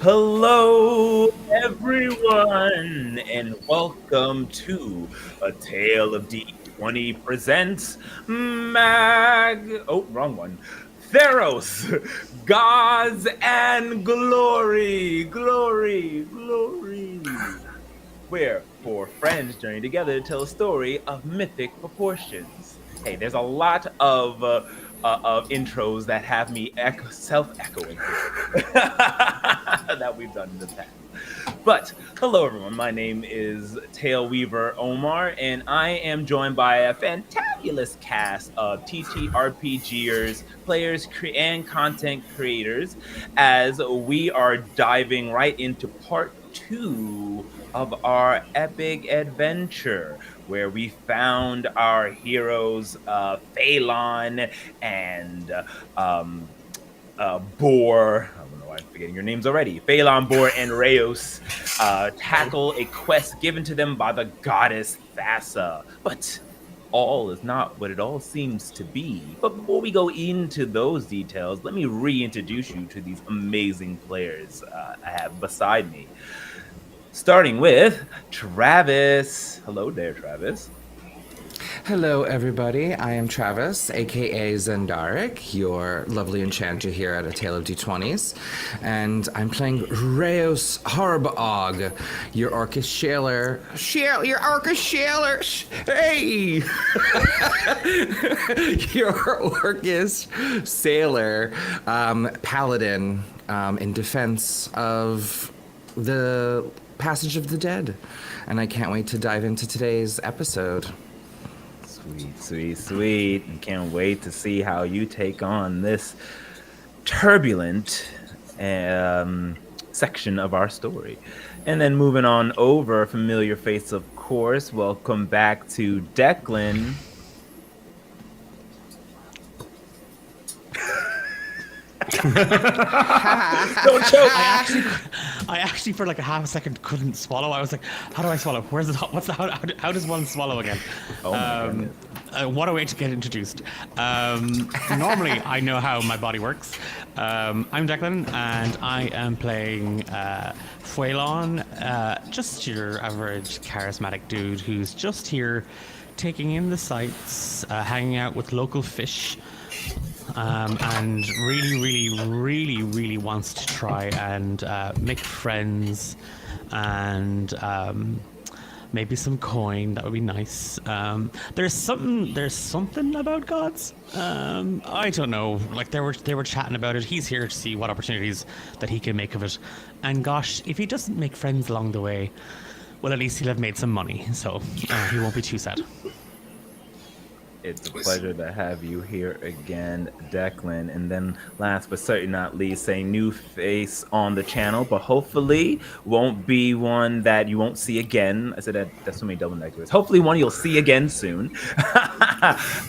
Hello, everyone, and welcome to A Tale of D20 presents wrong one. Theros, Gods and Glory, Glory, Glory. Where four friends journey together to tell a story of mythic proportions. Hey, there's a lot of intros that have me self-echoing here that we've done in the past. But hello, everyone. My name is Tail Weaver Omar, and I am joined by a fantabulous cast of TTRPGers, players, and content creators as we are diving right into part two of our epic adventure where we found our heroes, Phelan and Boar. I don't know why I'm forgetting your names already. Phelan, Boar, and Rheos tackle a quest given to them by the goddess Thassa. But all is not what it all seems to be. But before we go into those details, let me reintroduce you to these amazing players I have beside me. Starting with Travis. Hello there, Travis. Hello, everybody. I am Travis, aka Zendaric, your lovely enchanter here at A Tale of D20s. And I'm playing Rheos Harbog, your Orcish Shaler. Your Orcish Shaler! Hey! Your Orcish Sailor, Paladin, in defense of the Passage of the Dead. And I can't wait to dive into today's episode. Sweet, sweet, sweet. Can't wait to see how you take on this turbulent section of our story. And then moving on over, familiar face, of course. Welcome back to Declan. Don't choke. I actually, for like a half a second, couldn't swallow. I was like, "How do I swallow? Where's the what's the how does one swallow again?" Oh my goodness. What a way to get introduced. Normally, I know how my body works. I'm Declan, and I am playing Phelan, just your average charismatic dude who's just here, taking in the sights, hanging out with local fish. And really wants to try and make friends and maybe some coin. That would be nice. There's something about gods. I don't know. Like they were chatting about it. He's here to see what opportunities that he can make of it. And gosh, if he doesn't make friends along the way, well, at least he'll have made some money. So he won't be too sad. It's a pleasure to have you here again, Declan. And then last but certainly not least, a new face on the channel, but hopefully won't be one that you won't see again. I said that's so many double negatives. Hopefully one you'll see again soon.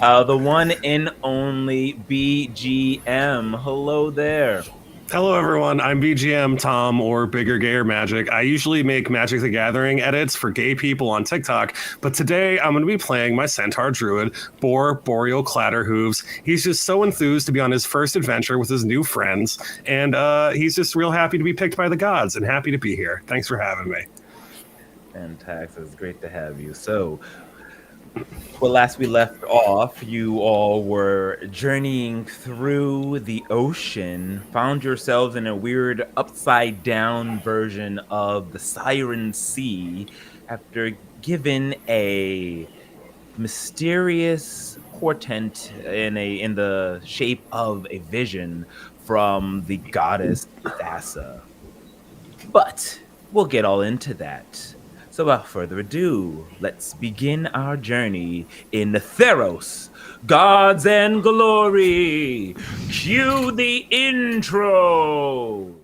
The one and only BGM. Hello there. Hello, everyone. I'm BGM Tom, or Bigger Gayer Magic. I usually make Magic the Gathering edits for gay people on TikTok, but today I'm going to be playing my Centaur Druid, Boreal Clatterhooves. He's just so enthused to be on his first adventure with his new friends, and he's just real happy to be picked by the gods and happy to be here. Thanks for having me. Fantastic. It's great to have you. So, well, last we left off, you all were journeying through the ocean, found yourselves in a weird upside down version of the Siren Sea after given a mysterious portent in the shape of a vision from the goddess Thassa. But we'll get all into that. So without further ado, let's begin our journey in Theros, Gods and Glory. Cue the intro.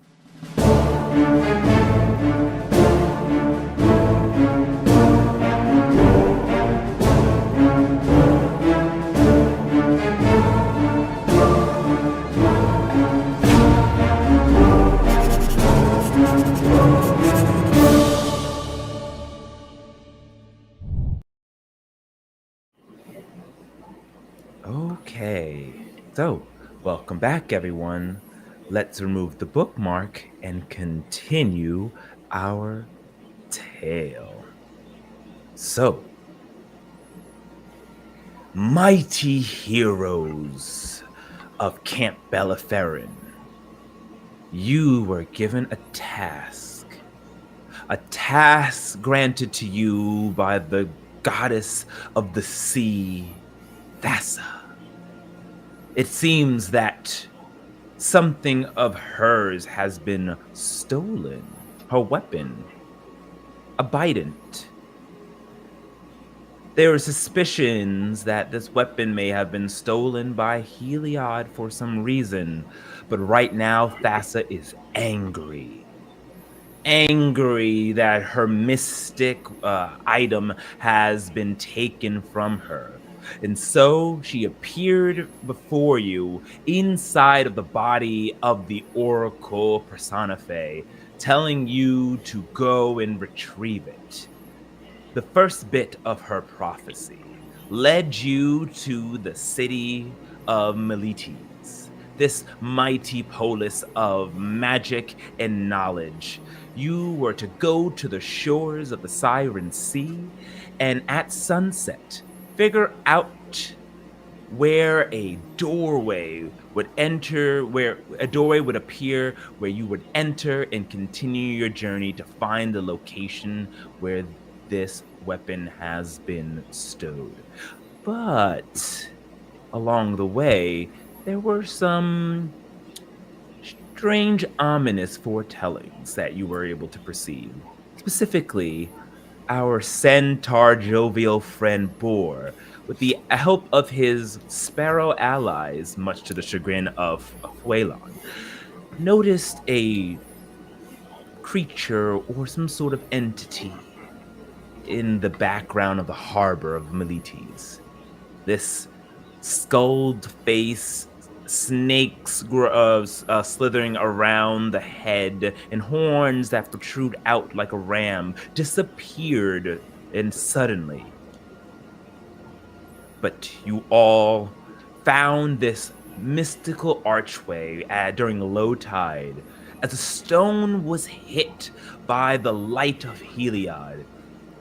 Okay, so welcome back, everyone. let's remove the bookmark and continue our tale. So, mighty heroes of Camp Bellaferin, you were given a task granted to you by the goddess of the sea, Thassa. It seems that something of hers has been stolen. Her weapon, a bident. There are suspicions that this weapon may have been stolen by Heliod for some reason, but right now Thassa is angry. Angry that her mystic item has been taken from her. And so she appeared before you inside of the body of the Oracle Personife, telling you to go and retrieve it. The first bit of her prophecy led you to the city of Meletes, this mighty polis of magic and knowledge. You were to go to the shores of the Siren Sea and at sunset figure out where a doorway would enter, where a doorway would appear, where you would enter and continue your journey to find the location where this weapon has been stowed. But along the way, there were some strange, ominous foretellings that you were able to perceive. Specifically, our centaur jovial friend Boar, with the help of his sparrow allies, much to the chagrin of Huelon, noticed a creature or some sort of entity in the background of the harbor of Meletes. This skulled face, snakes slithering around the head, and horns that protrude out like a ram disappeared and suddenly. But you all found this mystical archway during low tide as a stone was hit by the light of Heliod.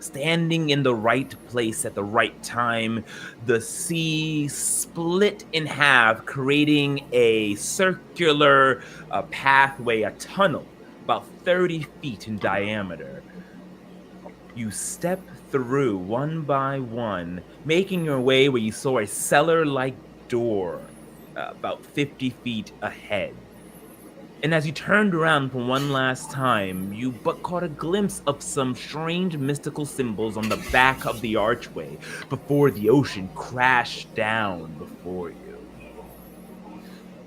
Standing in the right place at the right time, the sea split in half, creating a circular pathway, a tunnel about 30 feet in diameter. You step through one by one, making your way where you saw a cellar-like door about 50 feet ahead. And as you turned around for one last time, you but caught a glimpse of some strange mystical symbols on the back of the archway before the ocean crashed down before you.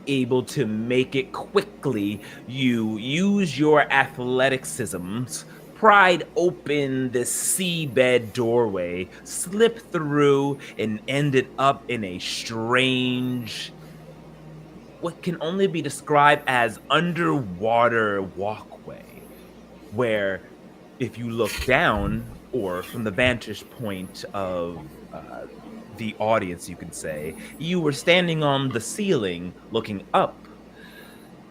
Able to make it quickly, you use your athleticisms, pried open this seabed doorway, slipped through, and ended up in a strange, what can only be described as underwater walkway, where if you look down, or from the vantage point of the audience, you could say, you were standing on the ceiling looking up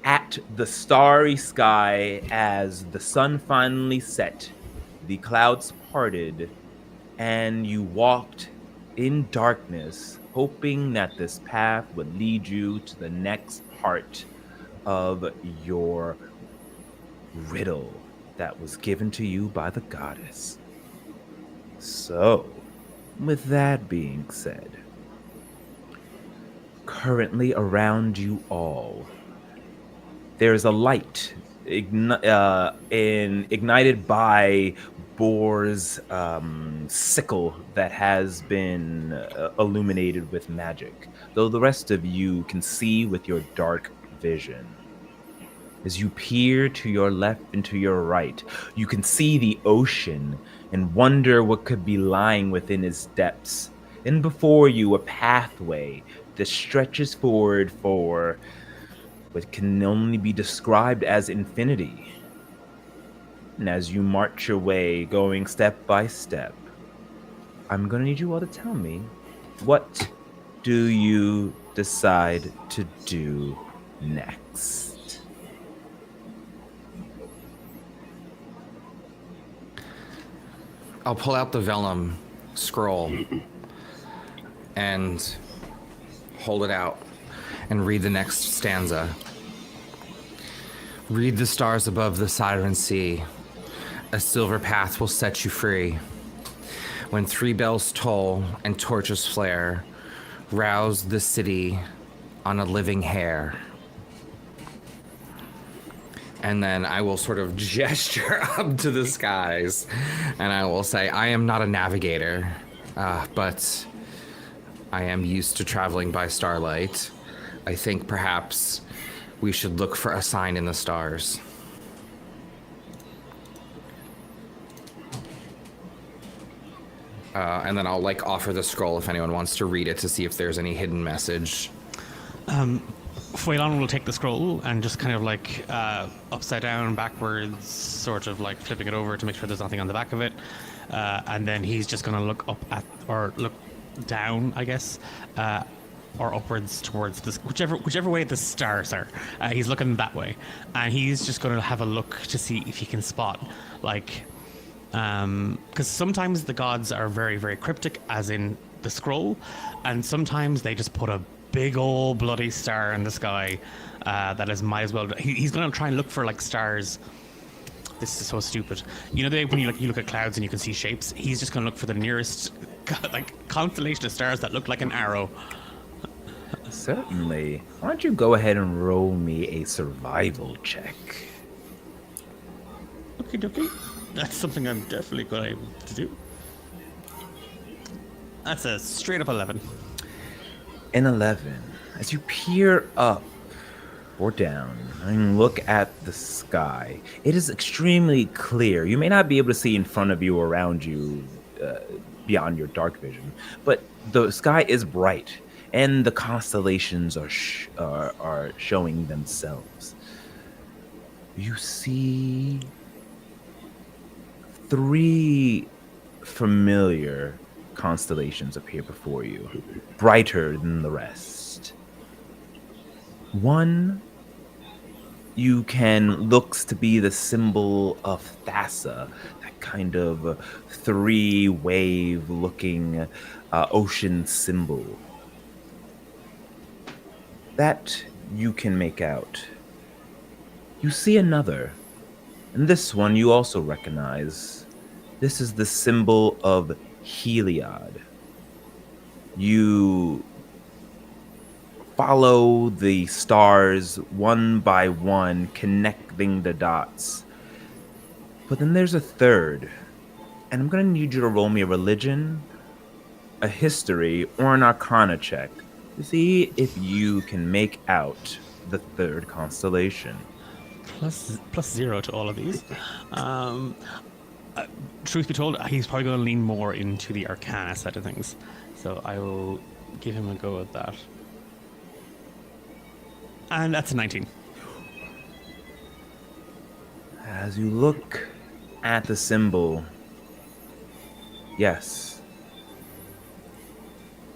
at the starry sky as the sun finally set, the clouds parted, and you walked in darkness, hoping that this path would lead you to the next part of your riddle that was given to you by the goddess. So, with that being said, currently around you all, there's a light ignited by Boar's sickle that has been illuminated with magic, though the rest of you can see with your dark vision. As you peer to your left and to your right, you can see the ocean and wonder what could be lying within its depths. And before you, a pathway that stretches forward for what can only be described as infinity. And as you march your way, going step by step, I'm going to need you all to tell me, what do you decide to do next? I'll pull out the vellum scroll and hold it out and read the next stanza. Read the stars above the siren sea. A silver path will set you free. When 3 bells toll and torches flare, rouse the city on a living hair. And then I will sort of gesture up to the skies, and I will say, I am not a navigator, but I am used to traveling by starlight. I think perhaps we should look for a sign in the stars. And then I'll offer the scroll if anyone wants to read it to see if there's any hidden message. Fuelon will take the scroll and just kind of upside down, backwards, sort of flipping it over to make sure there's nothing on the back of it. And then he's just going to look up at, or look down, I guess, or upwards towards this, whichever way the stars are. He's looking that way. And he's just going to have a look to see if he can spot, because sometimes the gods are very, very cryptic, as in the scroll, and sometimes they just put a big old bloody star in the sky that is might as well. He's going to try and look for stars. This is so stupid. You know, when you look at clouds and you can see shapes. He's just going to look for the nearest constellation of stars that look like an arrow. Certainly. Why don't you go ahead and roll me a survival check? Okay, dokie. That's something I'm definitely going to do. That's a straight up 11. An 11. As you peer up or down and look at the sky, it is extremely clear. You may not be able to see in front of you or around you beyond your dark vision, but the sky is bright and the constellations are showing themselves. You see 3 familiar constellations appear before you, brighter than the rest. One looks to be the symbol of Thassa, that kind of 3-wave looking ocean symbol. That you can make out. You see another, and this one you also recognize. This is the symbol of Heliod. You follow the stars one by one, connecting the dots. But then there's a third, and I'm going to need you to roll me a religion, a history, or an arcana check to see if you can make out the third constellation. Plus 0 to all of these. Truth be told, he's probably going to lean more into the arcana side of things. So I will give him a go at that. And that's a 19. As you look at the symbol, yes,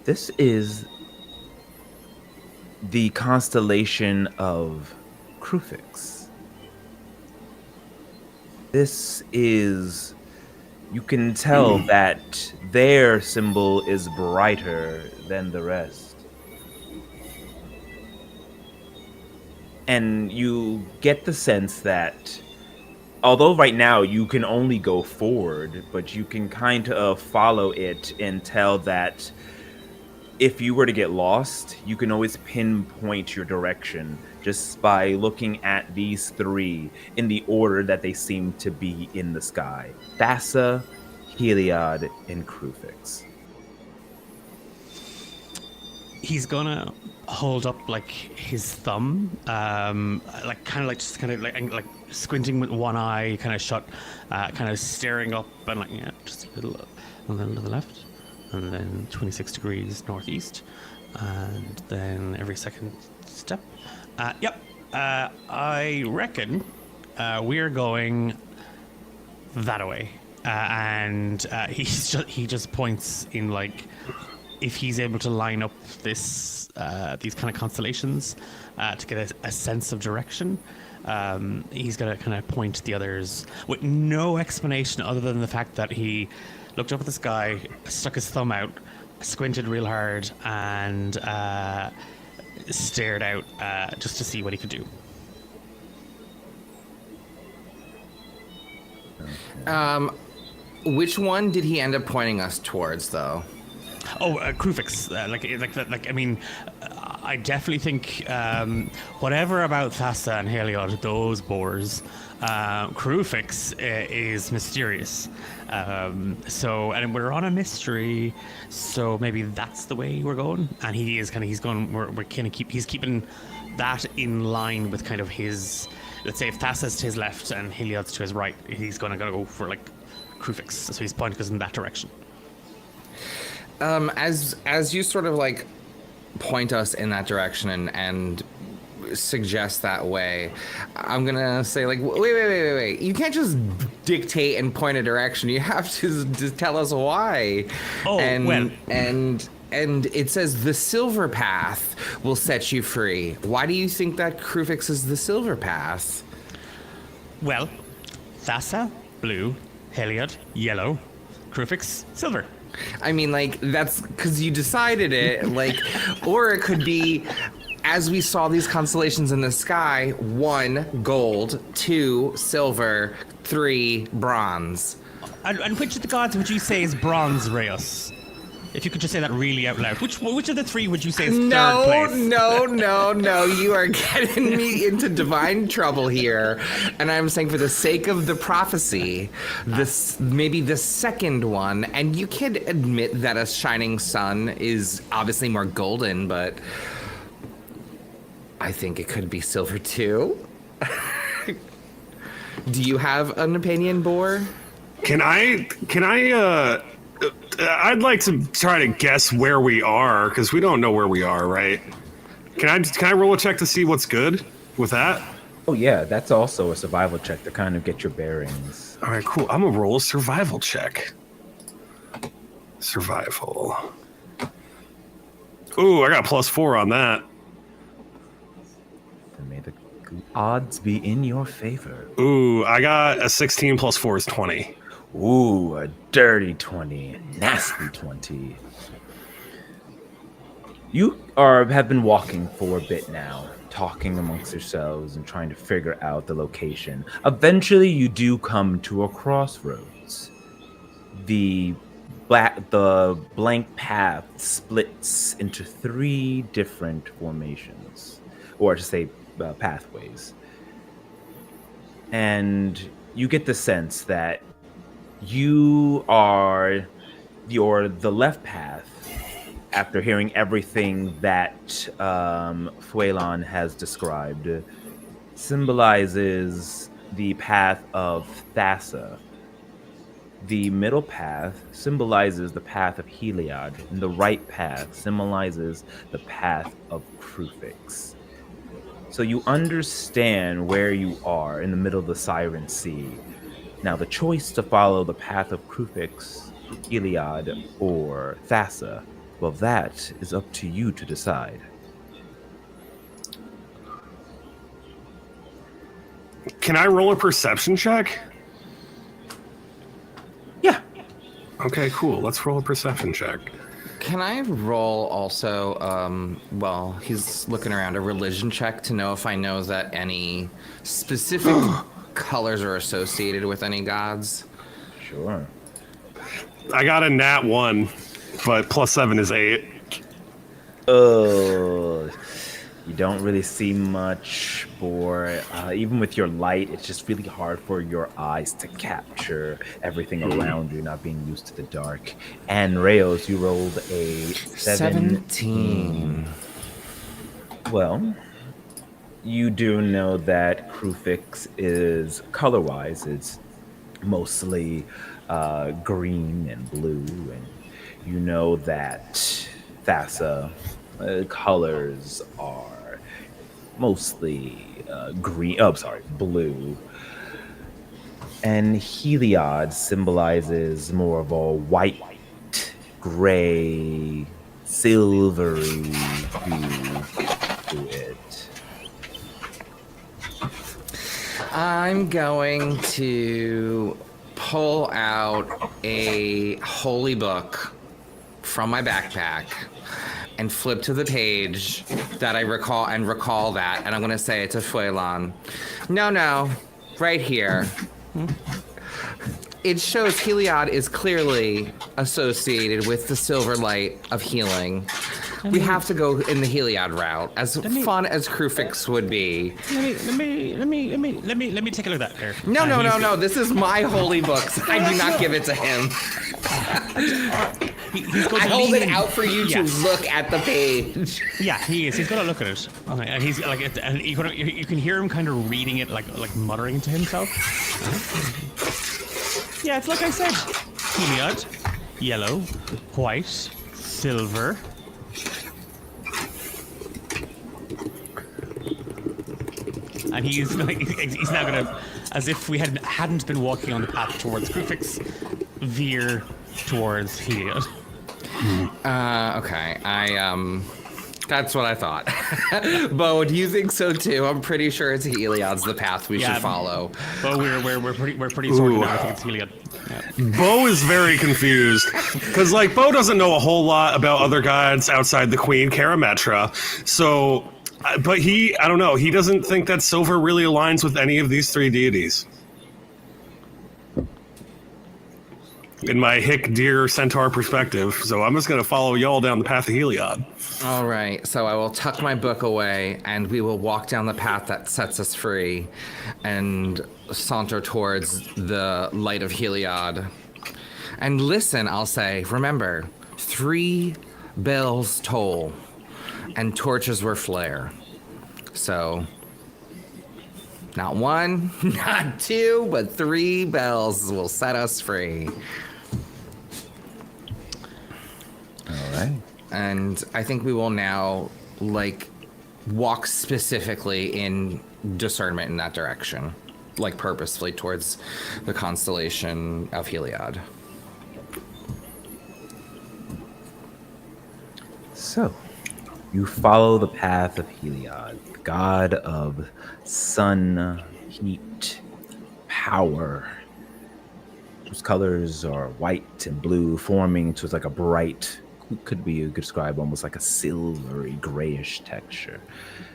this is the constellation of Crufix. This is, you can tell that their symbol is brighter than the rest. And you get the sense that, although right now you can only go forward, but you can kind of follow it and tell that if you were to get lost, you can always pinpoint your direction just by looking at these 3 in the order that they seem to be in the sky. Thassa, Heliod, and Crufix. He's gonna hold up his thumb, squinting with one eye, kind of shut, kind of staring up, and just a little, and then to the left, and then 26 degrees northeast, and then every second step. I reckon we're going that way, and he just points in if he's able to line up these kind of constellations to get a sense of direction, he's going to kind of point the others with no explanation other than the fact that he looked up at the sky, stuck his thumb out, squinted real hard, and stared out just to see what he could do. Which one did he end up pointing us towards, though? Oh, Krufix. I mean, I definitely think whatever about Thassa and Heliod, those boars, Krufix is mysterious. And we're on a mystery, so maybe that's the way we're going. And he's keeping that in line with kind of his. Let's say if Thassa's to his left and Heliod's to his right, he's gonna go for like Krufix. So he's pointing us in that direction. As you sort of like point us in that direction and suggest that way, I'm gonna say like, wait. You can't just dictate and point a direction. You have to just tell us why. Oh, and it says the silver path will set you free. Why do you think that Krufix is the silver path? Well, Thassa, blue, Heliod, yellow, Krufix, silver. I mean, like, that's because you decided it, like, or it could be, as we saw these constellations in the sky, 1, gold, 2, silver, 3, bronze. And which of the gods would you say is bronze, Reyes? If you could just say that really out loud. Which of the 3 would you say is third place? No. You are getting me into divine trouble here. And I'm saying for the sake of the prophecy, maybe the second one, and you can admit that a shining sun is obviously more golden, but I think it could be silver too. Do you have an opinion, Boar? I'd like to try to guess where we are, because we don't know where we are, right? Can I roll a check to see what's good with that? Oh yeah, that's also a survival check to kind of get your bearings. All right, cool. I'm gonna roll a survival check. Survival. Ooh, I got +4 on that. And may the odds be in your favor. Ooh, I got a 16 +4 is 20. Ooh, a dirty 20. Nasty 20. You have been walking for a bit now, talking amongst yourselves and trying to figure out the location. Eventually, you do come to a crossroads. The blank path splits into 3 different formations, or to say pathways. And you get the sense that you are the left path after hearing everything that Fuelon has described symbolizes the path of Thassa. The middle path symbolizes the path of Heliod, and the right path symbolizes the path of Krufix. So you understand where you are in the middle of the Siren Sea. Now, the choice to follow the path of Krufix, Heliod, or Thassa, well, that is up to you to decide. Can I roll a perception check? Yeah. Okay, cool. Let's roll a perception check. Can I roll also, well, he's looking around, a religion check to know if I know that any specific colors are associated with any gods? Sure. I got a nat 1, but +7 is 8. Oh, you don't really see much, Boar. Even with your light, it's just really hard for your eyes to capture everything around you, not being used to the dark. And Reyes, you rolled a 17. Well, you do know that Krufix is, color-wise, it's mostly green and blue, and you know that Thassa colors are mostly blue. And Heliod symbolizes more of a white, gray, silvery hue to it. I'm going to pull out a holy book from my backpack and flip to the page that I recall that, and I'm going to say it to Fuelan. No, right here. It shows Heliod is clearly associated with the silver light of healing. We have to go in the Heliod route, as fun as Krufix would be. Let me take a look at that there. No. This is my holy books. I do not give it to him. He's going I to hold lean it in. out for you to Yes. look at the page. Yeah, he is. He's gonna look at it. Okay, and he's like, and you can hear him kind of reading it, like muttering to himself. Yeah, it's like I said. Heliod, yellow, white, silver. And he's now gonna, as if we hadn't been walking on the path towards Krufix, veer towards Heliod. Okay. That's what I thought. Bo, do you think so too? I'm pretty sure it's Heliod's the path we should follow. But we're pretty sorted now. I think it's Heliod. Yeah. Bo is very confused because, like, Bo doesn't know a whole lot about other gods outside the Queen Karametra. So, but I don't know. He doesn't think that silver really aligns with any of these three deities. In my hick deer centaur perspective, so I'm just gonna follow y'all down the path of Heliod. All right, so I will tuck my book away, and we will walk down the path that sets us free, and saunter towards the light of Heliod. And listen, I'll say, remember, 3 bells toll, and torches were flare. So, not 1, not 2, but 3 bells will set us free. All right. And I think we will now, walk specifically in discernment in that direction. Purposefully towards the constellation of Heliod. So, you follow the path of Heliod, god of sun, heat, power, whose colors are white and blue, forming into a bright, you could describe almost like a silvery grayish texture.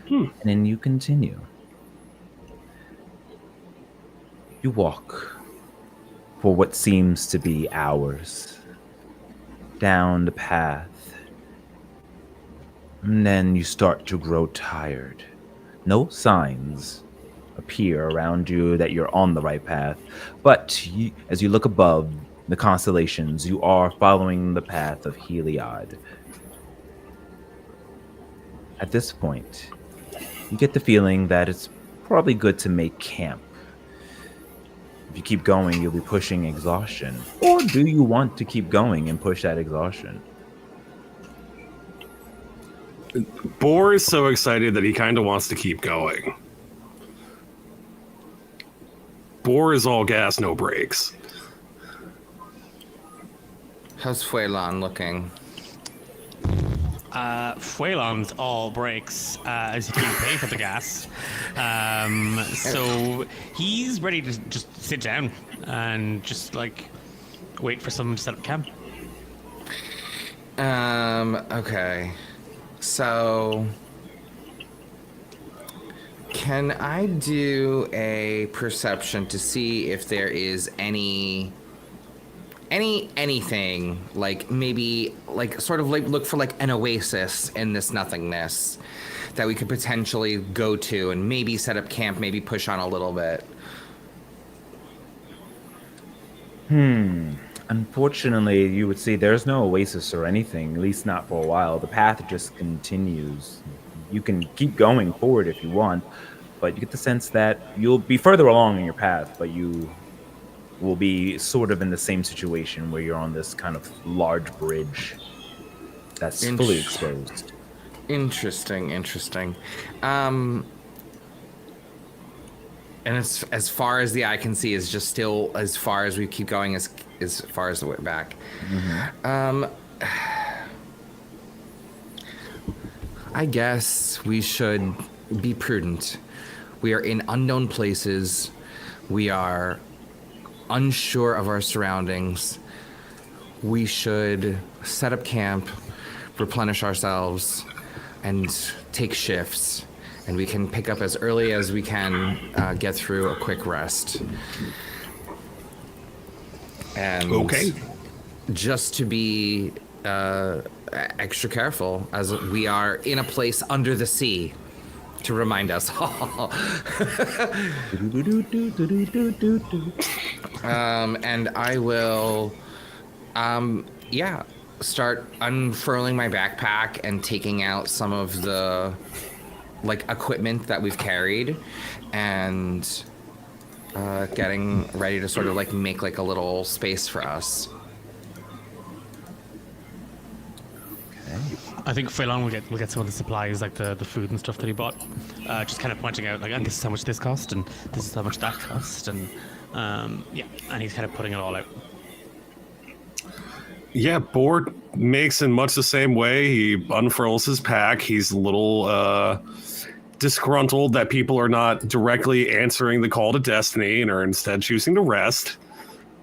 And then you continue. You walk for what seems to be hours down the path. And then you start to grow tired. No signs appear around you that you're on the right path. But as you look above the constellations, you are following the path of Heliod. At this point, you get the feeling that it's probably good to make camp. If you keep going, you'll be pushing exhaustion. Or do you want to keep going and push that exhaustion? Boar is so excited that he kind of wants to keep going. Boar is all gas, no brakes. How's Fuelan looking? Fuelan's all breaks as he can pay for the gas. So he's ready to just sit down and just wait for someone to set up camp. Okay. So can I do a perception to see if there is anything maybe look for an oasis in this nothingness that we could potentially go to and maybe set up camp, maybe push on a little bit? Unfortunately, you would see there's no oasis or anything, at least not for a while. The path just continues. You can keep going forward if you want, but you get the sense that you'll be further along in your path, but you will be sort of in the same situation where you're on this kind of large bridge that's fully exposed. Interesting. And as far as the eye can see is just still as far as we keep going as far as the way back. I guess we should be prudent. We are in unknown places. We are unsure of our surroundings. We should set up camp, replenish ourselves, and take shifts. And we can pick up as early as we can, get through a quick rest. And Okay. just to be extra careful, as we are in a place under the sea, to remind us all. And I will, start unfurling my backpack and taking out some of the equipment that we've carried, and getting ready to sort of make a little space for us. I think Phelan will get some of the supplies, like the food and stuff that he bought. Just kind of pointing out, and this is how much this cost, and this is how much that cost, and and he's kind of putting it all out. Yeah, Boar makes in much the same way. He unfurls his pack. He's a little disgruntled that people are not directly answering the call to destiny and are instead choosing to rest.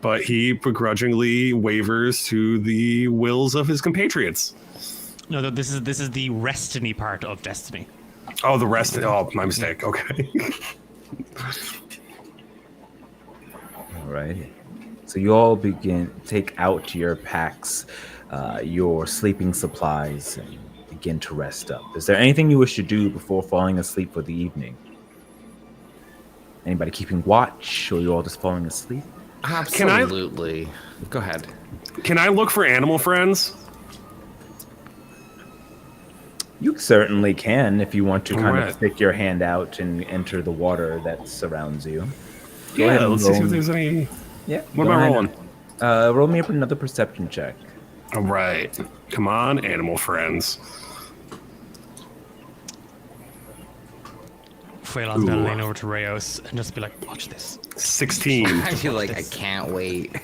But he begrudgingly wavers to the wills of his compatriots. No, this is the restiny part of Destiny. Oh, the rest. Oh, my mistake. Okay. All right. So you all take out your packs, your sleeping supplies, and begin to rest up. Is there anything you wish to do before falling asleep for the evening? Anybody keeping watch, or you all just falling asleep? Absolutely. Go ahead. Can I look for animal friends? You certainly can if you want to kind Alright. of stick your hand out and enter the water that surrounds you. Go Yeah, ahead and let's see roll- if there's any. Yeah. What go am I ahead rolling? and- roll me up another perception check. All right. Come on, animal friends. Phelan's gonna Ooh. lean over to Rayos and just be like, "Watch this." 16. I feel like I can't wait.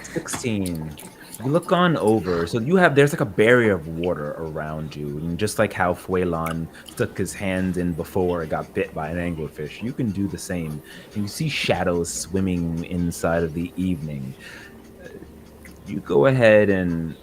16. You look on over, so there's like a barrier of water around you, and just like how Fuelon stuck his hands in before it got bit by an anglerfish, you can do the same. And you see shadows swimming inside of the evening. You go ahead and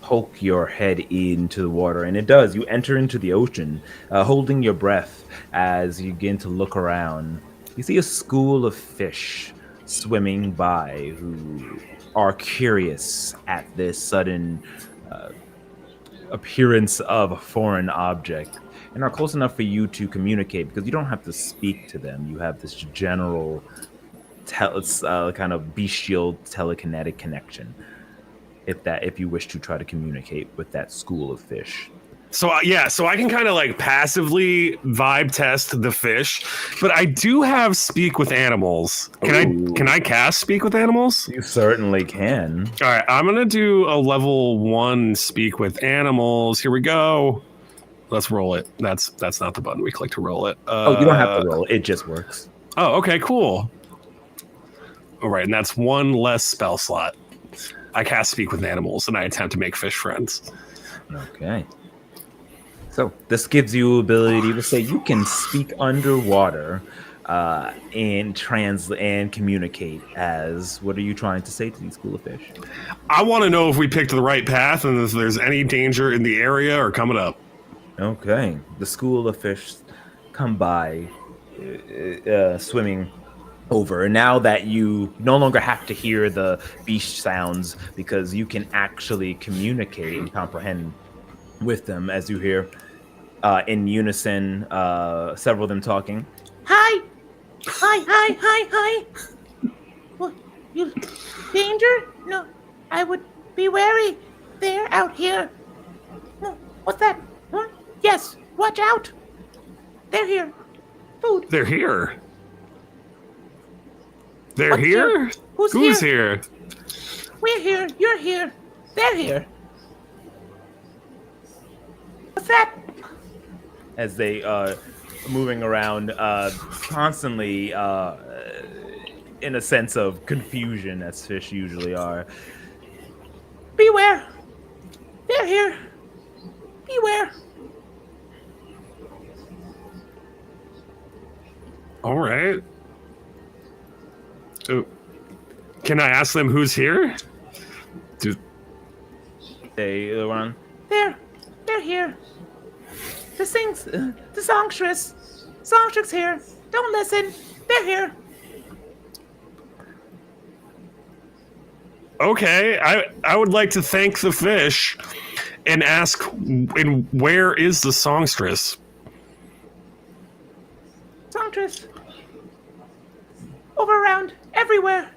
poke your head into the water, and it does. You enter into the ocean, holding your breath as you begin to look around. You see a school of fish swimming by who are curious at this sudden appearance of a foreign object and are close enough for you to communicate, because you don't have to speak to them. You have this general kind of bestial telekinetic connection if you wish to try to communicate with that school of fish. So I can kind of passively vibe test the fish, but I do have speak with animals. Can I cast speak with animals? You certainly can. All right, I'm gonna do a level 1 speak with animals. Here we go. Let's roll it. That's not the button we click to roll it. You don't have to roll. It just works. Oh, okay, cool. All right, and that's one less spell slot. I cast speak with animals, and I attempt to make fish friends. Okay. So this gives you ability to say you can speak underwater and communicate as. What are you trying to say to these school of fish? I want to know if we picked the right path and if there's any danger in the area or coming up. Okay. The school of fish come by swimming over. And now that you no longer have to hear the beast sounds, because you can actually communicate and comprehend with them, as you hear in unison several of them talking. Hi! Hi! What? You... Danger? No, I would be wary. They're out here. No, what's that? Huh? Yes, watch out! They're here. Food. They're here. They're What's here? your- Who's here? We're here. You're here. They're here. What's that? As they moving around constantly in a sense of confusion, as fish usually are. Beware. They're here. Beware. All right. Oh, can I ask them who's here? Do, Hey, Ron. They're here. The songstress. Songstress here. Don't listen. They're here. okay, I would like to thank the fish and ask, and where is the songstress? Songstress. Over around everywhere.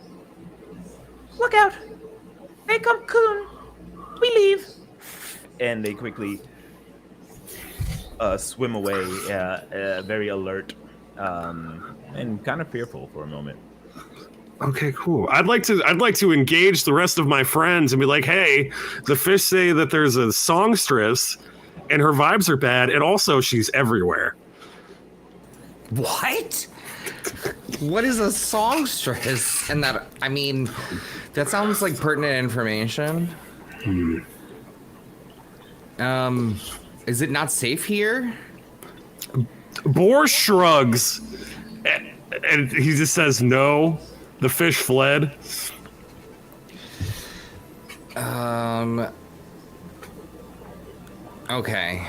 Look out. They come coon. We leave. And they quickly swim away, very alert and kind of fearful for a moment. Okay, cool. I'd like to engage the rest of my friends and be like, hey, the fish say that there's a songstress and her vibes are bad, and also she's everywhere. What? What is a songstress? And that, I mean, that sounds like pertinent information. Is it not safe here? Boar shrugs, and he just says no. The fish fled. Okay.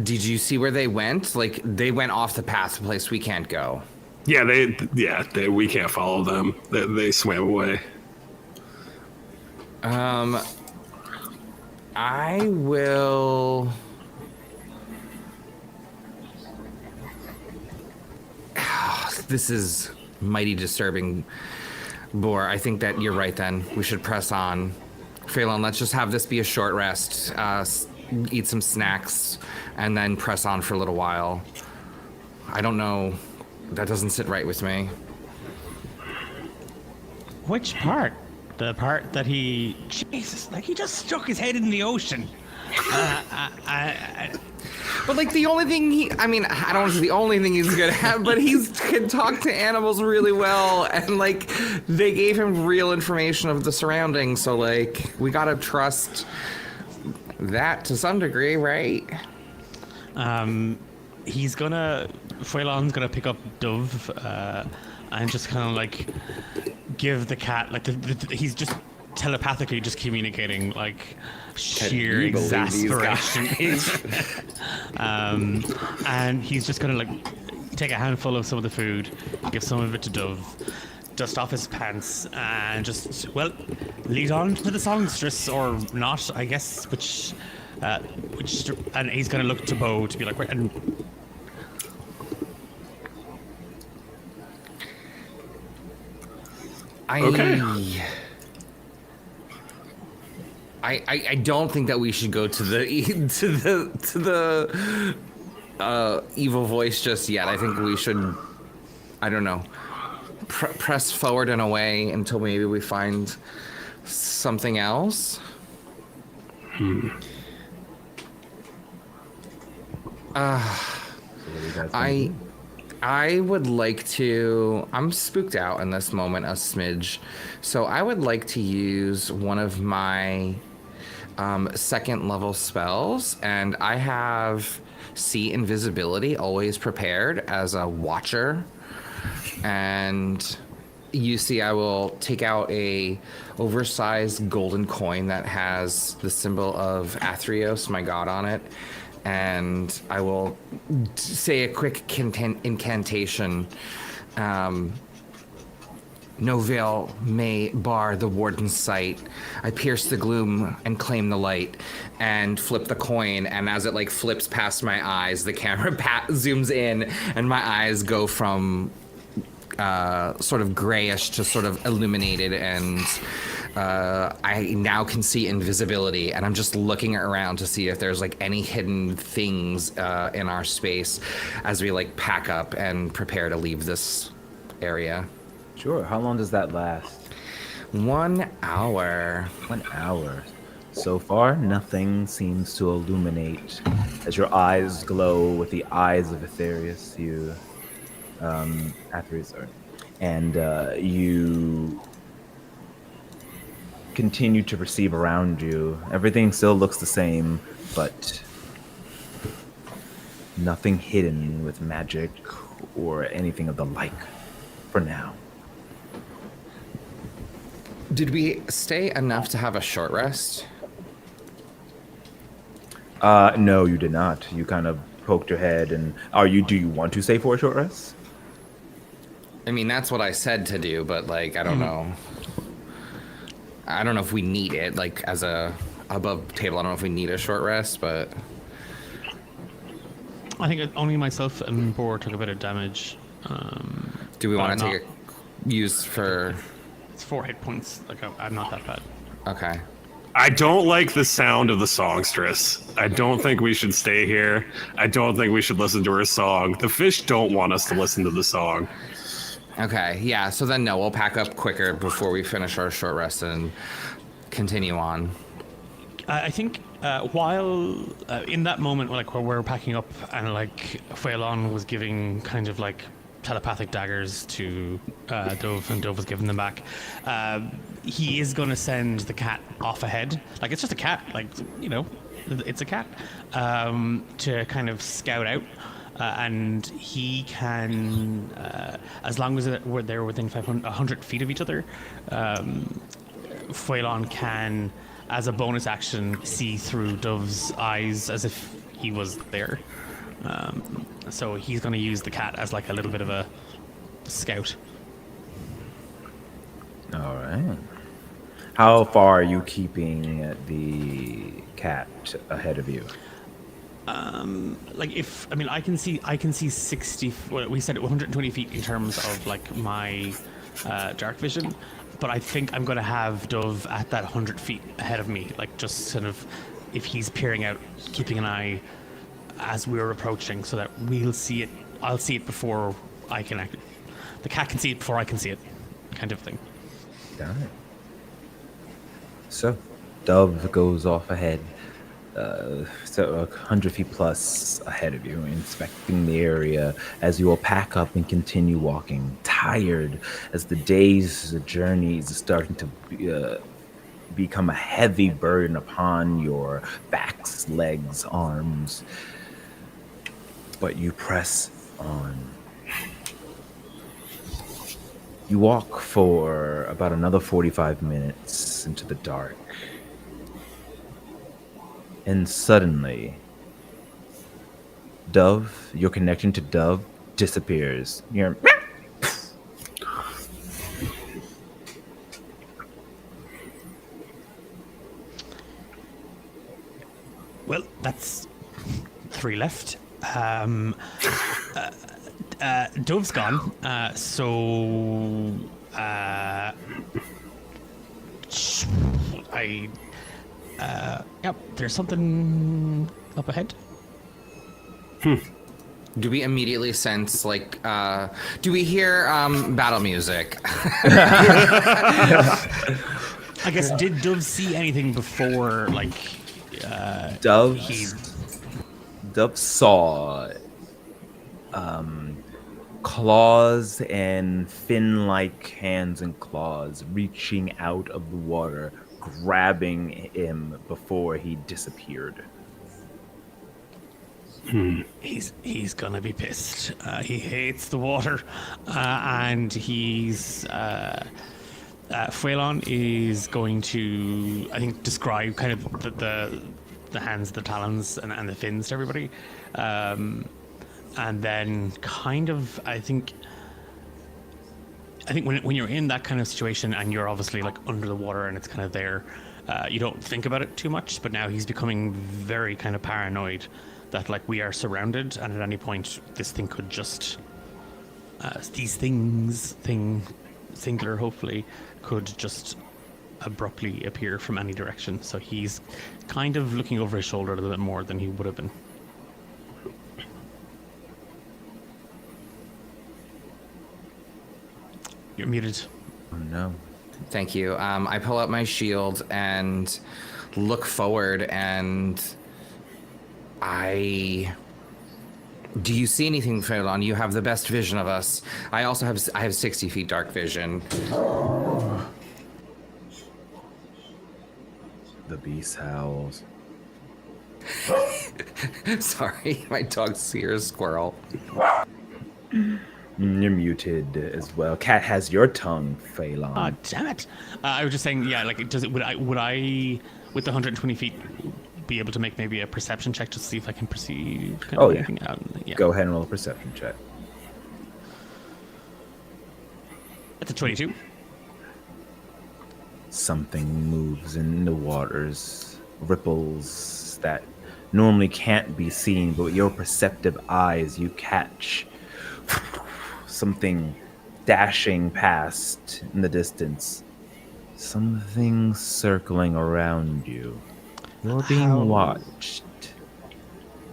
Did you see where they went? Like, they went off the path, a place we can't go. Yeah, we can't follow them. They swam away. I will... This is mighty disturbing, Boar. I think that you're right then. We should press on. Phelan, let's just have this be a short rest. Eat some snacks, and then press on for a little while. I don't know. That doesn't sit right with me. Which part? The part that he... Jesus, like he just stuck his head in the ocean. But like the only thing I don't want to say the only thing he's good at, but he can talk to animals really well, and like they gave him real information of the surroundings, so like we gotta trust that to some degree, right? Phelan's gonna pick up Dove and just kind of like give the cat like he's just telepathically just communicating like sheer exasperation. And he's just gonna like take a handful of some of the food, give some of it to Dove, dust off his pants, and just lead on to the songstress or not, I guess. And he's gonna look to Bo to be like, and I don't think that we should go to the evil voice just yet. I think we should, I don't know, press forward in a way until maybe we find something else. I would like to... I'm spooked out in this moment a smidge. So I would like to use one of my second level spells. And I have see invisibility always prepared as a watcher. And you see I will take out a oversized golden coin that has the symbol of Athreos, my god, on it. And I will say a quick incantation. No veil may bar the warden's sight. I pierce the gloom and claim the light, and flip the coin. And as it like flips past my eyes, the camera zooms in, and my eyes go from sort of grayish to sort of illuminated, and I now can see invisibility, and I'm just looking around to see if there's like any hidden things in our space as we like pack up and prepare to leave this area. Sure. How long does that last? 1 hour. 1 hour. So far, nothing seems to illuminate as your eyes glow with the eyes of Aetherius, and you continue to perceive around you. Everything still looks the same, but Nothing hidden with magic or anything of the like for now. Did we stay enough to have a short rest? No, you did not. You kind of poked your head and do you want to stay for a short rest? I mean, that's what I said to do, but like, I don't know. I don't know if we need it, like, as a above table. I don't know if we need a short rest, but I think only myself and Boar took a bit of damage. do we But want I'm to not- take a use for? It's 4 hit points. Like I'm not that bad. Okay. I don't like the sound of the songstress. I don't think we should stay here. I don't think we should listen to her song. The fish don't want us to listen to the song. Okay, yeah, so then no, we'll pack up quicker before we finish our short rest and continue on. I think while in that moment, like where we're packing up, and like Phelan was giving kind of like telepathic daggers to Dove, and Dove was giving them back. He is going to send the cat off ahead. Like it's just a cat, like it's a cat, to kind of scout out. And he can, as long as they're within 100 feet of each other, Phelan can, as a bonus action, see through Dove's eyes as if he was there. So he's going to use the cat as like a little bit of a scout. All right. How far are you keeping the cat ahead of you? Like I can see 60. Well, we said 120 feet in terms of like my dark vision, but I think I'm going to have Dove at that 100 feet ahead of me, like just sort of if he's peering out, keeping an eye as we're approaching, so that we'll see it. I'll see it before I can act. The cat can see it before I can see it, kind of thing. Got it. So, Dove goes off ahead, so 100 feet plus ahead of you, inspecting the area as you will pack up and continue walking, tired as the days, the journeys are starting to become a heavy burden upon your backs, legs, arms. But you press on. You walk for about another 45 minutes into the dark. And suddenly, Dove, your connection to Dove disappears. You're... Well, that's 3 left. Dove's gone, so yep, there's something up ahead. Do we immediately sense like do we hear battle music? I guess, did Dove see anything before, like, Dove he... Dove saw claws and fin-like hands and claws reaching out of the water, grabbing him before he disappeared. He's gonna be pissed. He hates the water, and he's Phelan is going to, I think, describe kind of the hands, the talons, and the fins to everybody, and then kind of I think when you're in that kind of situation and you're obviously like under the water and it's kind of there, you don't think about it too much. But now he's becoming very kind of paranoid that like we are surrounded, and at any point this thing could just singular hopefully could just abruptly appear from any direction. So he's kind of looking over his shoulder a little bit more than he would have been. You're muted. Oh no. Thank you. I pull out my shield and look forward, and do you see anything, Phelan? You have the best vision of us. I have 60 feet dark vision. The beast howls. Sorry, my dog's here, squirrel. You're muted as well. Cat has your tongue, Phelan. Ah, damn it! I was just saying, yeah. Like, would I, with the 120 feet, be able to make maybe a perception check to see if I can perceive? Kind of anything out? Yeah. Go ahead and roll a perception check. That's a 22. Something moves in the waters, ripples that normally can't be seen, but with your perceptive eyes, you catch something dashing past in the distance. Something circling around you. You're being watched.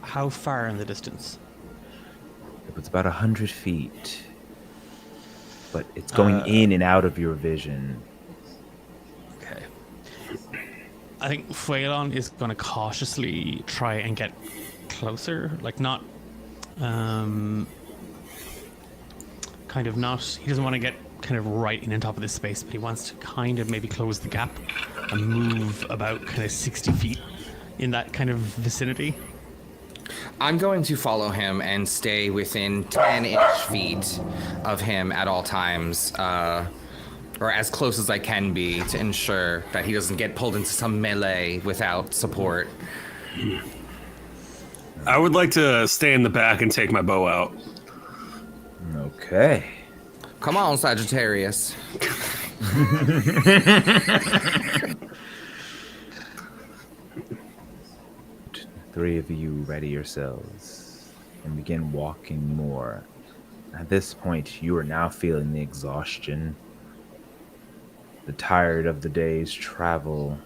How far in the distance? It was about 100 feet, but it's going in and out of your vision. Okay. I think Phelan is going to cautiously try and get closer, like not, kind of not. He doesn't want to get kind of right in on top of this space, but he wants to kind of maybe close the gap and move about kind of 60 feet in that kind of vicinity. I'm going to follow him and stay within 10-ish feet of him at all times, or as close as I can be to ensure that he doesn't get pulled into some melee without support. I would like to stay in the back and take my bow out. Okay. Come on, Sagittarius. Three of you ready yourselves and begin walking more. At this point, you are now feeling the exhaustion, the tired of the day's travel.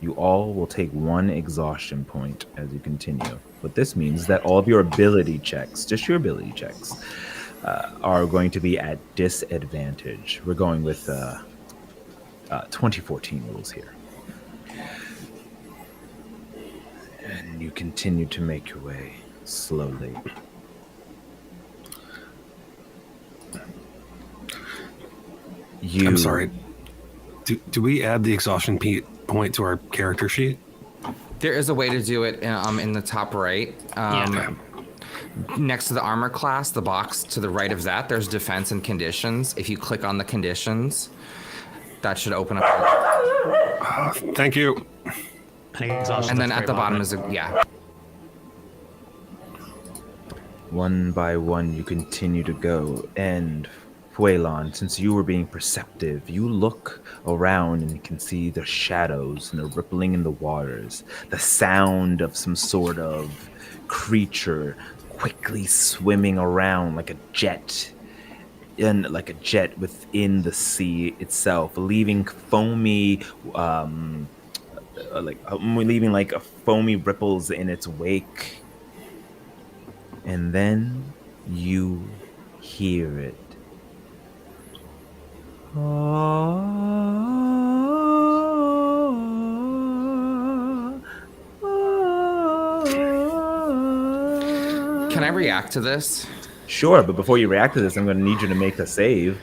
You all will take one exhaustion point as you continue. But this means that all of your ability checks, just your ability checks, are going to be at disadvantage. We're going with 2014 rules here. And you continue to make your way slowly. I'm sorry. Do we add the exhaustion point to our character sheet? There is a way to do it in the top right. Next to the armor class, the box to the right of that, there's defense and conditions. If you click on the conditions, that should open up. Thank you. And then at the bottom is yeah. One by one, you continue to go, and Phelan, since you were being perceptive, you look around and you can see the shadows and the rippling in the waters, the sound of some sort of creature quickly swimming around like a jet, within the sea itself, leaving foamy, leaving like a foamy ripples in its wake. And then you hear it. Can I react to this? Sure, but before you react to this, I'm going to need you to make a save.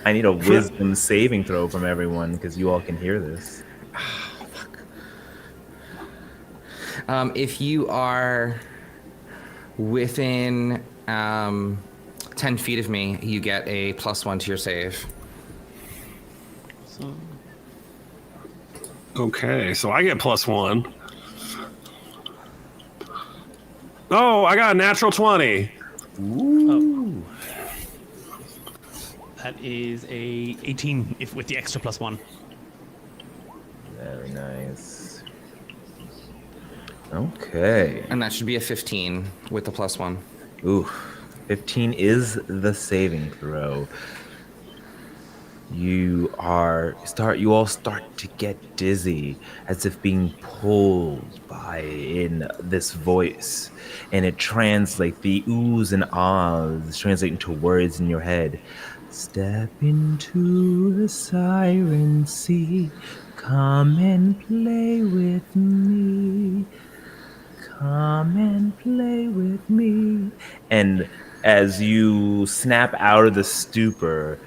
I need a wisdom saving throw from everyone because you all can hear this. If you are within 10 feet of me, you get a +1 to your save. Okay, so I get +1. Oh, I got a natural 20. Ooh. That is a 18 with the extra +1. Very nice. Okay. And that should be a 15 with the +1. Ooh, 15 is the saving throw. You all start to get dizzy, as if being pulled by in this voice, and it translates, the oohs and ahs translate into words in your head. Step into the siren sea, come and play with me. Come and play with me. And as you snap out of the stupor,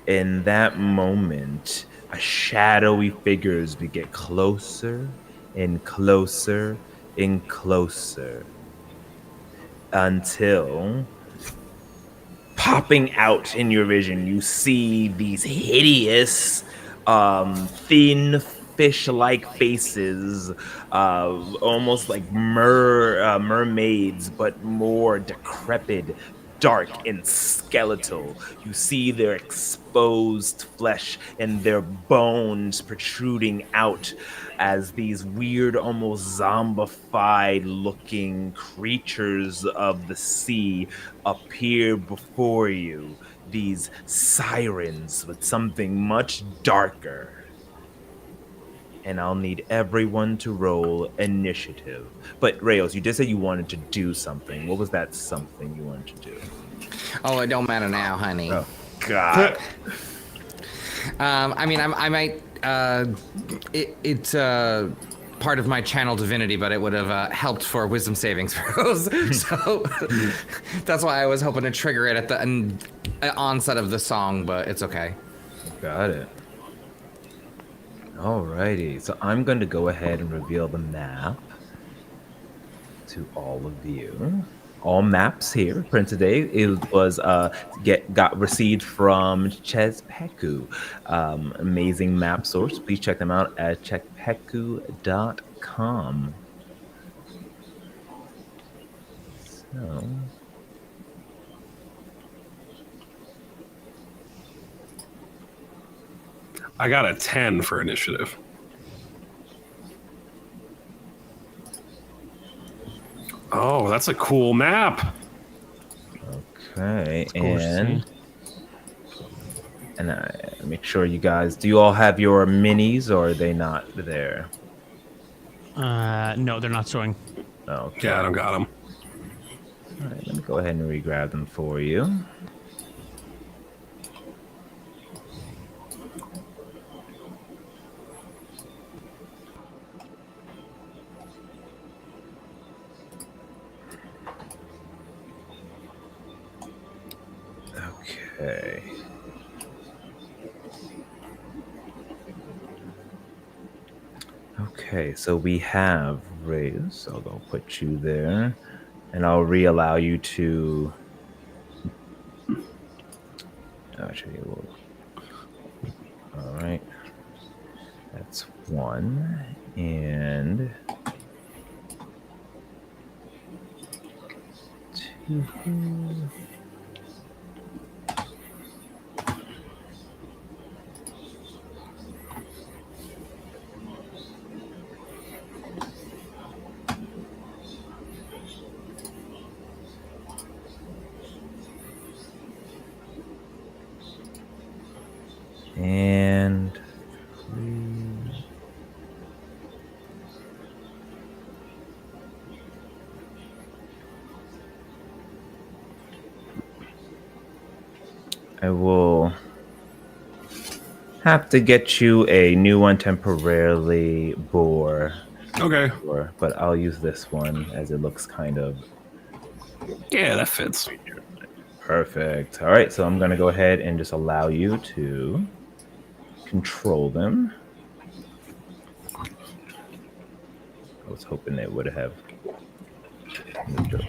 in that moment, a shadowy figures get closer and closer in closer until popping out in your vision, you see these hideous, thin fish-like faces, almost like mermaids, but more decrepit, dark and skeletal. You see their exposed flesh and their bones protruding out as these weird, almost zombified looking creatures of the sea appear before you. These sirens with something much darker. And I'll need everyone to roll initiative. But Rayos, you did say you wanted to do something. What was that something you wanted to do? Oh, it don't matter now, honey. Oh, God. I mean, I might. It's part of my channel divinity, but it would have helped for wisdom saving throws. So that's why I was hoping to trigger it at the onset of the song, but it's okay. Got it. Alrighty, so I'm going to go ahead and reveal the map to all of you. All maps here printed today. It was got received from Chespeku, amazing map source. Please check them out at chespeku.com. So. I got a 10 for initiative. Oh, that's a cool map. Okay, and I make sure you guys. Do you all have your minis, or are they not there? No, they're not showing. Okay. Yeah, I don't got them. All right, let me go ahead and re-grab them for you. Okay. Okay, so we have Riz. I'll go put you there, and I'll re-allow you to. Actually, all right. That's one, and two. And I will have to get you a new one temporarily, Boar. Okay. But I'll use this one as it looks kind of Yeah, that fits. perfect. All right, so I'm going to go ahead and just allow you to control them. I was hoping they would have moved over.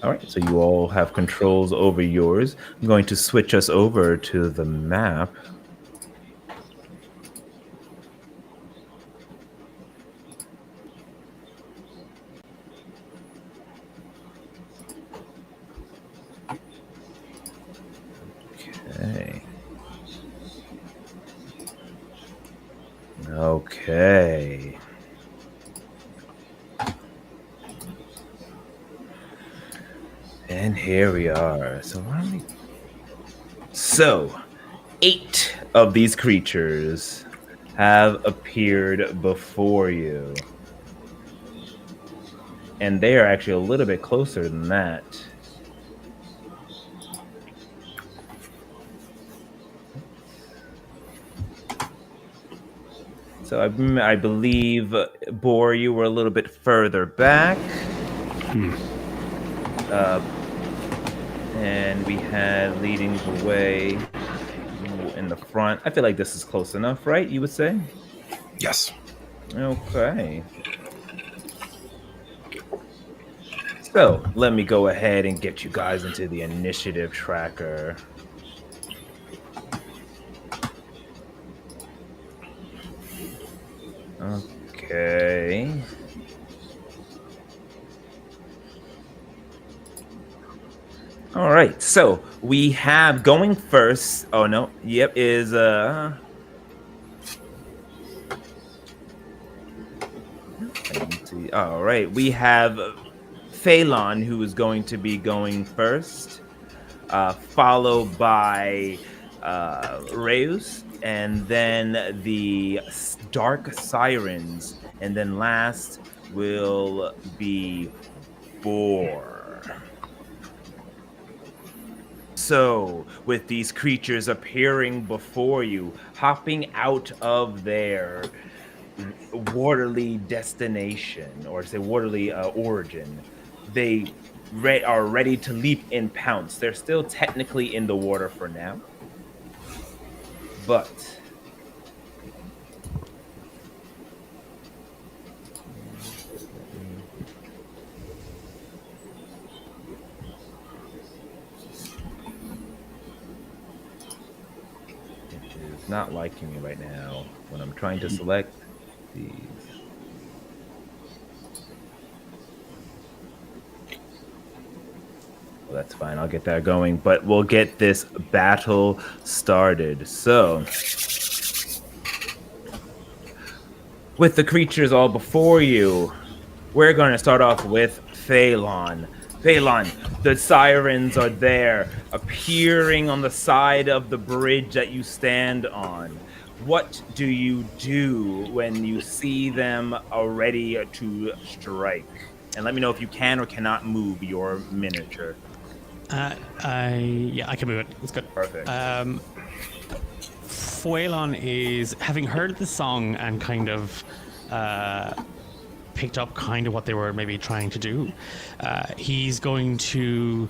All right, so you all have controls over yours. I'm going to switch us over to the map. Okay. Okay. And here we are. So, 8 of these creatures have appeared before you. And they are actually a little bit closer than that. So I believe, Boar, you were a little bit further back. And we had leading the way in in the front. I feel like this is close enough, right? You would say? Yes. Okay. So let me go ahead and get you guys into the initiative tracker. Okay. All right. So we have going first. Oh no. Yep. Is let me see. All right. We have Phelan, who is going to be going first, followed by Reus, and then the Dark Sirens, and then last will be Boar. So, with these creatures appearing before you, hopping out of their waterly destination, or say waterly origin, they are ready to leap and pounce. They're still technically in the water for now, but it is not liking me right now when I'm trying to select these. Well, that's fine. I'll get that going, but we'll get this battle started. So, with the creatures all before you, we're going to start off with Phelan. Phelan, the sirens are there, appearing on the side of the bridge that you stand on. What do you do when you see them ready to strike? And let me know if you can or cannot move your miniature. I can move it. It's good. Perfect. Fuelon is having heard the song and kind of picked up kind of what they were maybe trying to do. He's going to.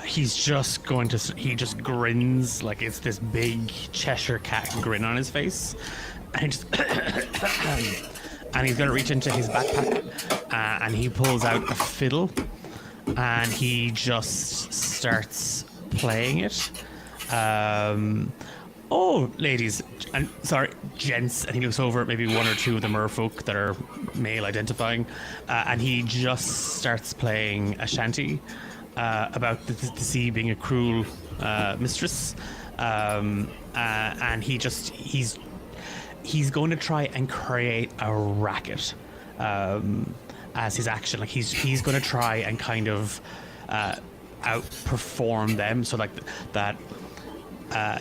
He just grins like it's this big Cheshire cat grin on his face, and and he's going to reach into his backpack and he pulls out a fiddle. And he just starts playing it. Oh, ladies, and sorry, gents. And he looks over at maybe one or two of the merfolk that are male identifying, and he just starts playing a shanty about the sea being a cruel mistress, and he's going to try and create a racket. As his action, like he's going to try and kind of outperform them, so like that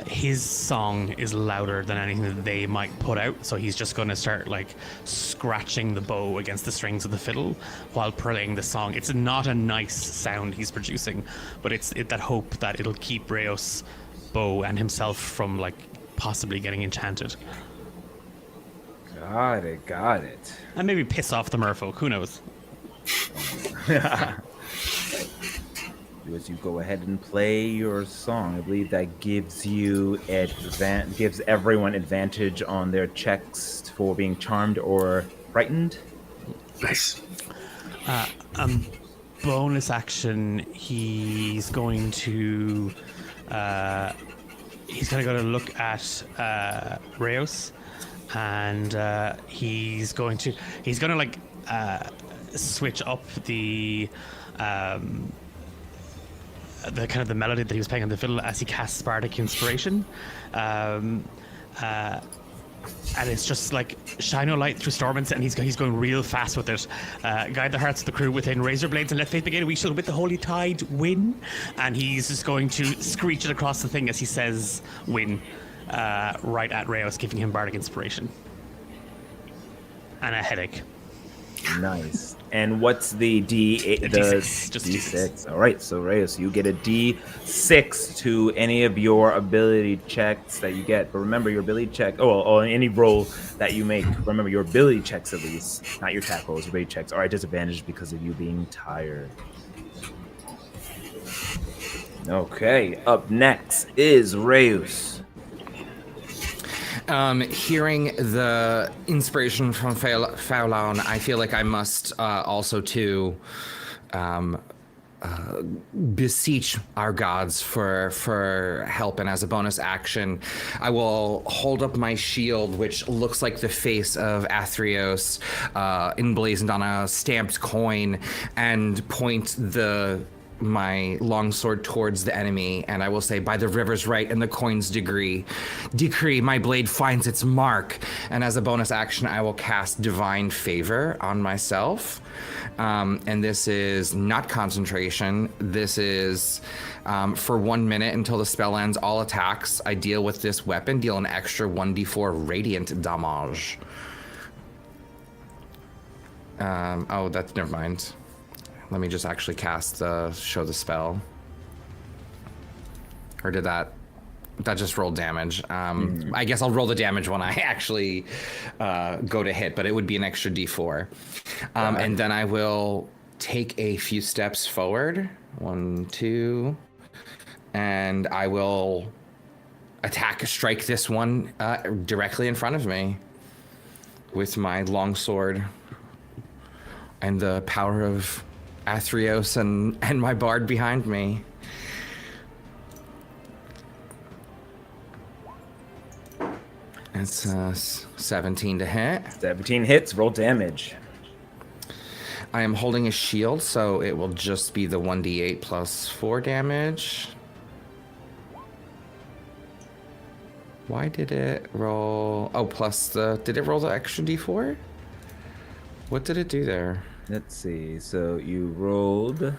his song is louder than anything that they might put out, so he's just going to start like scratching the bow against the strings of the fiddle while playing the song. It's not a nice sound he's producing, but it's that hope that it'll keep Reos' bow and himself from like possibly getting enchanted. Got it. And maybe piss off the merfolk, who knows? As you go ahead and play your song, I believe that gives you gives everyone advantage on their checks for being charmed or frightened. Nice. Bonus action, he's going to go to look at Reos. And he's going to like switch up the kind of the melody that he was playing on the fiddle as he casts Bardic Inspiration, and it's just like shine a light through storms, and he's going real fast with it. Guide the hearts of the crew within razor blades and let faith begin. We shall with the holy tide win. And he's just going to screech it across the thing as he says win. Right at Reos, giving him Bardic Inspiration. And a headache. Nice. And what's the D8? The D6. Just D6. All right. So, Reos, you get a D6 to any of your ability checks that you get. But remember, your ability check, or any roll that you make, remember your ability checks at least, not your attack rolls, your ability checks are at disadvantage because of you being tired. Okay. Up next is Reus. Hearing the inspiration from Faulon, I feel like I must also too beseech our gods for help, and as a bonus action, I will hold up my shield, which looks like the face of Athreos, emblazoned on a stamped coin, and point my longsword towards the enemy, and I will say, by the river's right and the coin's decree, my blade finds its mark. And as a bonus action, I will cast Divine Favor on myself. And this is not concentration. This is for 1 minute until the spell ends. All attacks I deal with this weapon deal an extra 1d4 radiant damage. Oh, that's never mind. Let me just actually cast show the spell. Or did that just rolled damage? I guess I'll roll the damage when I actually go to hit, but it would be an extra d4. And then I will take a few steps forward. 1, 2. And I will strike this one directly in front of me with my longsword and the power of Athreos and my bard behind me. It's 17 to hit. 17 hits, roll damage. I am holding a shield, so it will just be the 1d8 plus 4 damage. Why did it roll? Oh, did it roll the extra d4? What did it do there? Let's see. So you rolled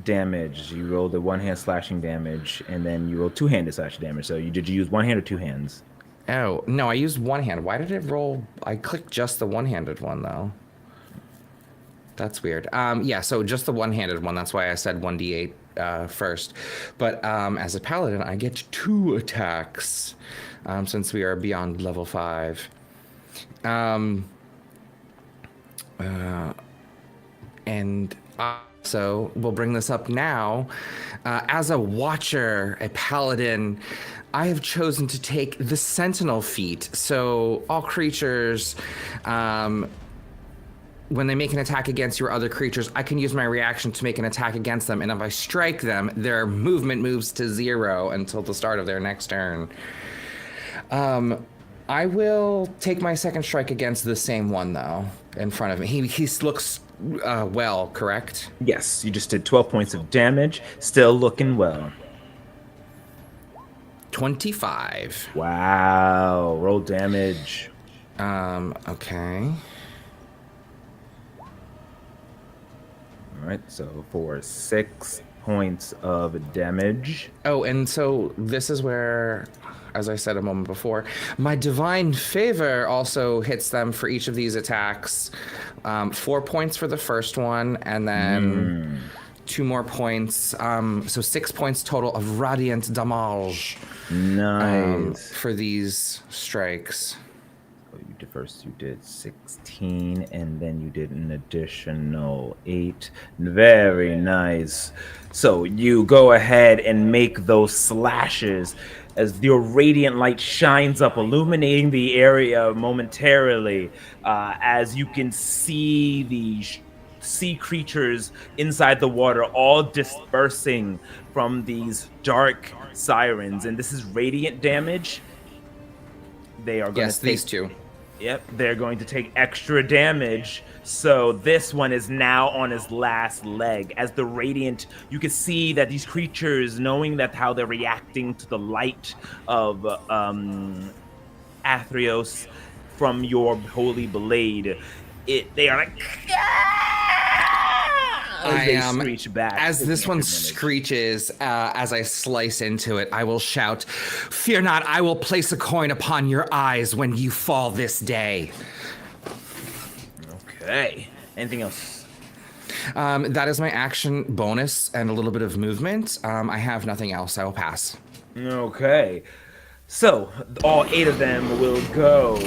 damage. You rolled the one-hand slashing damage, and then you rolled two-handed slashing damage. So did you use one hand or two hands? Oh, no, I used one hand. Why did it roll? I clicked just the one-handed one, though. That's weird. Yeah, so just the one-handed one. That's why I said 1d8 first. But as a paladin, I get 2 attacks since we are beyond level 5. And also, we'll bring this up now. As a watcher, a paladin, I have chosen to take the Sentinel feat. So all creatures, when they make an attack against you or other creatures, I can use my reaction to make an attack against them. And if I strike them, their movement moves to 0 until the start of their next turn. I will take my second strike against the same one, though, in front of me. He looks well, correct? Yes, you just did 12 points of damage. Still looking well. 25. Wow, roll damage. Okay. All right, so for 6 points of damage. Oh, and so this is where, as I said a moment before, my Divine Favor also hits them for each of these attacks. 4 points for the first one, and then 2 more points. So 6 points total of Radiant Damage. Nice. For these strikes. You did 16, and then you did an additional 8. Very nice. So you go ahead and make those slashes as your radiant light shines up, illuminating the area momentarily, as you can see the sea creatures inside the water all dispersing from these dark sirens. And this is radiant damage. They are going to take... these two. Yep, they're going to take extra damage. So this one is now on his last leg. As the radiant, you can see that these creatures, knowing that how they're reacting to the light of Athreos from your holy blade, they are like... As they screech back. As this one screeches, as I slice into it, I will shout, "Fear not, I will place a coin upon your eyes when you fall this day." Okay. Anything else? That is my action bonus and a little bit of movement. I have nothing else. I will pass. Okay. So, all 8 of them will go.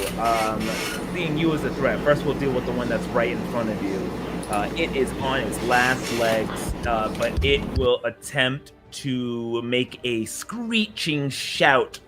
Seeing you as a threat, first we'll deal with the one that's right in front of you. It is on its last legs, but it will attempt to make a screeching shout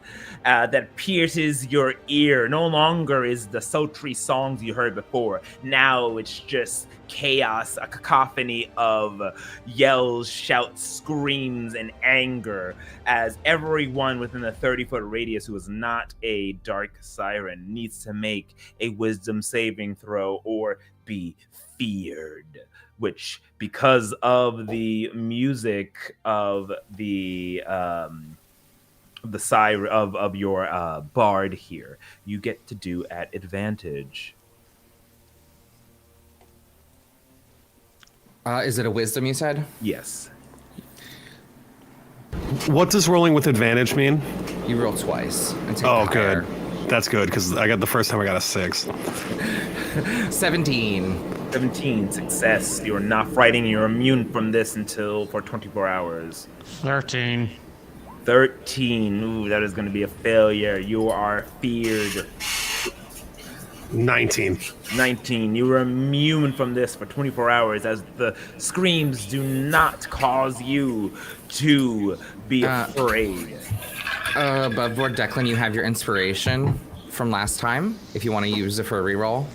that pierces your ear. No longer is the sultry songs you heard before. Now it's just chaos, a cacophony of yells, shouts, screams, and anger as everyone within a 30-foot radius who is not a dark siren needs to make a wisdom saving throw or be feared, which, because of the music of the siren of your bard here, you get to do at advantage. Is it a wisdom, you said? Yes. What does rolling with advantage mean? You roll twice. And take Oh, the good. higher. That's good because I got the first time I got a 6. 17. 17, success. You're not frightened. You're immune from this for 24 hours. 13. 13. Ooh, that is going to be a failure. You are feared. 19. 19. You are immune from this for 24 hours as the screams do not cause you to be afraid. But Lord Declan, you have your inspiration from last time. If you want to use it for a reroll.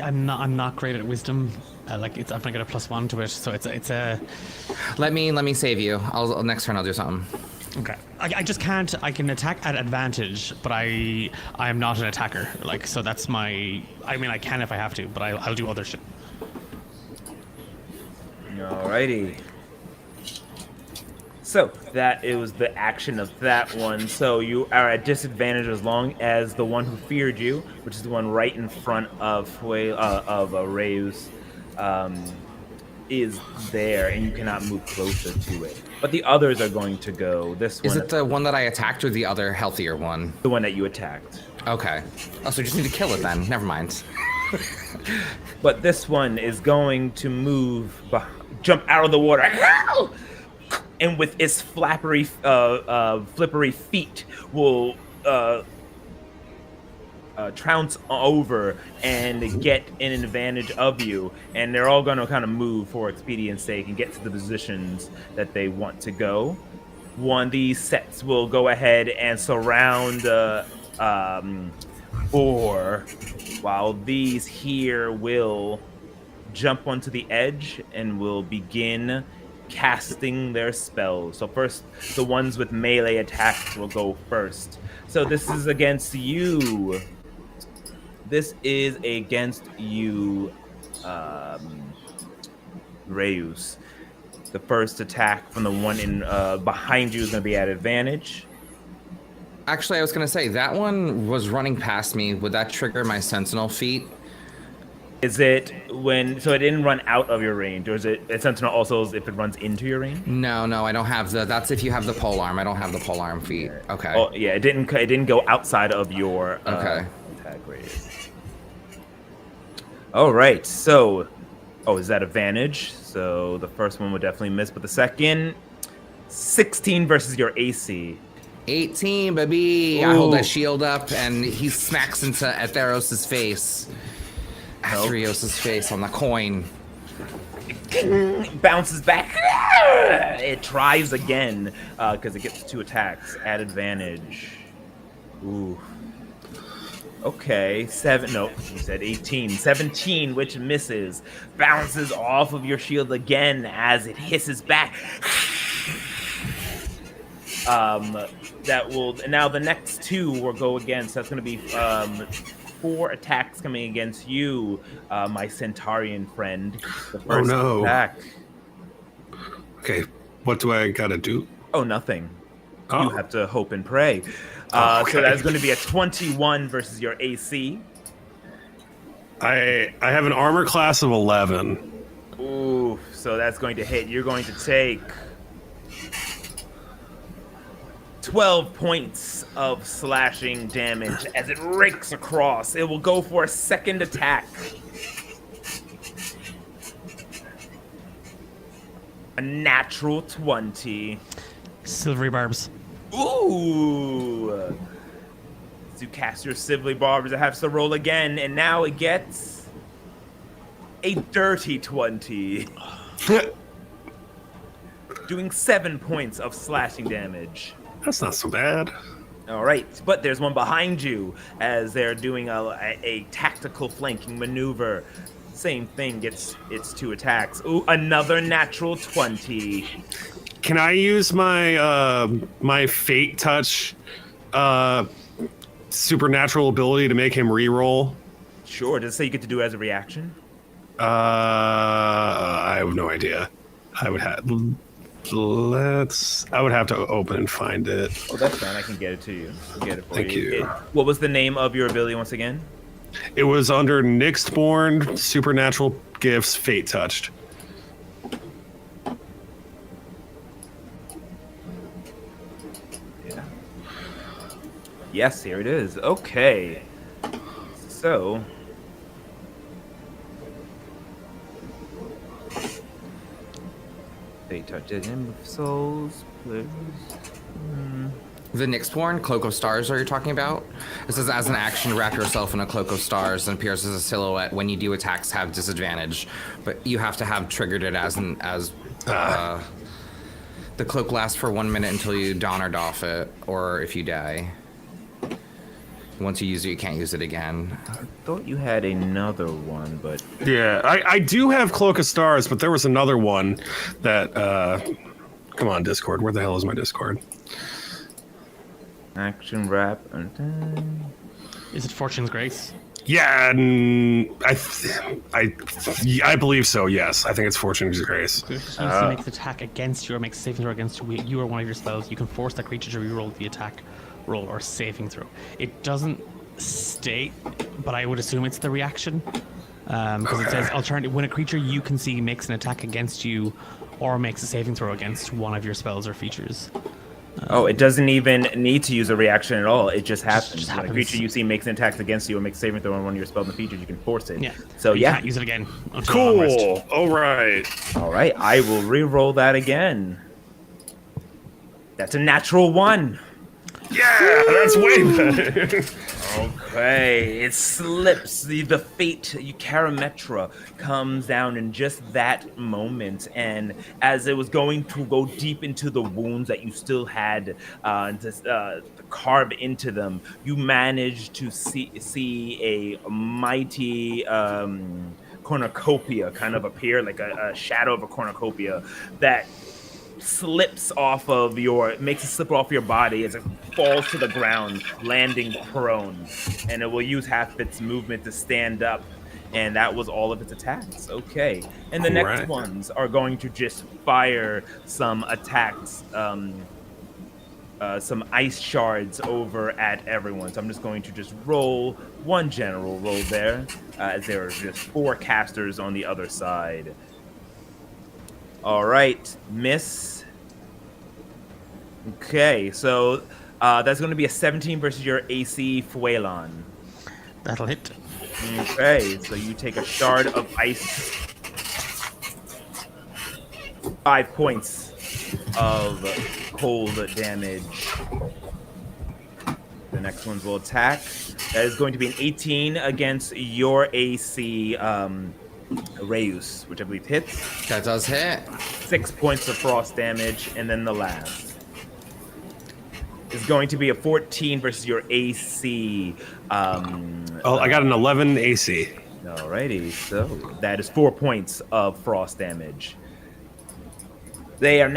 I'm not great at wisdom. I'm not get a +1 to it, so it's a. Let me save you. Next turn I'll do something. Okay. I just can't. I can attack at advantage, but I am not an attacker. Like, so that's my. I mean, I can if I have to, but I'll do other shit. Alrighty. So that it was the action of that one. So you are at disadvantage as long as the one who feared you, which is the one right in front of Reus, is there, and you cannot move closer to it. But the others are going to go. This one Is it the one that I attacked or the other healthier one? the one that you attacked. Okay. Oh, so we just need to kill it then. Never mind. But this one is going to move, jump out of the water, and with its flippery feet will trounce over and get an advantage of you. And they're all going to kind of move for expedience sake and get to the positions that they want to go. One of these sets will go ahead and surround 4, while these here will jump onto the edge and will begin casting their spells. So first, the ones with melee attacks will go first. So this is against you. This is against you, Reus. The first attack from the one in behind you is going to be at advantage. Actually, I was going to say, that one was running past me. Would that trigger my sentinel feat? Is it when... So it didn't run out of your range, or is it... Sentinel also is if it runs into your range? No, I don't have the... That's if you have the polearm. I don't have the polearm feat. Okay. Oh, yeah, it didn't go outside of your okay. attack radius. All right, so... Oh, is that advantage? So the first one would definitely miss, but the second... 16 versus your AC. 18, baby. Ooh. I hold that shield up, and he smacks into Theros' face. Athreos' face on the coin. It bounces back. It tries again because it gets 2 attacks at advantage. Ooh. Okay, 7. No, you said 18. 17, which misses. Bounces off of your shield again as it hisses back. That will now the next 2 will go against. That's going to be 4 attacks coming against you, my Centaurian friend. The first attack. Okay, what do I gotta do? Oh, nothing. Oh. You have to hope and pray. Okay. So that's going to be a 21 versus your AC. I have an armor class of 11. Ooh, so that's going to hit. You're going to take 12 points of slashing damage as it rakes across. It will go for a second attack. A natural 20. Silvery barbs. Ooh! As you cast your Silvery Barbs, it has to roll again, and now it gets a dirty 20. Doing 7 points of slashing damage. That's not so bad. All right, but there's one behind you as they're doing a tactical flanking maneuver. Same thing, gets its 2 attacks. Ooh, another natural 20. Can I use my fate touch supernatural ability to make him re-roll? Sure, does it say you get to do it as a reaction? I have no idea. I would have to open and find it. Oh, that's fine. I can get it to you. I'll get it for Thank you. What was the name of your ability once again? It was under Nixtborn Supernatural Gifts Fate Touched. Yeah. Yes, here it is. Okay. So. Fate touched him with souls. Please. The Nyxborn, Cloak of Stars, are you talking about? It says, as an action, wrap yourself in a cloak of stars and appears as a silhouette. When you do attacks, have disadvantage. But you have to have triggered it the cloak lasts for 1 minute until you don or doff it, or if you die. Once you use it, you can't use it again. I thought you had another one, but... Yeah, I do have Cloak of Stars, but there was another one that... come on, Discord. Where the hell is my Discord? Action wrap. Is it Fortune's Grace? Yeah, I believe so, yes. I think it's Fortune's Grace. If you make the attack against you or makes a saving throw against you or one of your spells, you can force that creature to reroll the attack roll or saving throw. It doesn't state, but I would assume it's the reaction. Because it says, alternative, when a creature you can see makes an attack against you or makes a saving throw against one of your spells or features. Oh, it doesn't even need to use a reaction at all. It just happens. Just When a happens. creature you see makes an attack against you or makes a saving throw on one of your spells and features, you can force it. Yeah. So you yeah. can't use it again until long rest. Cool. All right. All right, I will re-roll that again. That's a natural 1. Yeah, that's way better. Okay, it slips. The fate, Karametra, comes down in just that moment, and as it was going to go deep into the wounds that you still had to carve into them, you managed to see a mighty cornucopia kind of appear, like a shadow of a cornucopia that slips off of makes it slip off your body as it falls to the ground, landing prone, and it will use half its movement to stand up, and that was all of its attacks. Okay, and the next Right. ones are going to just fire some attacks, some ice shards over at everyone. So I'm just going to just roll one general roll there, as there are just 4 casters on the other side. All right, miss. Okay, so that's going to be a 17 versus your AC, Fuelon. That'll hit. Okay, so you take a shard of ice. 5 points of cold damage. The next ones will attack. That is going to be an 18 against your AC, Reus, which I believe hits. That does hit. 6 points of frost damage, and then the last is going to be a 14 versus your AC. I got an 11 AC. Alrighty, so that is 4 points of frost damage. They're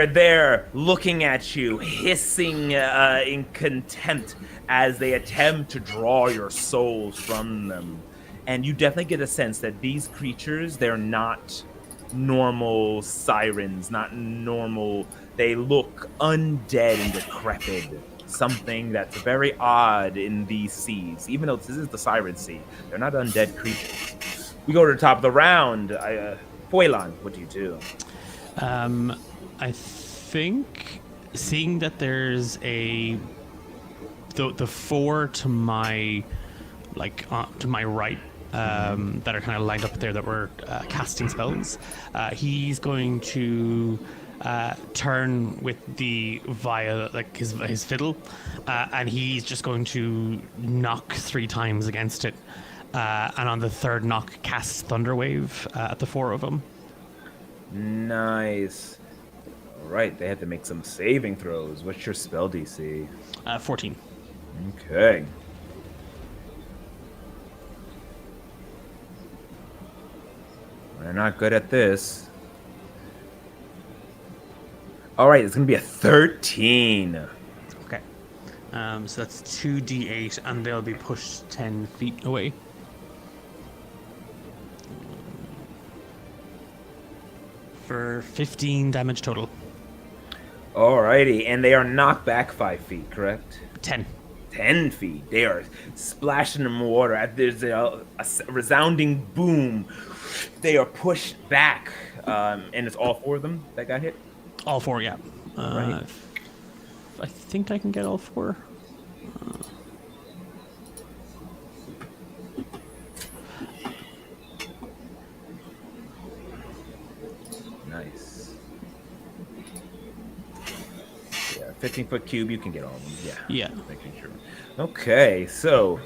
there looking at you, hissing in contempt as they attempt to draw your souls from them. And you definitely get a sense that these creatures, they're not normal sirens, not normal. They look undead and decrepit. Something that's very odd in these seas. Even though this is the Siren Sea, they're not undead creatures. We go to the top of the round. Fuelon, what do you do? I think seeing that there's the 4 to my right that are kind of lined up there that were casting spells, he's going to turn with his fiddle, and he's just going to knock 3 times against it, and on the 3rd knock casts Thunderwave at the 4 of them. Nice. All right, they have to make some saving throws. What's your spell DC? 14. Okay. They're not good at this. All right, it's going to be a 13. Okay. So that's 2d8, and they'll be pushed 10 feet away. For 15 damage total. Alrighty, and they are knocked back 5 feet, correct? 10. 10 feet. They are splashing in water. There's a resounding boom. They are pushed back, and it's all 4 of them that got hit. All 4, yeah. Right. I think I can get all 4. Nice. Yeah, 15-foot cube, you can get all of them. Yeah. Yeah. Making sure. Okay, so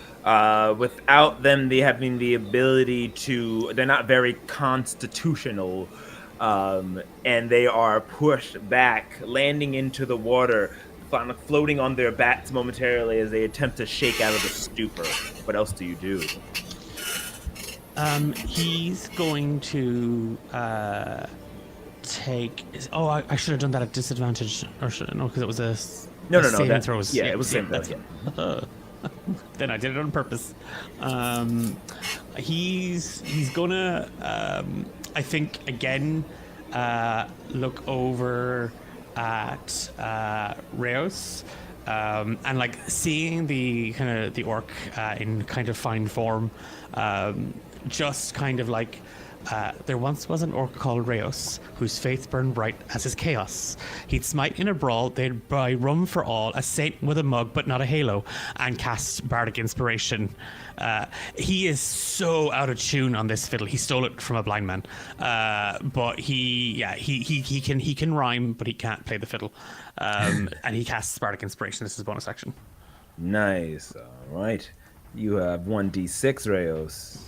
without them having the ability to, they're not very constitutional, and they are pushed back, landing into the water, floating on their backs momentarily as they attempt to shake out of the stupor. What else do you do? He's going to take. Oh, I should have done that at disadvantage, or should no? Because it was a No. saving That, throws. Yeah, it was same. That's then I did it on purpose. He's gonna. I think again. Look over at Reos. And like seeing the kind of the orc in kind of fine form, just kind of like there once was an orc called Reos, whose faith burned bright as his chaos. He'd smite in a brawl, they'd buy rum for all, a saint with a mug but not a halo, and cast bardic inspiration. He is so out of tune on this fiddle. He stole it from a blind man, but he can rhyme, but he can't play the fiddle. And he casts bardic inspiration. This is a bonus action. Nice. All right. You have 1d6, Reos.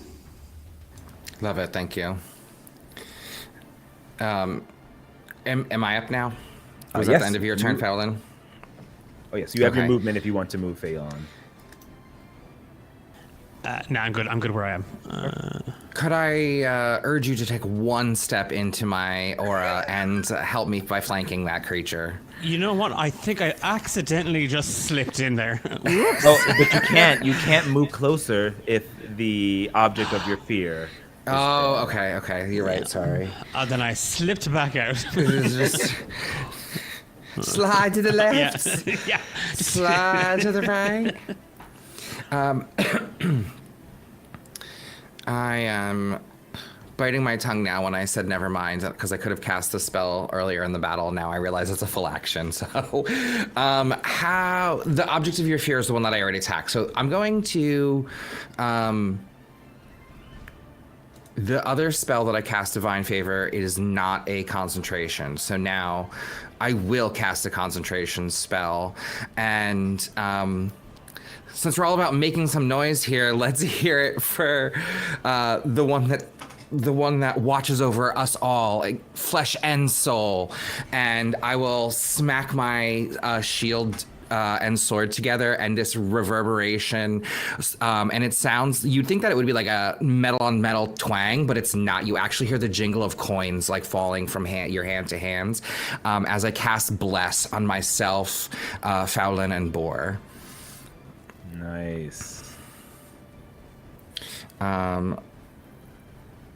Love it, thank you. Am I up now? Was that yes. the end of your turn, Fallon? Oh, yes. You have your Okay. movement if you want to move Phelan. No, I'm good. I'm good where I am. Could I urge you to take one step into my aura and help me by flanking that creature? You know what? I think I accidentally just slipped in there. Oh, but you can't. You can't move closer if the object of your fear. Oh, okay. You're right. Sorry. Then I slipped back out. Just slide to the left. Yeah. Slide to the right. I am biting my tongue now when I said never mind, because I could have cast the spell earlier in the battle. Now I realize it's a full action. So how the object of your fear is the one that I already attacked. So I'm going to the other spell that I cast, Divine Favor, it is not a concentration. So now I will cast a concentration spell. And since we're all about making some noise here, let's hear it for the one that watches over us all, like, flesh and soul. And I will smack my shield and sword together, and this reverberation, and it sounds, you'd think that it would be like a metal on metal twang, but it's not. You actually hear the jingle of coins like falling from your hand to hands as I cast Bless on myself, Fowlin, and Boar. Nice. And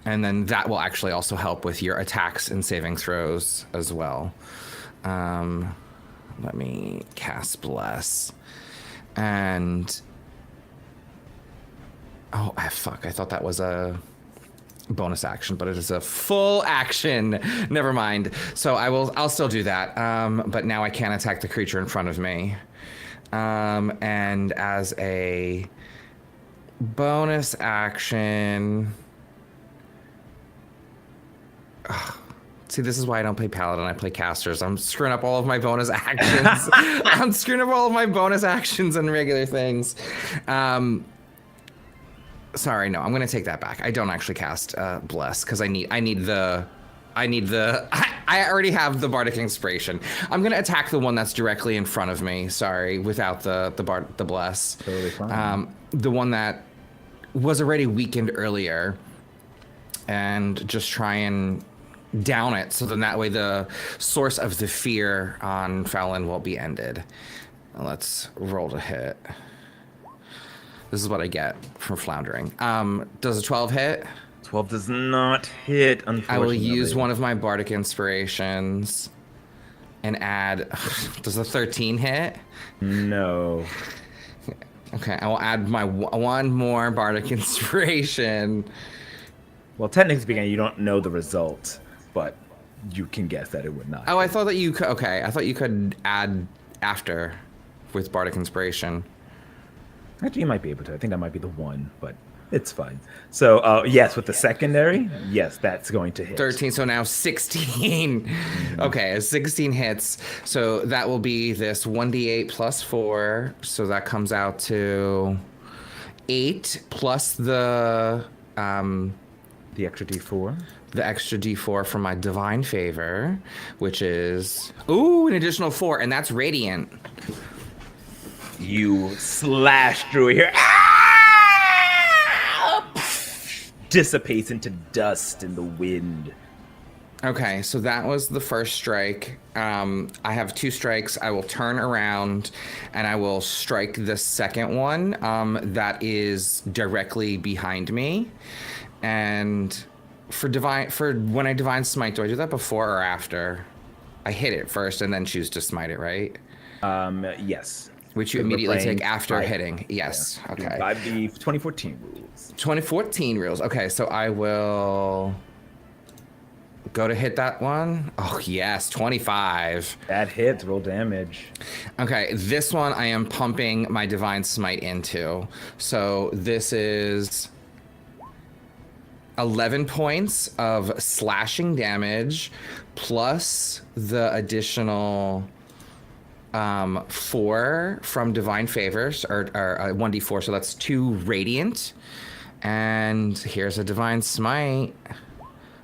then that will actually also help with your attacks and saving throws as well. Let me cast Bless. And... oh, fuck. I thought that was a bonus action, but it is a full action. Never mind. So I'll still do that. But now I can't attack the creature in front of me. And as a bonus action... see, this is why I don't play Paladin, I play casters. I'm screwing up all of my bonus actions. I'm screwing up all of my bonus actions and regular things. Sorry, no, I'm gonna take that back. I don't actually cast Bless, because I need the I already have the bardic inspiration. I'm gonna attack the one that's directly in front of me. Sorry, without the bless. Totally fine. The one that was already weakened earlier, and just try and down it. So then that way the source of the fear on Fallon will be ended. Let's roll to hit. This is what I get for floundering. Does a 12 hit? 12 does not hit, unfortunately. I will use one of my bardic inspirations and add. Does a 13 hit? No. Okay, I will add my one more bardic inspiration. Well, technically speaking, you don't know the result, but you can guess that it would not. Oh, I thought that you could. Okay, I thought you could add after with bardic inspiration. Actually, you might be able to. I think that might be the one, but it's fine. So, yes, with the secondary, yes, that's going to hit. 13, so now 16. Okay, 16 hits. So that will be this 1d8 plus 4. So that comes out to 8 plus the extra d4. The extra d4 from my divine favor, which is an additional 4, and that's radiant. You slash through here. Dissipates into dust in the wind. Okay, so that was the first strike. I have 2 strikes. I will turn around and I will strike the second one that is directly behind me. And for when I divine smite, do I do that before or after? I hit it first and then choose to smite it, right? Yes. Which you immediately take after hitting. Yes. Yeah. Okay. By the 2014 rules. 2014 rules. Okay, so I will go to hit that one. Oh, yes, 25. That hits. Roll damage. Okay, this one I am pumping my divine smite into. So this is 11 points of slashing damage plus the additional 4 from divine favors, or 1d4, so that's 2 radiant. And here's a divine smite,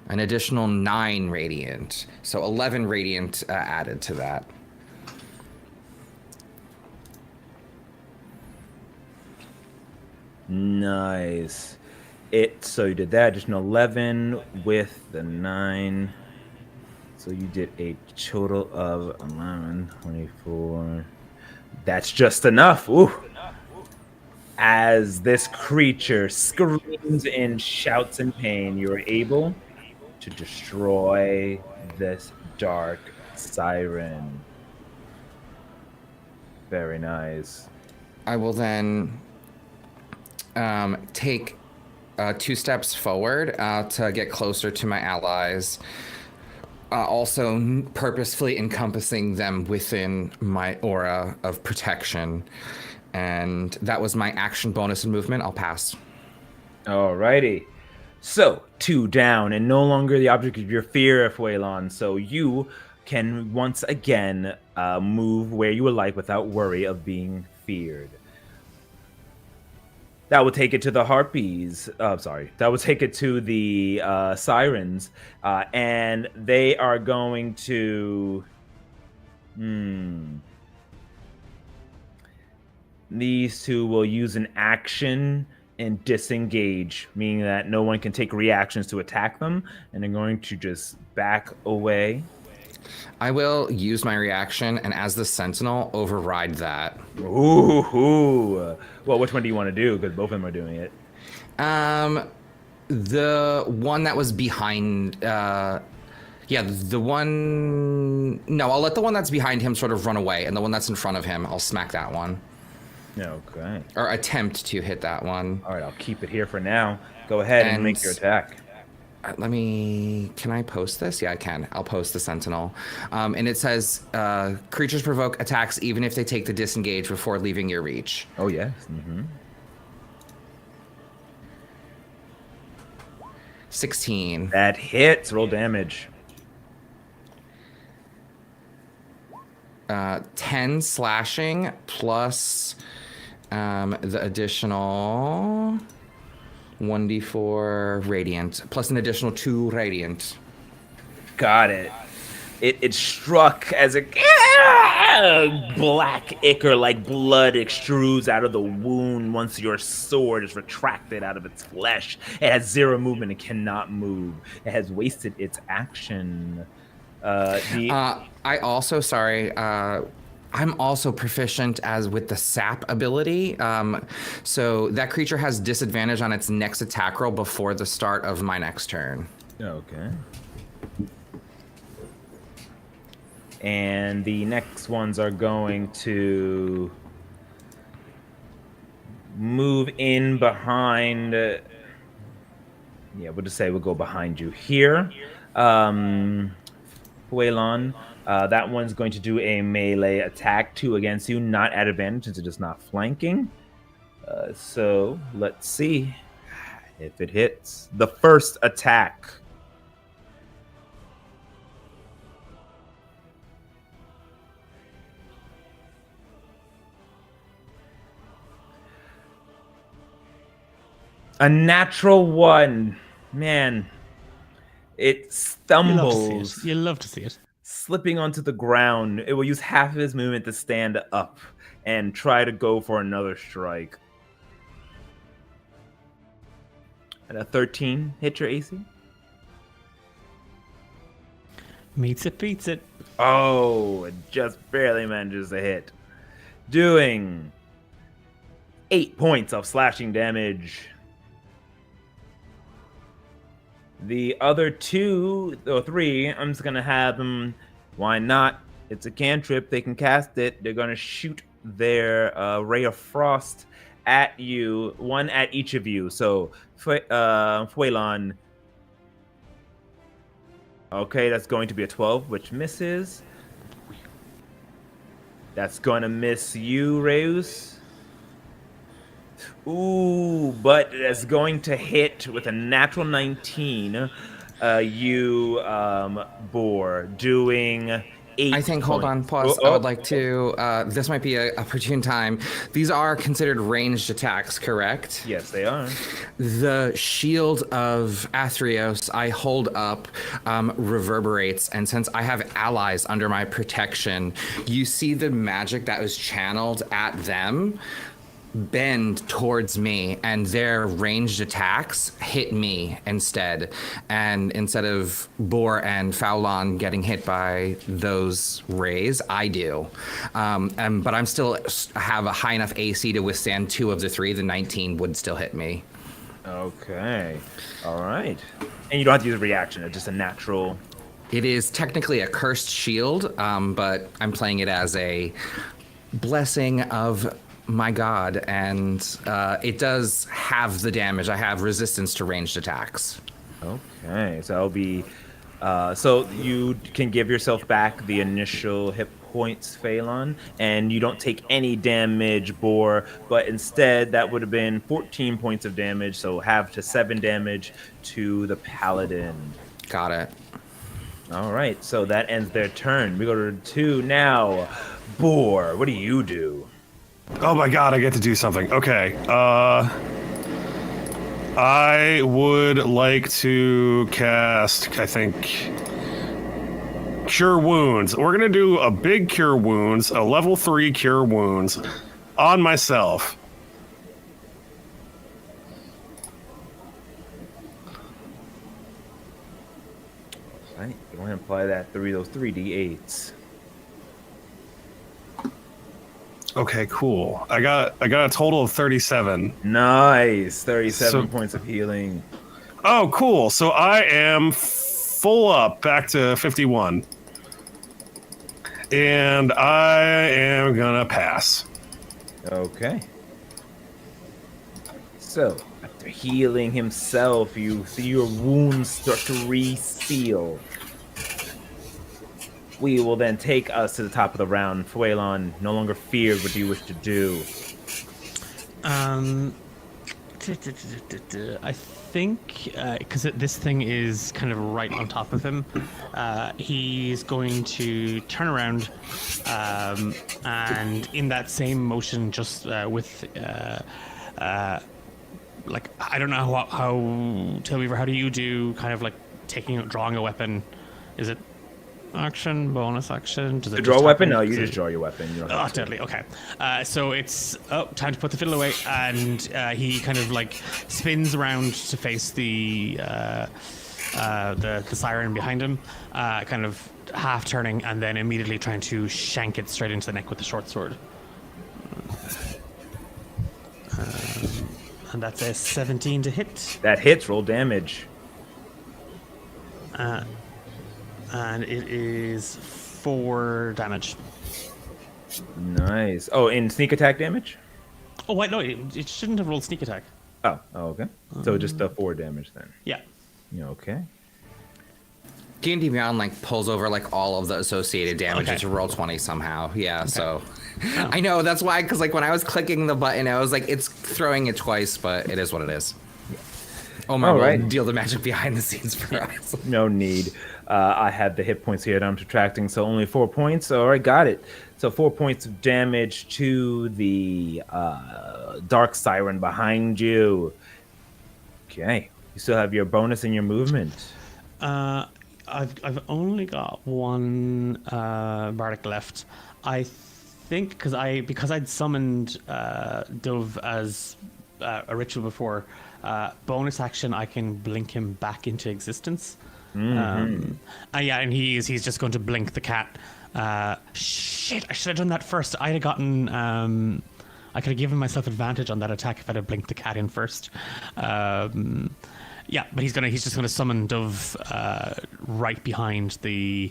an additional 9 radiant, so 11 radiant added to that. Nice. So you did that additional 11 with the 9. So you did a total of 11, 24. That's just enough. Ooh. As this creature screams and shouts in pain, you are able to destroy this dark siren. Very nice. I will then take 2 steps forward to get closer to my allies. Also purposefully encompassing them within my aura of protection. And that was my action bonus and movement. I'll pass. Alrighty. So, 2 down, and no longer the object of your fear, Fuelon. So you can once again move where you would like without worry of being feared. That will take it to the harpies. That will take it to the sirens, and they are going to. These 2 will use an action and disengage, meaning that no one can take reactions to attack them, and they're going to just back away. I will use my reaction, and as the sentinel, override that. Ooh. Well, which one do you want to do? Because both of them are doing it. The one that was behind. The one. No, I'll let the one that's behind him sort of run away, and the one that's in front of him, I'll smack that one. Okay. Or attempt to hit that one. All right, I'll keep it here for now. Go ahead and make your attack. Can I post this? Yeah, I can. I'll post the sentinel. And it says, creatures provoke attacks even if they take the disengage before leaving your reach. Oh, yes. Mm-hmm. 16. That hits. Roll damage. 10 slashing plus the additional 1d4 radiant, plus an additional 2 radiant. Got it. it struck as a black ichor like blood extrudes out of the wound once your sword is retracted out of its flesh. It has 0 movement and cannot move. It has wasted its action. I also, sorry, I'm also proficient as with the sap ability. So that creature has disadvantage on its next attack roll before the start of my next turn. Okay. And the next ones are going to move in behind. Yeah, we'll just say we'll go behind you here. Huelon, that one's going to do a melee attack 2 against you, not at advantage since it is not flanking. So let's see if it hits. The first attack. A natural 1. Man, it stumbles. You love to see it. Slipping onto the ground. It will use half of his movement to stand up and try to go for another strike. At a 13, hit your AC? Meets it, beats it. Oh, it just barely manages to hit. Doing 8 points of slashing damage. The other 2 or 3, I'm just gonna have them. Why not? It's a cantrip. They can cast it. They're gonna shoot their ray of frost at you, 1 at each of you. So, Fuelon. Okay, that's going to be a 12, which misses. That's gonna miss you, Reus. Ooh, but it's going to hit with a natural 19. You, Boar, doing 8 I think, hold on, pause. I would like to, this might be a opportune time. These are considered ranged attacks, correct? Yes, they are. The shield of Theros I hold up reverberates, and since I have allies under my protection, you see the magic that was channeled at them bend towards me, and their ranged attacks hit me instead. And instead of Boar and Faulon getting hit by those rays, I do. But I'm still have a high enough AC to withstand 2 of the 3. The 19 would still hit me. Okay. All right. And you don't have to use a reaction. It's just a natural. It is technically a cursed shield, but I'm playing it as a blessing of my god, and it does have the damage. I have resistance to ranged attacks. Okay, so that'll be so you can give yourself back the initial hit points, Phelan, and you don't take any damage, Boar, but instead that would have been 14 points of damage, so half to 7 damage to the Paladin. Got it. All right, so that ends their turn. We go to 2 now. Boar, what do you do? Oh my god, I get to do something. Okay. I would like to cast, I think, Cure Wounds. We're going to do a big Cure Wounds, a level 3 Cure Wounds on myself. All right, go ahead and apply that those 3d8s. Okay, cool. I got a total of 37. Nice. 37 points of healing. Oh, cool. So I am full up back to 51. And I am gonna pass. Okay. So, after healing himself, you see your wounds start to reseal. We will then take us to the top of the round. Fuelon, no longer feared. What do you wish to do? I think because this thing is kind of right on top of him, he's going to turn around and in that same motion, just with like, I don't know how Tailweaver, how do you do kind of like drawing a weapon? Is it action, bonus action. Does it To just draw a weapon? happen? No, you just draw your weapon. You don't Oh, have to. deadly. Okay. So it's time to put the fiddle away, and he kind of like spins around to face the siren behind him, kind of half turning, and then immediately trying to shank it straight into the neck with the short sword. And that's a 17 to hit, That hits. Roll damage. and it is 4 damage. Nice. Oh, in sneak attack damage? Oh wait, no, it shouldn't have rolled sneak attack. Oh, okay. So just the 4 damage then. Yeah. Yeah, okay. D&D Beyond like pulls over like all of the associated damage Okay. to roll 20 somehow. Yeah, so I know that's why, because like when I was clicking the button, I was like, it's throwing it twice, but it is what it is. Omar All will right. deal the magic behind the scenes for us. No need. I had the hit points here that I'm subtracting, so only 4 points. All right, got it. So 4 points of damage to the Dark Siren behind you. Okay. You still have your bonus and your movement. I've only got 1 bardic left. I think because I'd summoned Dove as a ritual before. Bonus action, I can blink him back into existence. Yeah, and he's just going to blink the cat. Shit! I should have done that first. I'd have gotten. I could have given myself advantage on that attack if I'd have blinked the cat in first. Yeah, but he's just gonna summon Dove right behind the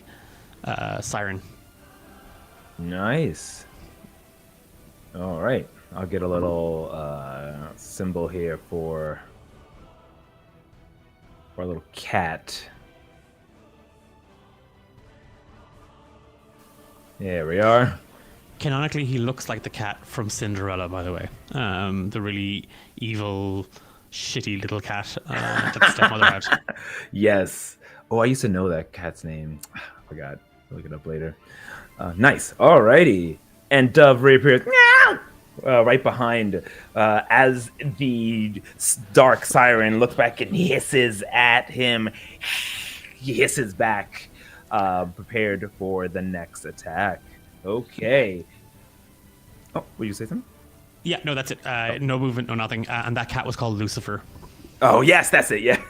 siren. Nice. All right. I'll get a little symbol here for our little cat. There we are. Canonically, he looks like the cat from Cinderella, by the way. The really evil, shitty little cat that the stepmother had. Yes. Oh, I used to know that cat's name. I forgot. I'll look it up later. Nice. Alrighty. And Dove reappears right behind as the dark siren looks back and hisses at him. He hisses back, prepared for the next attack. Okay. Oh, will you say something? Yeah, no, that's it. No movement, no nothing. And that cat was called Lucifer. Oh, yes, that's it. Yeah.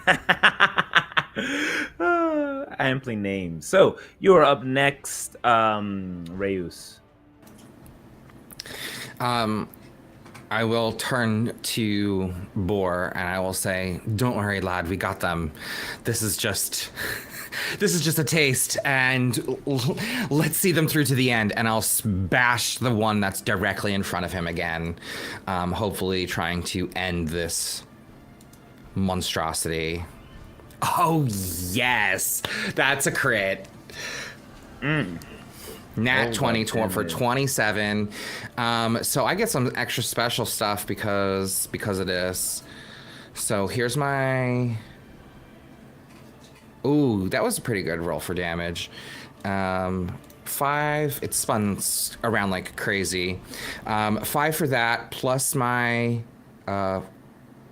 Amply named. So you are up next, Reus. I will turn to Boar and I will say, "Don't worry, lad, we got them. This is just a taste, and let's see them through to the end." And I'll bash the one that's directly in front of him again, hopefully trying to end this monstrosity. Oh yes, that's a crit. Nat 20 for 27. So I get some extra special stuff because of this. So here's my... Ooh, that was a pretty good roll for damage. 5, it spun around like crazy. 5 for that, plus my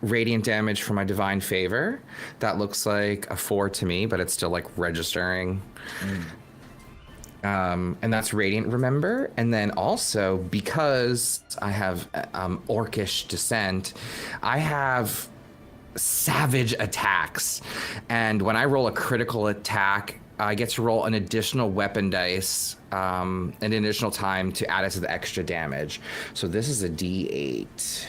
radiant damage for my divine favor. That looks like a 4 to me, but it's still like registering. And that's radiant, remember? And then also, because I have orcish descent, I have savage attacks. And when I roll a critical attack, I get to roll an additional weapon dice, an additional time to add it to the extra damage. So this is a D8.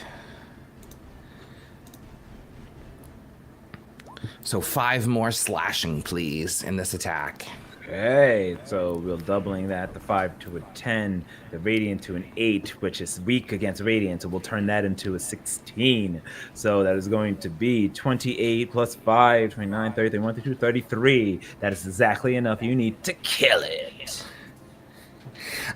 So 5 more slashing, please, in this attack. Okay, so we're doubling that, the 5 to a 10, the radiant to an 8, which is weak against radiant, so we'll turn that into a 16. So that is going to be 28 plus 5, 29, 30, 31, 32, 33. That is exactly enough you need to kill it.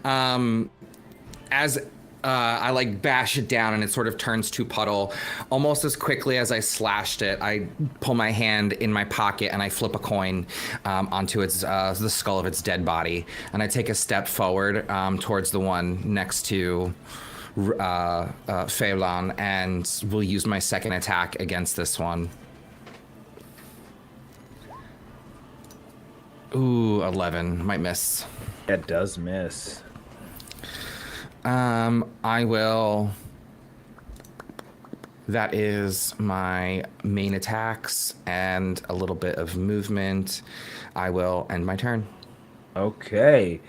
As I like bash it down and it sort of turns to puddle. Almost as quickly as I slashed it, I pull my hand in my pocket and I flip a coin onto its the skull of its dead body, and I take a step forward towards the one next to Phelan, and will use my second attack against this one. Ooh, 11. Might miss. That does miss. I will. That is my main attacks and a little bit of movement. I will end my turn. Okay.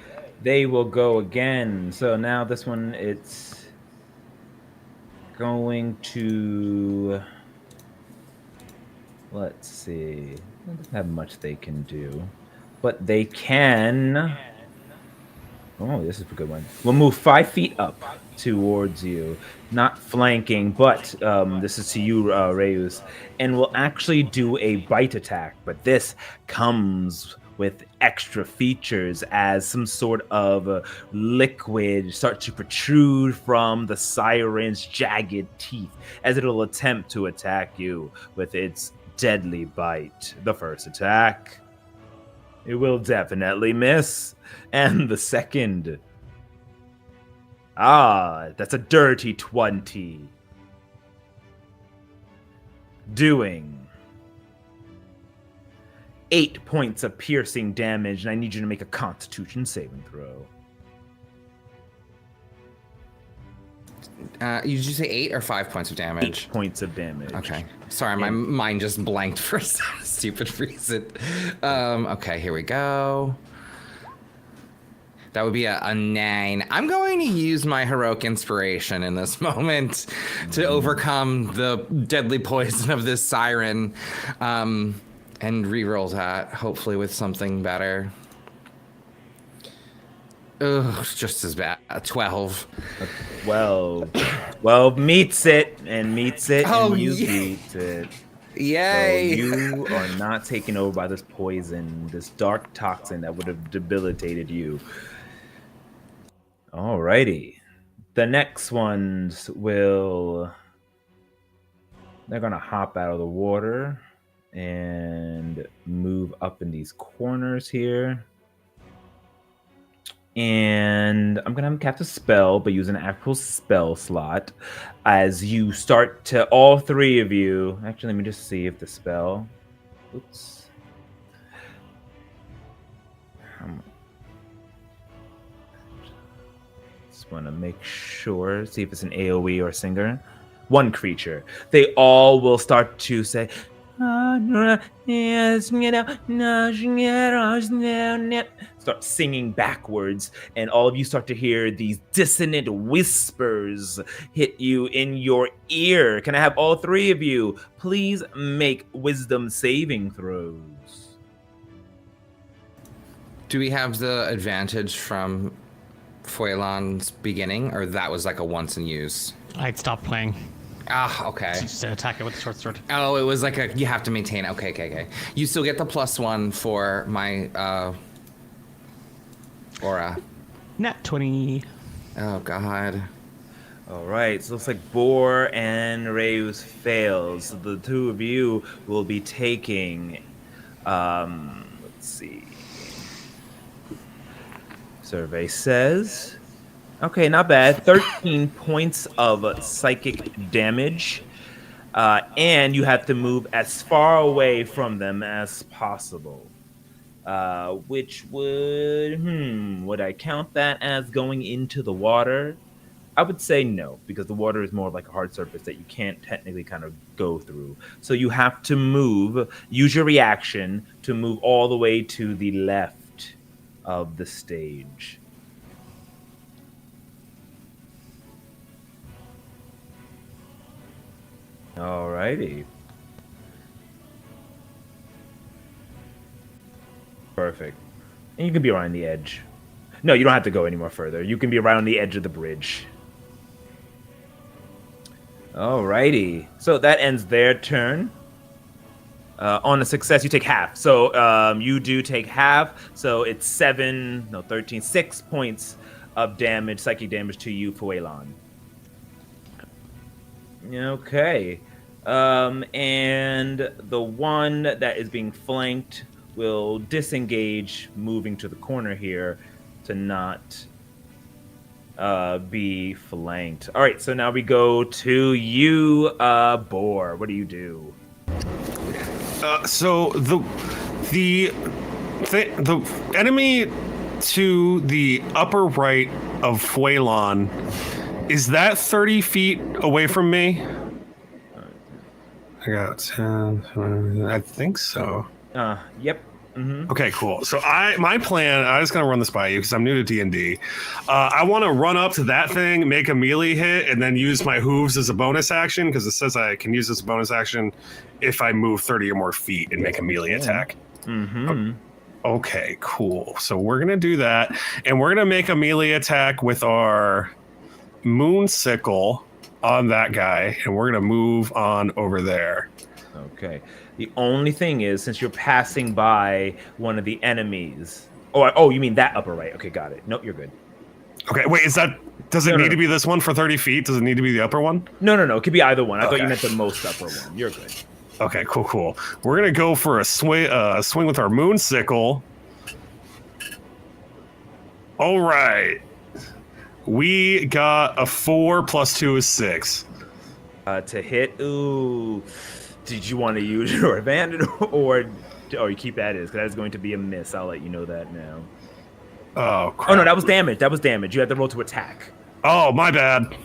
They will go again. So now this one, it's going to. Let's see. It doesn't have much they can do. But they can. Oh, this is a good one. We'll move 5 feet up towards you, not flanking, but this is to you, Reus, and we'll actually do a bite attack. But this comes with extra features as some sort of liquid starts to protrude from the siren's jagged teeth as it'll attempt to attack you with its deadly bite. The first attack, it will definitely miss. And the second, that's a dirty 20. Doing 8 points of piercing damage, and I need you to make a Constitution saving throw. Did you say 8 or 5 points of damage? 8 points of damage. Okay. Sorry, my mind just blanked for some stupid reason. Okay, here we go. That would be a 9. I'm going to use my heroic inspiration in this moment to overcome the deadly poison of this siren, and reroll that, hopefully with something better. Ugh, just as bad. 12. 12 meets it, and you beat it. Yay! So you are not taken over by this poison, this dark toxin that would have debilitated you. Alrighty. The next ones will... They're going to hop out of the water and move up in these corners here. And I'm going to have them cast a spell, but use an actual spell slot. As you start to, all 3 of you... Actually, let me just see if the spell... Oops. Just want to make sure, see if it's an AoE or a singer. 1 creature. They all will start to say... Start singing backwards, and all of you start to hear these dissonant whispers hit you in your ear. Can I have all 3 of you please make wisdom saving throws? Do we have the advantage from Foilon's beginning, or that was like a once and use? I'd stop playing. Ah, okay. Just attack it with the short sword. Oh, it was like you have to maintain. Okay. You still get the +1 for my aura. Nat 20. Oh, God. All right, so it looks like Boar and Reus fails. So the 2 of you will be taking, let's see. Survey says, okay, not bad. 13 points of psychic damage. And you have to move as far away from them as possible. Which would I count that as going into the water? I would say no, because the water is more of like a hard surface that you can't technically kind of go through. So you have to use your reaction to move all the way to the left of the stage. Alrighty. Perfect. And you can be around the edge. No, you don't have to go any more further. You can be around the edge of the bridge. Alrighty. So that ends their turn. On a success, you take half. So you do take half. So it's 6 points of damage, psychic damage to you, Fuelon. Okay. And the one that is being flanked will disengage, moving to the corner here to not be flanked. All right, so now we go to you, Boar. What do you do? So the the enemy to the upper right of Fuelon, is that 30 feet away from me? I got 10. I think so. Yep. Okay, cool. So my plan, I was gonna run this by you because I'm new to D&D. I want to run up to that thing, make a melee hit, and then use my hooves as a bonus action because it says I can use this bonus action if I move 30 or more feet and make a melee attack. Okay, cool. So we're gonna do that, and we're gonna make a melee attack with our moon sickle on that guy, and we're gonna move on over there. Okay. The only thing is, since you're passing by one of the enemies. Oh, you mean that upper right? Okay, got it. Nope, you're good. Okay, wait, does it need to be this one for 30 feet? Does it need to be the upper one? No. It could be either one. I thought you meant the most upper one. You're good. Okay, cool. We're gonna go for a swing with our moon sickle. All right. We got a 4 + 2 is 6. To hit, ooh. Did you want to use your advantage or you keep that as? Because that is going to be a miss. I'll let you know that now. Oh, crap. Oh, no, that was damage. You had to roll to attack. Oh, my bad.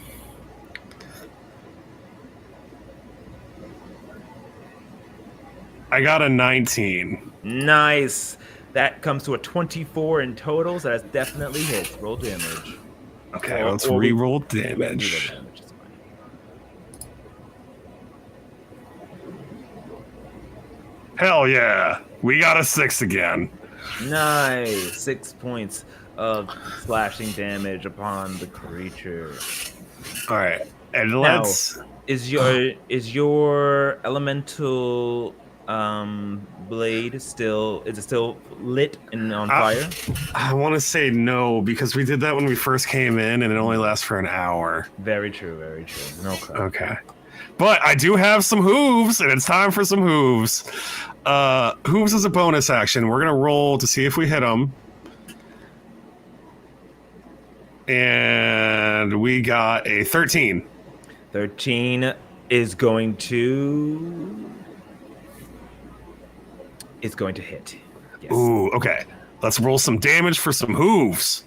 I got a 19. Nice. That comes to a 24 in total, so that's definitely hits. Roll damage. Okay, let's re-roll damage. Reroll damage, it's fine. Hell yeah. We got a 6 again. Nice. 6 points of slashing damage upon the creature. All right. And Now, let's... is your elemental blade still lit and on fire? I want to say no, because we did that when we first came in, and it only lasts for an hour. Very true. Okay. But I do have some hooves, and it's time for some hooves. Hooves is a bonus action. We're going to roll to see if we hit them. And we got a 13. 13 is going to... It's going to hit. Yes. Ooh, okay. Let's roll some damage for some hooves.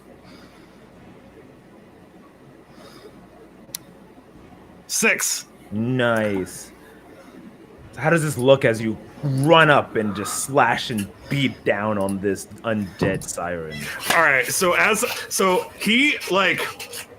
6. Nice. How does this look as you run up and just slash and beat down on this undead siren? All right, so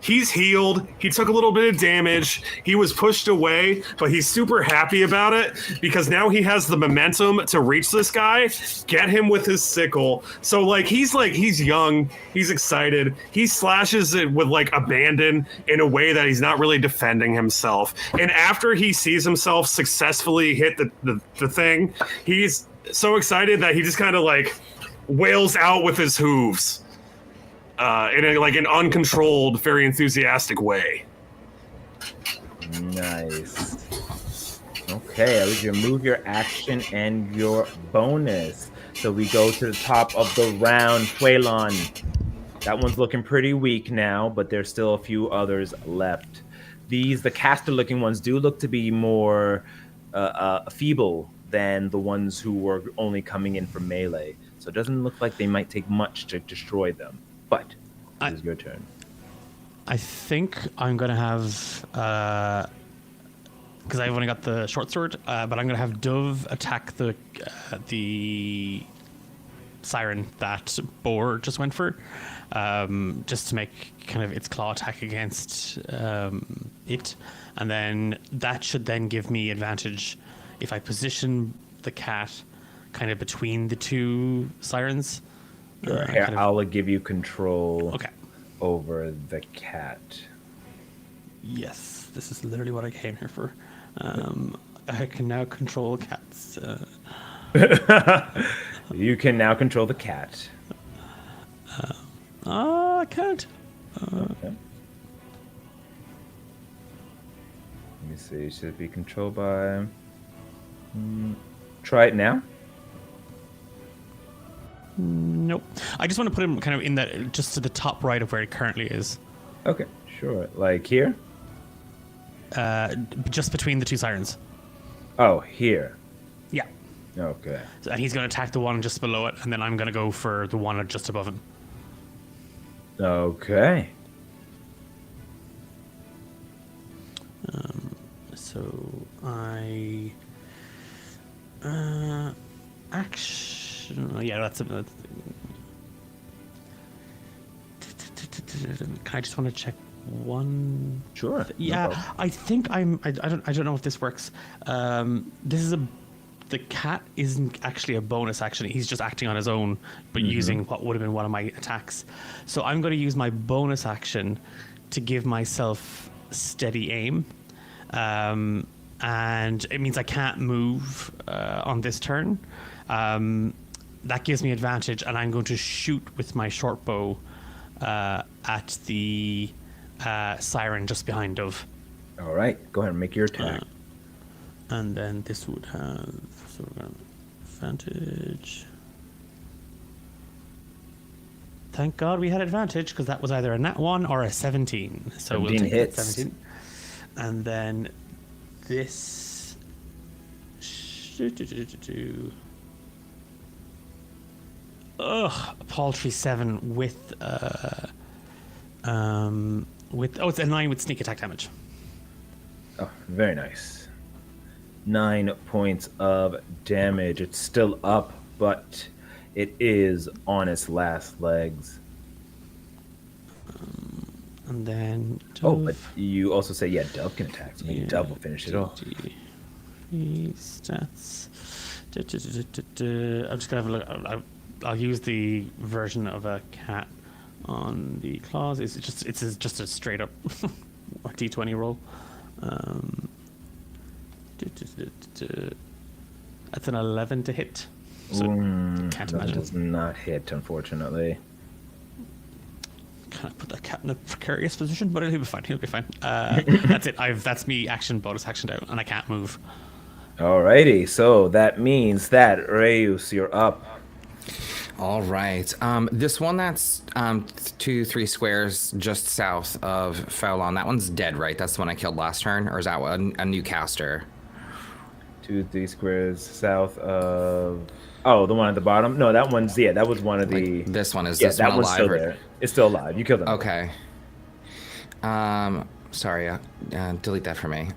he's healed. He took a little bit of damage. He was pushed away, but he's super happy about it because now he has the momentum to reach this guy, get him with his sickle. So he's young, he's excited. He slashes it with abandon in a way that he's not really defending himself. And after he sees himself successfully hit the thing, he's so excited that he just kind of wails out with his hooves. In an uncontrolled, very enthusiastic way. Nice. Okay, I would remove your action and your bonus. So we go to the top of the round. Fuelon. That one's looking pretty weak now, but there's still a few others left. The caster-looking ones do look to be more feeble than the ones who were only coming in from melee. So it doesn't look like they might take much to destroy them. But it is your turn. I think I'm going to have... Because I've only got the short sword, but I'm going to have Dove attack the siren that Boar just went for. Just to make kind of its claw attack against it. And then that should then give me advantage if I position the cat kind of between the two sirens. Here, I'll give you control over the cat. Yes, this is literally what I came here for. I can now control cats. You can now control the cat. I can't. Okay. Let me see. Should it be controlled by... Try it now. Nope. I just want to put him kind of in that, just to the top right of where he currently is. Okay, sure. Like here? Just between the two sirens. Oh, here. Yeah. Okay. And he's going to attack the one just below it, and then I'm going to go for the one just above him. Okay. So I action. Yeah, that's. Can I just want to check one? Sure. Yeah, No problem. I think I don't know if this works. This is the cat isn't actually a bonus action. He's just acting on his own, but using what would have been one of my attacks. So I'm going to use my bonus action to give myself steady aim. And it means I can't move on this turn. That gives me advantage, and I'm going to shoot with my short bow at the siren just behind Dove. All right. Go ahead and make your attack. And then this would have sort of an advantage. Thank God we had advantage, because that was either a nat 1 or a 17. So we'll 17 take hits. that 17. And then this. Ugh, a paltry 7 with it's a 9 with sneak attack damage. Oh, very nice. 9 points of damage. It's still up, but it is on its last legs. And then Oh, but you also say, yeah, Dove can attack. So maybe Yeah. Dove will finish it off. Stats. I'm just gonna have a look. I'll use the version of a cat on the claws. It's just a straight up d20 roll. That's an 11 to hit. So can't That imagine. does not hit, unfortunately. Kind of put that cat in a precarious position, but he'll be fine. He'll be fine. That's it. That's me action, bonus action out, and I can't move. Alrighty, so that means that Reus, you're up. All right. This one that's 2-3 squares just south of Fowlon, that one's dead, right? That's the one I killed last turn, or is that one a new caster? 2-3 squares south of. Oh, the one at the bottom? No, that one's that was one of the. Like, this one is Yeah, this that one one's alive? still or- there. It's still alive. You killed him. Okay. Sorry. Delete that for me.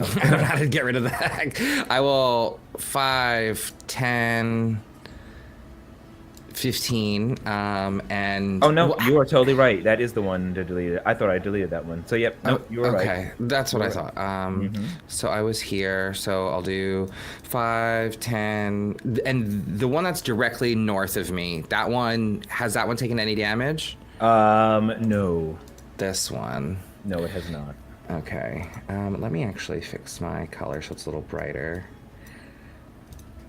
I don't know how to get rid of that. I will 5, 10, 15, and... Oh, no, you are totally right. That is the one to delete it. I thought I deleted that one. So, yep, no, you were right. Okay, that's what I thought. So I was here, so I'll do 5, 10, and the one that's directly north of me, that one, has that one taken any damage? No. This one. No, it has not. Okay, let me actually fix my color so it's a little brighter.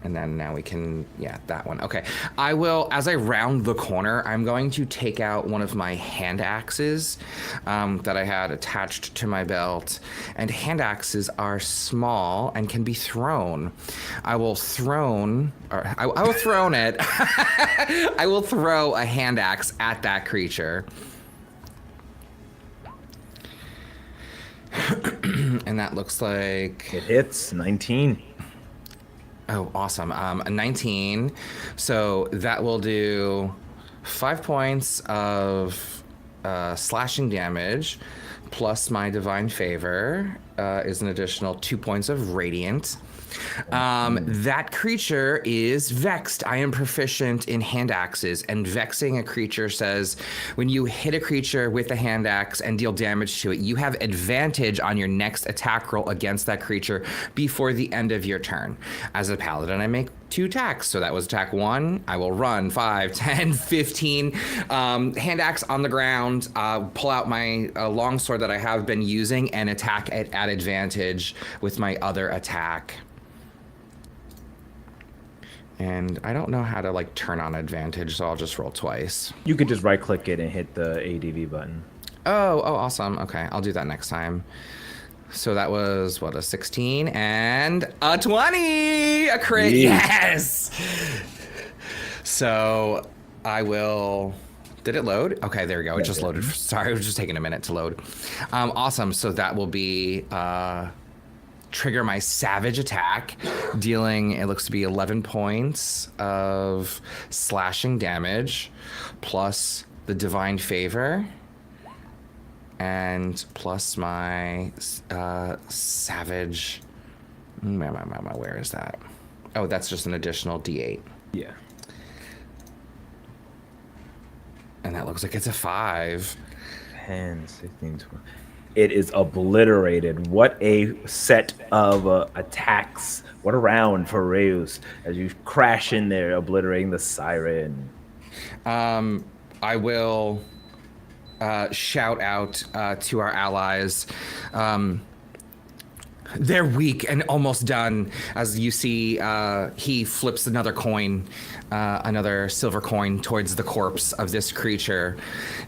And then now we can, yeah, that one. Okay, I will, as I round the corner, I'm going to take out one of my hand axes that I had attached to my belt. And hand axes are small and can be thrown. I will thrown it. I will throw a hand axe at that creature. And that looks like... It hits 19. Oh, awesome. A 19. So that will do 5 points of slashing damage, plus my divine favor is an additional 2 points of radiant. That creature is vexed. I am proficient in hand axes, and vexing a creature says when you hit a creature with a hand axe and deal damage to it, you have advantage on your next attack roll against that creature before the end of your turn. As a paladin, I make 2 attacks. So that was attack 1. I will run 5, 10, 15. Hand axe on the ground, pull out my longsword that I have been using and attack at advantage with my other attack. And I don't know how to like turn on advantage, so I'll just roll twice. You could just right click it and hit the ADV button. Oh, awesome. Okay, I'll do that next time. So that was, what, a 16 and a 20! A crit, yes! So I will... Did it load? Okay, there we go. It just loaded. Sorry, it was just taking a minute to load. Awesome. So that will be trigger my savage attack, dealing, it looks to be 11 points of slashing damage, plus the divine favor, and plus my savage. Where is that? Oh, that's just an additional d8. Yeah. And that looks like it's a 5. 10, 16, 20. It is obliterated. What a set of attacks. What a round for Reus as you crash in there, obliterating the siren. I will shout out to our allies. They're weak and almost done. As you see, he flips another coin, another silver coin towards the corpse of this creature.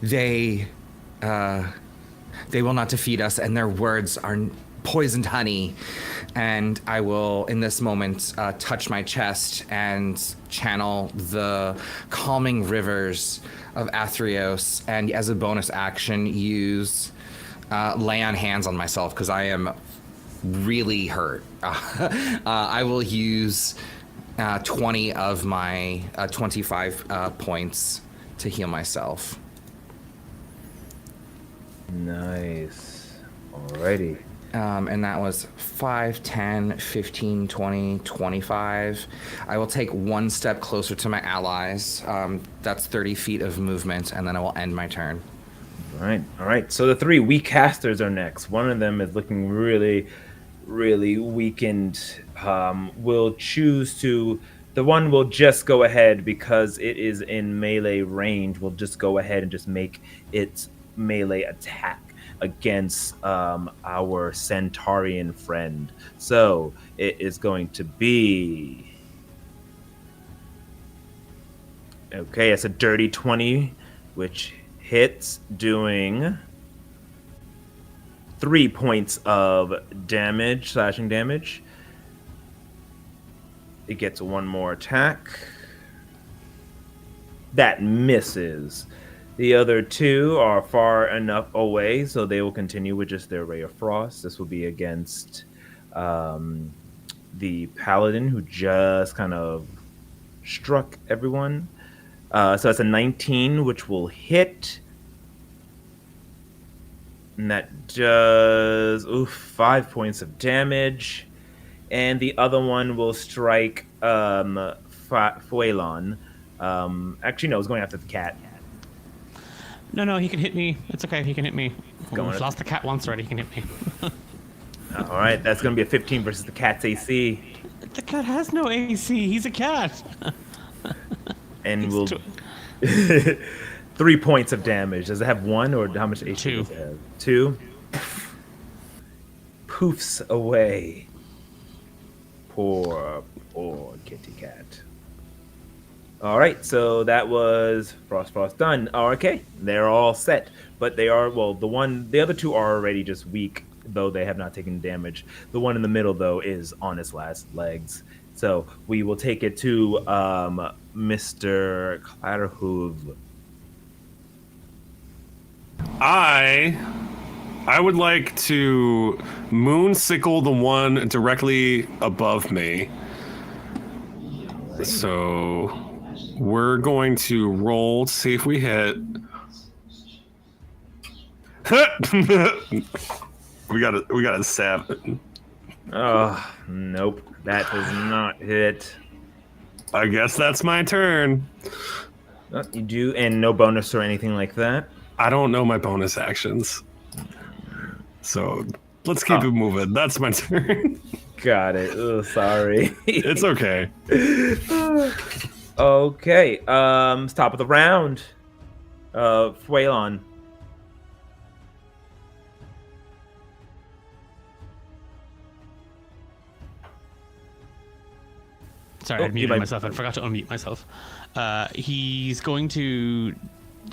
They will not defeat us, and their words are poisoned honey. And I will, in this moment, touch my chest and channel the calming rivers of Theros, and as a bonus action, use lay on hands on myself because I am really hurt. I will use 20 of my 25 points to heal myself. Nice. Alrighty. And that was 5, 10, 15, 20, 25. I will take one step closer to my allies. That's 30 feet of movement, and then I will end my turn. All right. So the 3 weak casters are next. One of them is looking really, really weakened. Will choose to. The one will just go ahead because it is in melee range. Will just go ahead and just make its melee attack against our Centaurian friend. So it is going to be. Okay, it's a dirty 20, which hits, doing 3 points of damage, slashing damage. It gets one more attack. That misses. The other 2 are far enough away, so they will continue with just their Ray of Frost. This will be against the Paladin, who just kind of struck everyone. So that's a 19, which will hit. And that does 5 points of damage. And the other one will strike Fuelon. Actually, no, it's going after the cat. No, he can hit me. It's okay, he can hit me. Go on. We've lost the cat once already, he can hit me. All right, that's going to be a 15 versus the cat's AC. The cat has no AC, he's a cat. And we'll 3 points of damage. Does it have 1, or how much AC 2. does it have? 2. Poofs away. Poor kitty cat. All right, so that was Frost done. Okay, they're all set, but they are the other 2 are already just weak, though they have not taken damage. The one in the middle, though, is on his last legs. So we will take it to Mr. Clatterhoof. I would like to moonsickle the one directly above me. So we're going to roll to see if we hit. we got a 7. Oh, nope. That does not hit. I guess that's my turn. You do, and no bonus or anything like that? I don't know my bonus actions. So let's keep it moving. That's my turn. Got it. Oh, sorry. It's okay. Okay. Top of the round. Fuelon. Sorry, I muted myself. I forgot to unmute myself. He's going to,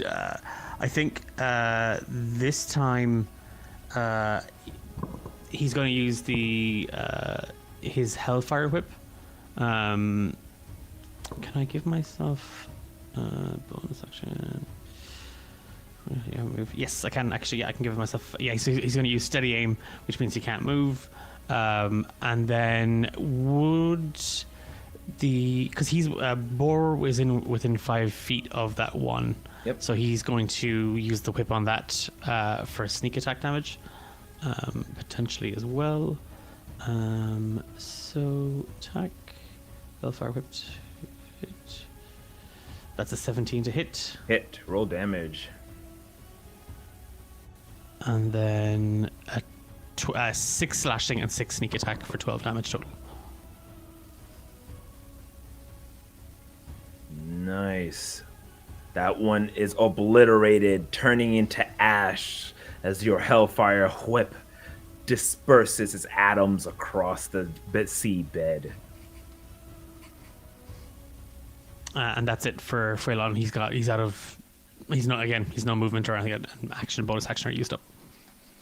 I think, this time, he's going to use his Hellfire Whip. Can I give myself bonus action? Yes, I can actually. Yeah, I can give myself. Yeah, he's going to use steady aim, which means he can't move. And then would because he's Boar was within 5 feet of that one. Yep. So he's going to use the whip on that for sneak attack damage, potentially as well. So attack, Hellfire whipped. Hit. That's a 17 to hit, Hit. Roll damage. and then a 6 slashing and 6 sneak attack for 12 damage total. Nice. That one is obliterated, turning into ash as your Hellfire whip disperses its atoms across the seabed. And that's it for Freylon. He's no movement or anything. Action, bonus action are used up.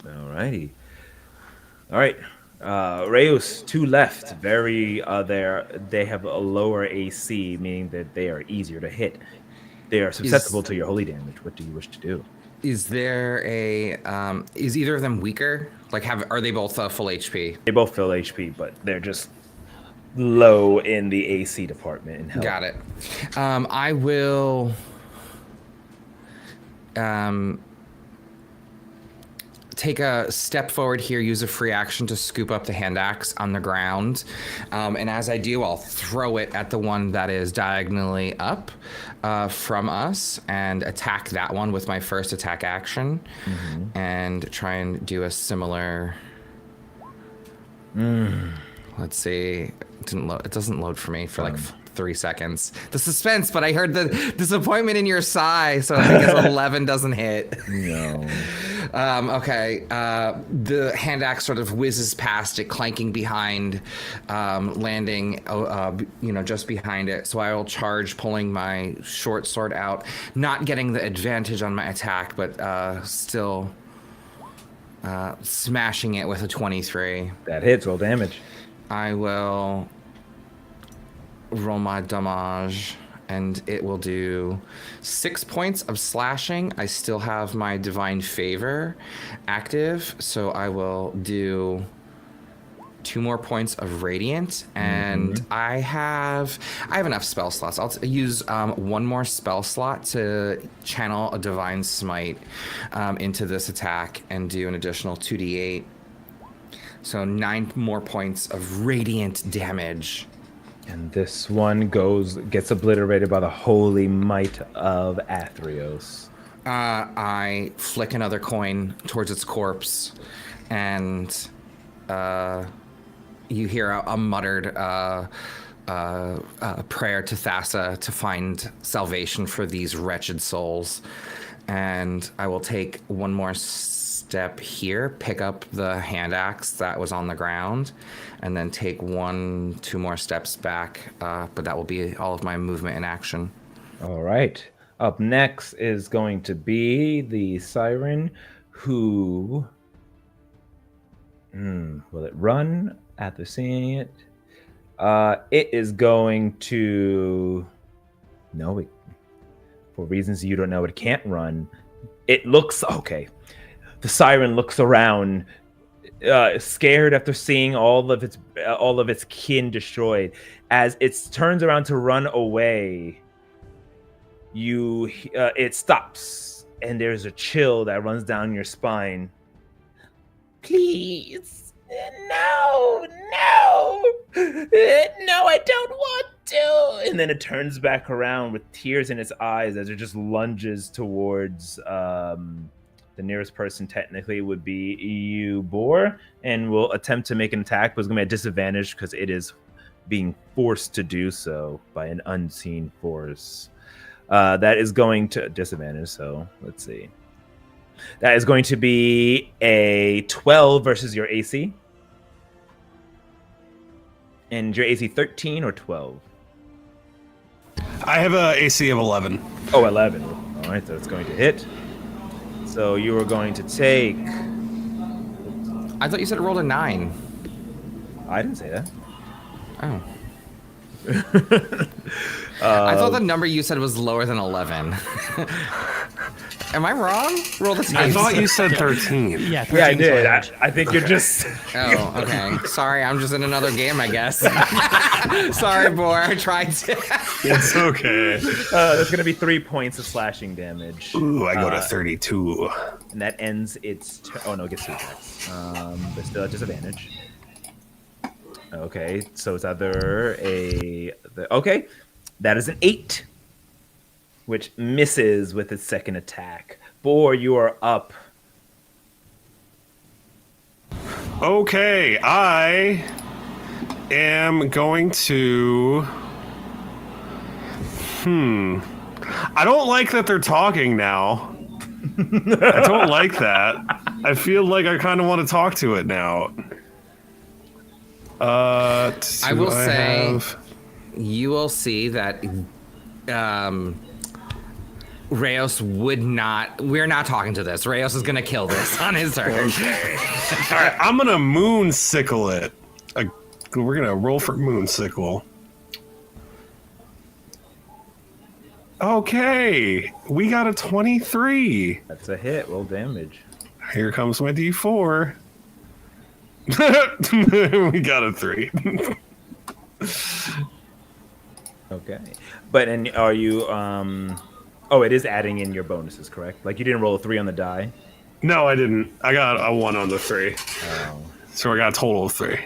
Alrighty. Alright. Reus, 2 left. They have a lower AC, meaning that they are easier to hit. They are susceptible to your holy damage. What do you wish to do? Is there is either of them weaker? Like, are they both full HP? They both fill HP, but they're just low in the AC department. In health. Got it. I will take a step forward here, use a free action to scoop up the hand axe on the ground. And as I do, I'll throw it at the one that is diagonally up from us and attack that one with my first attack action. And try and do a similar... Let's see. It doesn't load for me for like 3 seconds. The suspense, but I heard the disappointment in your sigh, so I guess 11 doesn't hit. No. Okay. The hand axe sort of whizzes past it, clanking behind, landing, just behind it. So I will charge, pulling my short sword out, not getting the advantage on my attack, but still smashing it with a 23. That hits. Roll damage. I will roll my damage, and it will do 6 points of slashing. I still have my divine favor active, so I will do 2 more points of radiant, and I have enough spell slots. I'll use 1 more spell slot to channel a divine smite into this attack and do an additional 2d8. So 9 more points of radiant damage. And this one gets obliterated by the holy might of Athreos. I flick another coin towards its corpse, and you hear a muttered prayer to Thassa to find salvation for these wretched souls. And I will take 1 more step here, pick up the hand axe that was on the ground, and then take 2 more steps back. But that will be all of my movement and action. All right. Up next is going to be the Siren, who... will it run after seeing it? It is going to... No, for reasons you don't know, it can't run. It looks... Okay. The Siren looks around, scared after seeing all of its kin destroyed. As it turns around to run away, it stops, and there's a chill that runs down your spine. Please, no, I don't want to. And then it turns back around with tears in its eyes as it just lunges towards the nearest person. Technically would be you, Boar, and will attempt to make an attack, but it's going to be a disadvantage because it is being forced to do so by an unseen force. That is going to disadvantage, so let's see. That is going to be a 12 versus your AC. And your AC 13 or 12? I have a AC of 11. Oh, 11. All right, so it's going to hit. So you are going to take... I thought you said it rolled a 9. I didn't say that. Oh. I thought the number you said was lower than 11. Am I wrong? Roll the I tapes. thought you said 13. Yeah, 13 Yeah, I is did. damage. I think you're just. Oh, okay. Sorry, I'm just in another game, I guess. Sorry, boy. I tried to. It's okay. There's gonna be 3 points of slashing damage, Ooh, I go to 32. and that ends its. Oh no, it gets 2 attacks. But still at disadvantage. Okay, so it's either okay, that is an 8, which misses with its second attack. Boar, you are up. Okay, I am going to. I don't like that they're talking now. I don't like that. I feel like I kind of want to talk to it now. I will say, you will see that Rayos would not. We're not talking to this. Rayos is gonna kill this on his turn. All right, I'm gonna moonsickle it. We're gonna roll for moonsickle. Okay, we got a 23. That's a hit. Roll damage. Here comes my D4. We got a 3. Okay, but and are you Oh, it is adding in your bonuses, correct? Like you didn't roll a 3 on the die. No, I didn't. I got a 1 on the 3. Oh. So I got a total of 3.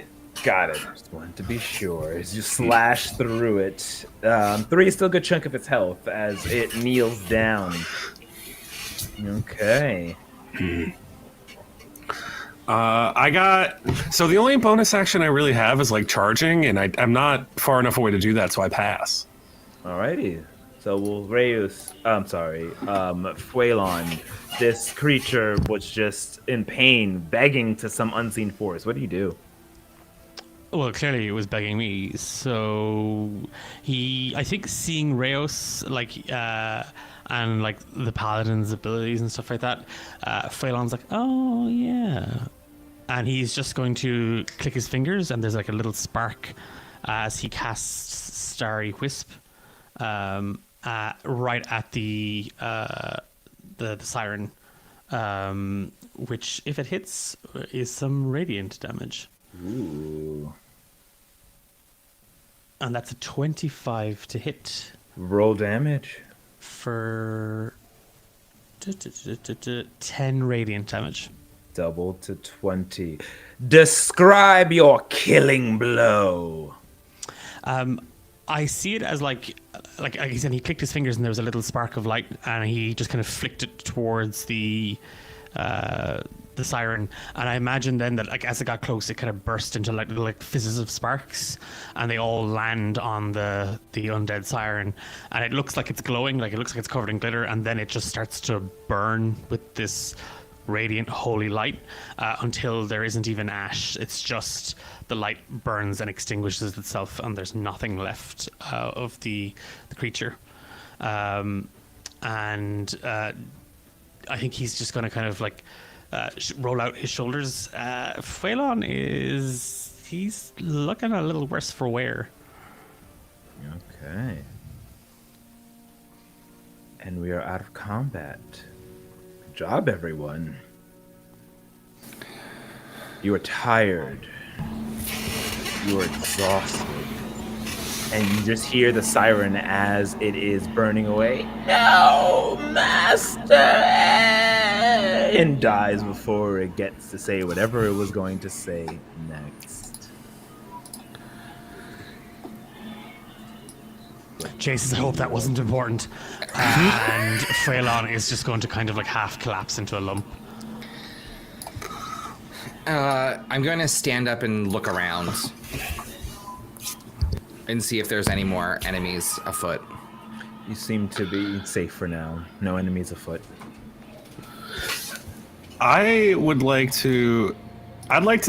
Got it. Just wanted to be sure. As you slash through it, 3 is still a good chunk of its health as it kneels down. Okay. So the only bonus action I really have is like charging, and I'm not far enough away to do that, so I pass. Alrighty. So we'll Fuelon, this creature was just in pain, begging to some unseen force. What do you do? Well, clearly it was begging me. So I think seeing Rayos, and like the paladin's abilities and stuff like that, Phelan's like, oh yeah, and he's just going to click his fingers, and there's like a little spark as he casts Starry Wisp, right at the siren, which if it hits is some radiant damage. Ooh. And that's a 25 to hit Roll damage. for 10 radiant damage. Double to 20. Describe your killing blow. I see it as like he said, he clicked his fingers and there was a little spark of light, and he just kind of flicked it towards the siren, and I imagine then that like as it got close, it kind of burst into like little fizzes of sparks, and they all land on the undead siren, and it looks like it's glowing, like it looks like it's covered in glitter, and then it just starts to burn with this radiant holy light until there isn't even ash. It's just the light burns and extinguishes itself, and there's nothing left of the creature. And I think he's just going to kind of like roll out his shoulders. Phelan he's looking a little worse for wear. Okay. And we are out of combat. Good job, everyone. You are tired. You are exhausted. And you just hear the siren as it is burning away. No, master! And dies before it gets to say whatever it was going to say next. Jesus, I hope that wasn't important. And Phelan is just going to kind of like half collapse into a lump. I'm going to stand up and look around and see if there's any more enemies afoot. You seem to be safe for now. No enemies afoot. I'd like to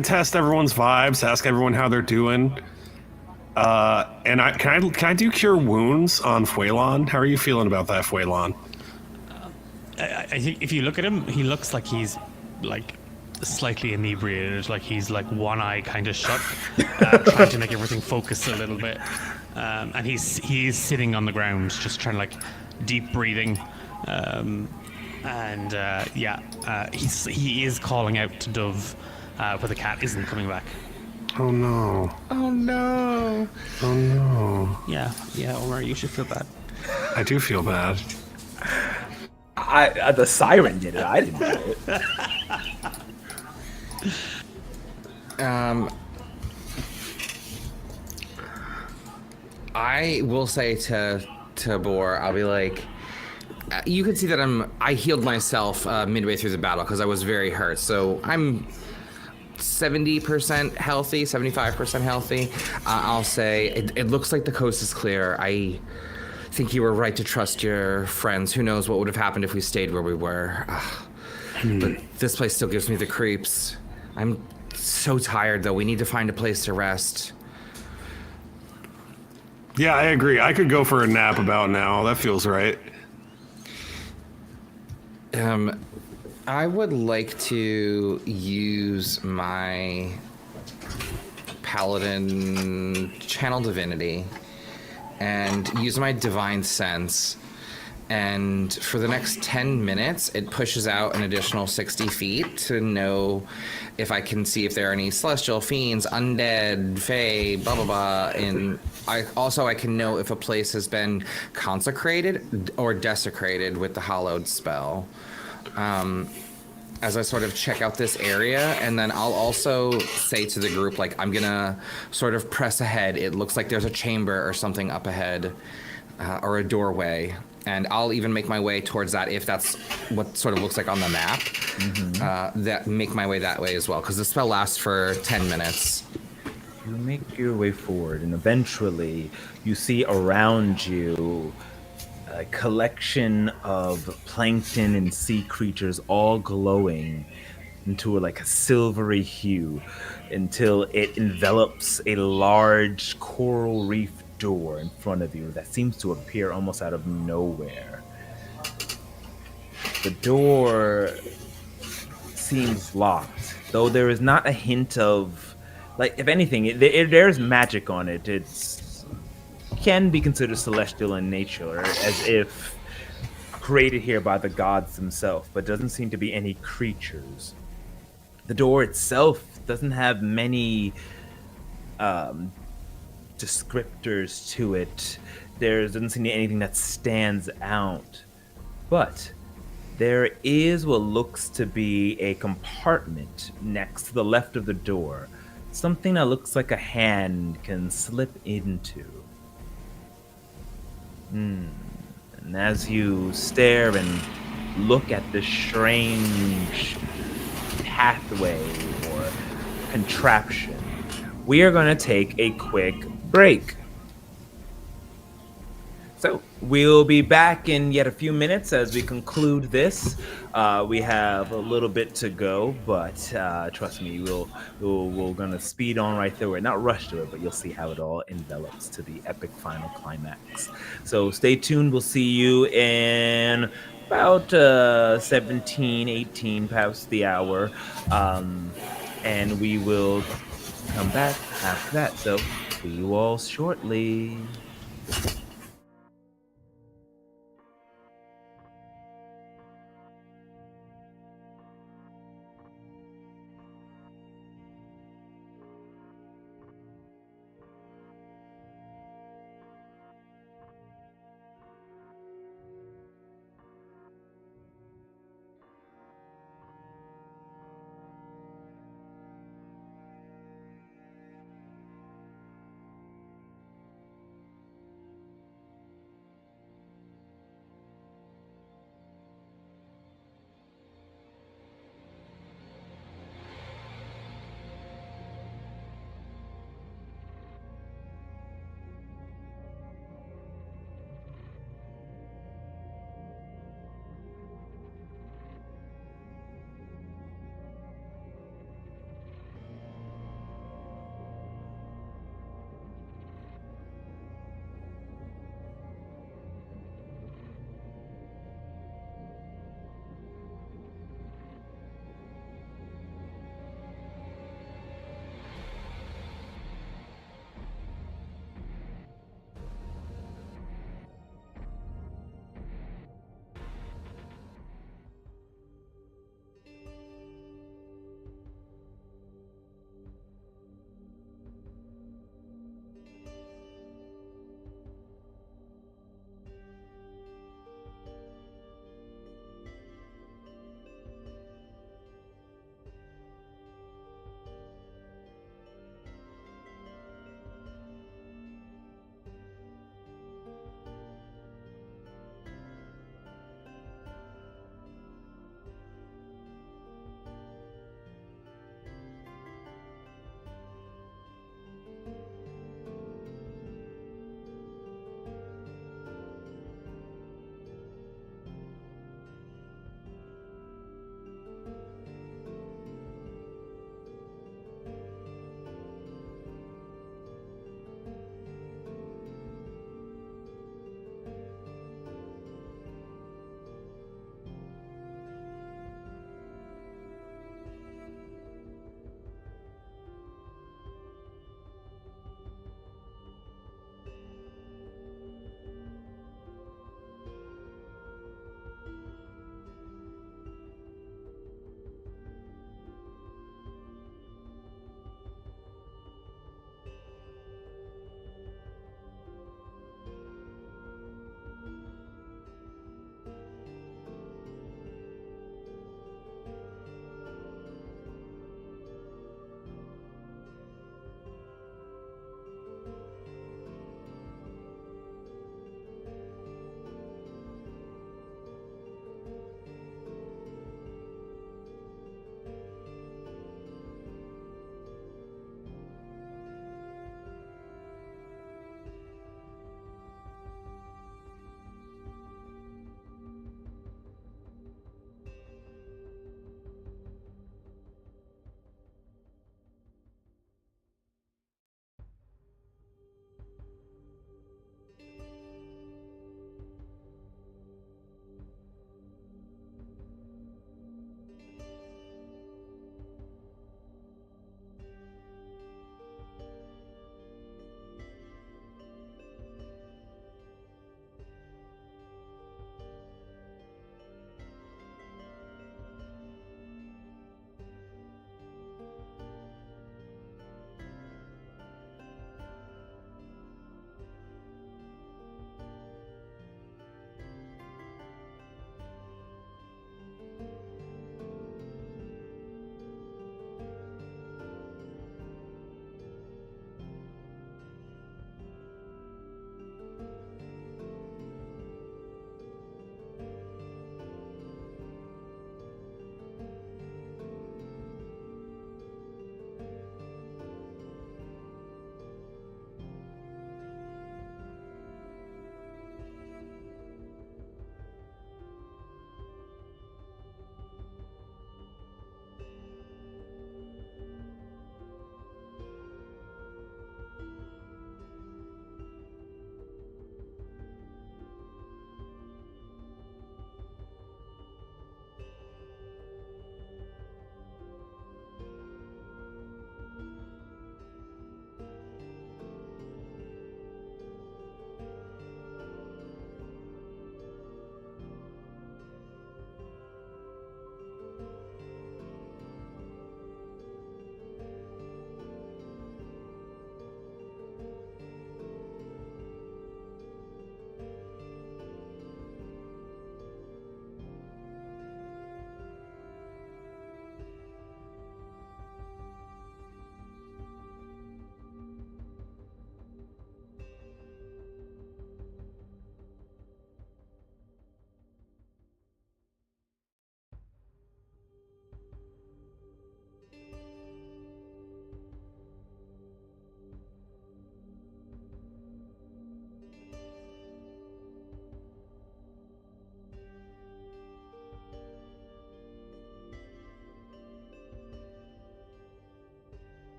test everyone's vibes, ask everyone how they're doing. And can I do cure wounds on Fuelon? How are you feeling about that, Fuelon? I think if you look at him, he looks like he's like slightly inebriated, like he's like one eye kind of shut, trying to make everything focus a little bit, and he's sitting on the ground just trying to like deep breathing, And he is calling out to Dove, but the cat isn't coming back. Oh no. Oh no. Oh no. Yeah, Omar, you should feel bad. I do feel bad. The siren did it. I didn't do it. I will say to Bor, I'll be like, you can see that I healed myself midway through the battle because I was very hurt. So I'm 70% healthy, 75% healthy. I'll say it looks like the coast is clear. I think you were right to trust your friends. Who knows what would have happened if we stayed where we were. But this place still gives me the creeps. I'm so tired, though. We need to find a place to rest. Yeah, I agree. I could go for a nap about now. That feels right. I would like to use my Paladin Channel Divinity and use my Divine Sense. And for the next 10 minutes, it pushes out an additional 60 feet to know if I can see if there are any celestial fiends, undead, fae, blah, blah, blah. And I can know if a place has been consecrated or desecrated with the hallowed spell. As I sort of check out this area, and then I'll also say to the group, like, I'm gonna sort of press ahead. It looks like there's a chamber or something up ahead, or a doorway. And I'll even make my way towards that if that's what sort of looks like on the map. Make my way that way as well, because the spell lasts for 10 minutes. You make your way forward, and eventually you see around you a collection of plankton and sea creatures all glowing into like a silvery hue until it envelops a large coral reef door in front of you that seems to appear almost out of nowhere. The door seems locked, though there is not a hint of, like, if anything, there's magic on it. It's can be considered celestial in nature, as if created here by the gods themselves, but doesn't seem to be any creatures. The door itself doesn't have many descriptors to it. There doesn't seem to be anything that stands out. But there is what looks to be a compartment next to the left of the door. Something that looks like a hand can slip into. And as you stare and look at this strange pathway or contraption, we are going to take a quick break. So we'll be back in yet a few minutes as we conclude this. We have a little bit to go, but trust me, we're gonna speed on right there. We're not rushed to it, but you'll see how it all envelops to the epic final climax. So stay tuned. We'll see you in about 17, 18 past the hour, and we will come back after that. So see you all shortly.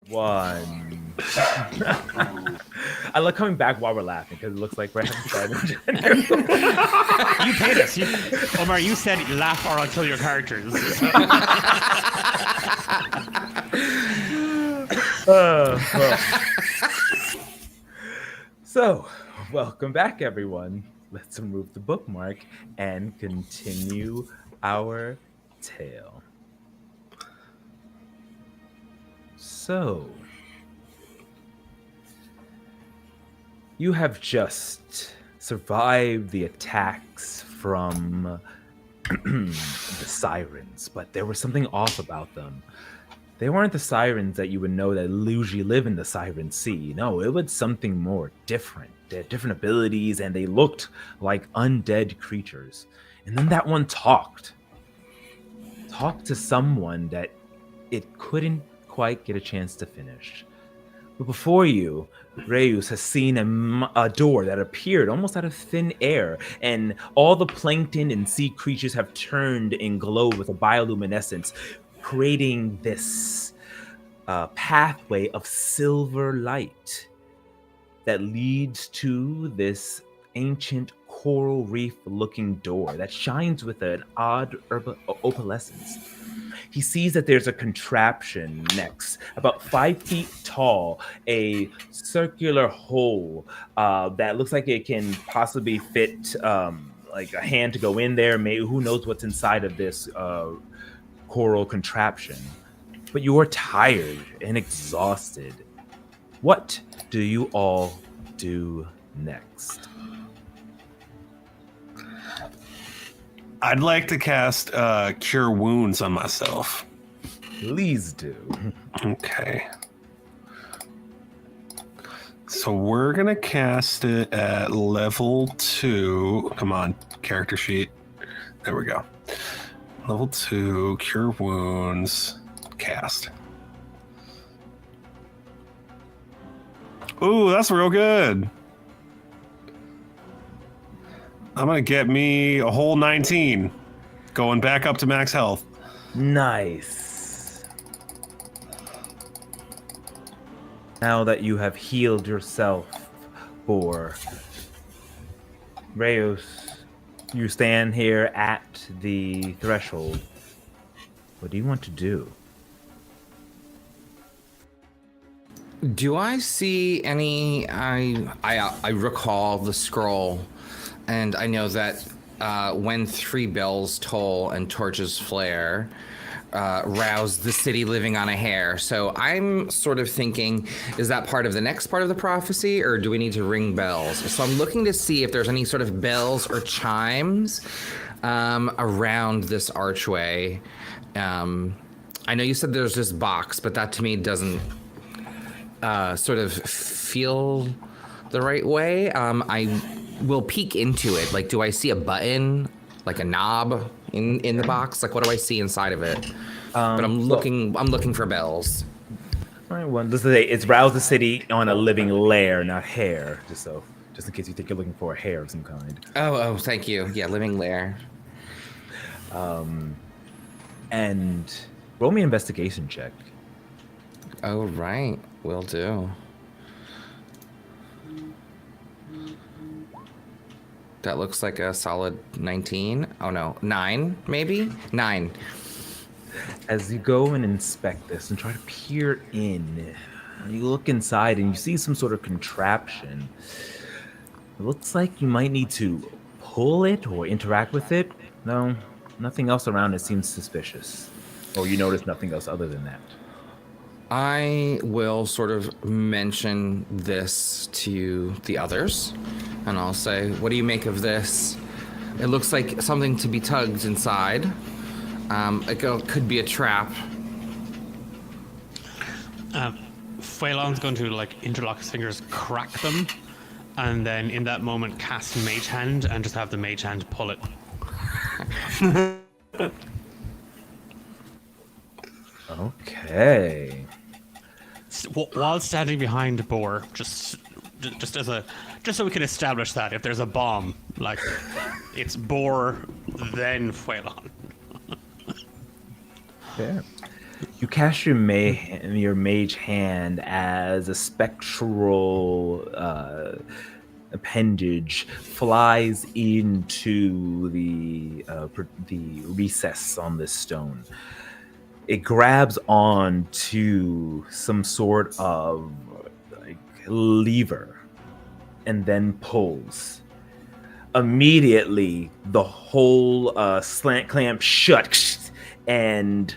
1. I love coming back while we're laughing because it looks like we're having fun. You paid us. Omar, you said laugh or I'll kill your characters. So, welcome back, everyone. Let's remove the bookmark and continue our tale. So, you have just survived the attacks from the sirens, but there was something off about them. They weren't the sirens that you would know that usually live in the Siren Sea. No, it was something more different. They had different abilities, and they looked like undead creatures. And then that one talked to someone that it couldn't quite get a chance to finish. But before you, Reus has seen a door that appeared almost out of thin air, and all the plankton and sea creatures have turned and glowed with a bioluminescence, creating this pathway of silver light that leads to this ancient coral reef looking door that shines with an odd opalescence. He sees that there's a contraption next, about 5 feet tall, a circular hole that looks like it can possibly fit like a hand to go in there. Maybe who knows what's inside of this coral contraption. But you are tired and exhausted. What do you all do next? I'd like to cast Cure Wounds on myself. Please do. Okay. So we're going to cast it at level 2. Come on, character sheet. There we go. Level 2, Cure Wounds, cast. Ooh, that's real good. I'm going to get me a whole 19. Going back up to max health. Nice. Now that you have healed yourself, Boar, Reus, you stand here at the threshold. What do you want to do? Do I see any? I recall the scroll, and I know that when 3 bells toll and torches flare, rouse the city living on a hair. So I'm sort of thinking, is that part of the next part of the prophecy, or do we need to ring bells? So I'm looking to see if there's any sort of bells or chimes around this archway. I know you said there's this box, but that to me doesn't sort of feel the right way. I will peek into it. Like, do I see a button, like a knob in the box? Like, what do I see inside of it? But I'm looking for bells. All right, well, this is it's rouse the city on a living lair, not hair. Just in case you think you're looking for a hair of some kind. Oh, thank you. Yeah, living lair. And roll me an investigation check. Oh, right. Will do. That looks like a solid 19. Oh, no. 9, maybe? 9. As you go and inspect this and try to peer in, you look inside and you see some sort of contraption. It looks like you might need to pull it or interact with it. No, nothing else around it seems suspicious. Or you notice nothing else other than that. I will sort of mention this to the others, and I'll say, what do you make of this? It looks like something to be tugged inside. It could be a trap. Phelan's going to interlock his fingers, crack them, and then in that moment cast Mage Hand and just have the Mage Hand pull it. Okay. While standing behind Boar, just so we can establish that if there's a bomb, it's Boar, then Phelan. Fair. You cast your mage hand as a spectral appendage flies into the recess on this stone. It grabs on to some sort of like lever and then pulls. Immediately, the whole slant clamp shut and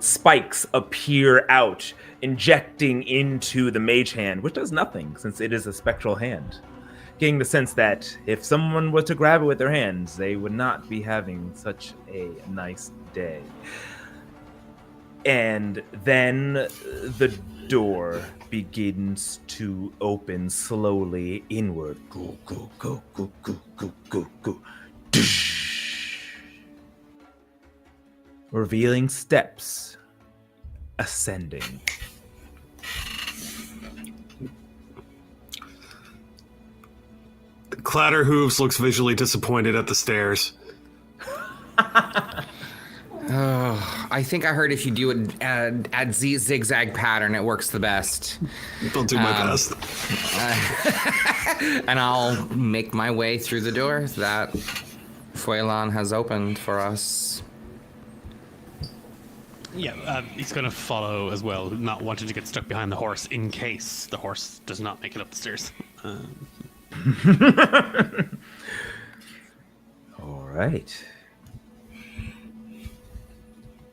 spikes appear out, injecting into the mage hand, which does nothing since it is a spectral hand. Getting the sense that if someone were to grab it with their hands, they would not be having such a nice day. And then the door begins to open slowly inward. Go, go, go, go, go, go, go, go. Revealing steps ascending. Clatter Hooves looks visually disappointed at the stairs. I think I heard if you do it at zigzag pattern, it works the best. I'll do my best. And I'll make my way through the door that Fuelon has opened for us. Yeah, he's going to follow as well, not wanting to get stuck behind the horse in case the horse does not make it up the stairs. All right.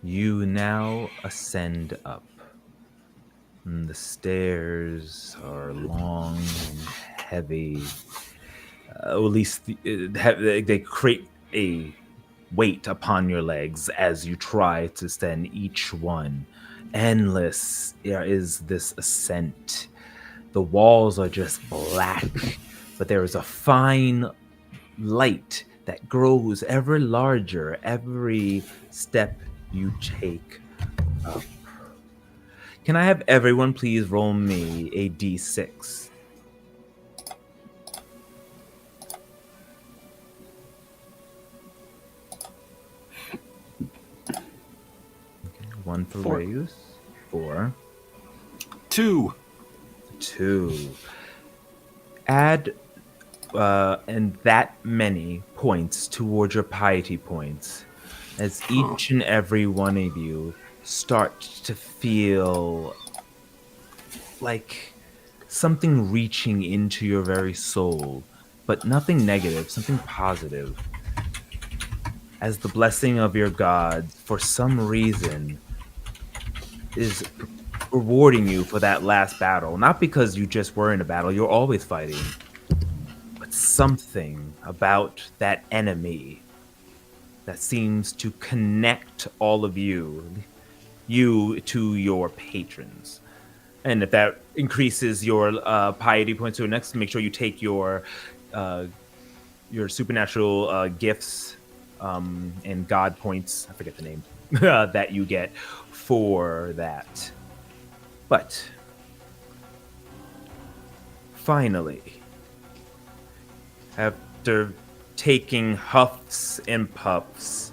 You now ascend up. The stairs are long and heavy. At least they create a weight upon your legs as you try to ascend each one. Endless is this ascent. The walls are just black, but there is a fine light that grows ever larger every step you take up. Can I have everyone please roll me a d6? One for Four. Rayus. 4. 2. 2. Add and that many points towards your piety points as each and every one of you start to feel like something reaching into your very soul, but nothing negative, something positive. As the blessing of your God, for some reason, is rewarding you for that last battle. Not because you just were in a battle, you're always fighting. But something about that enemy that seems to connect all of you to your patrons. And if that increases your piety points to the next, make sure you take your supernatural gifts and God points, I forget the name, that you get for that. But finally, after taking huffs and puffs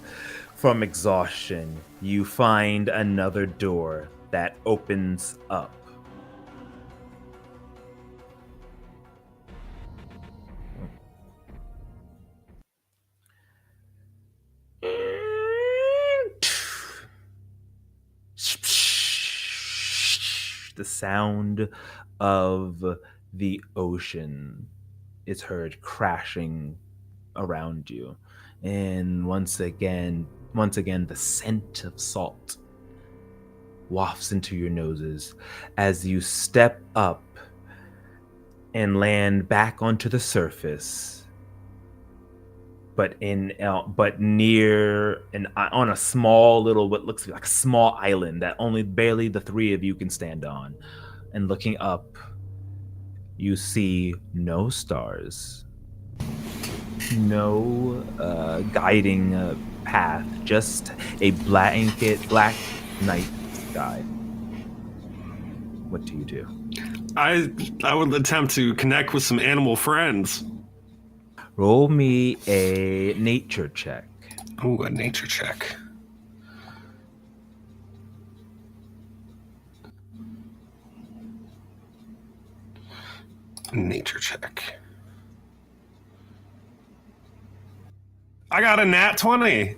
from exhaustion, you find another door that opens up. The sound of the ocean is heard crashing around you, and once again the scent of salt wafts into your noses as you step up and land back onto the surface, but near and on a small little, what looks like a small island that only barely the three of you can stand on. And looking up, you see no stars, no guiding path, just a black night sky. What do you do? I would attempt to connect with some animal friends. Roll me a nature check. Ooh, a nature check. Nature check. I got a nat 20.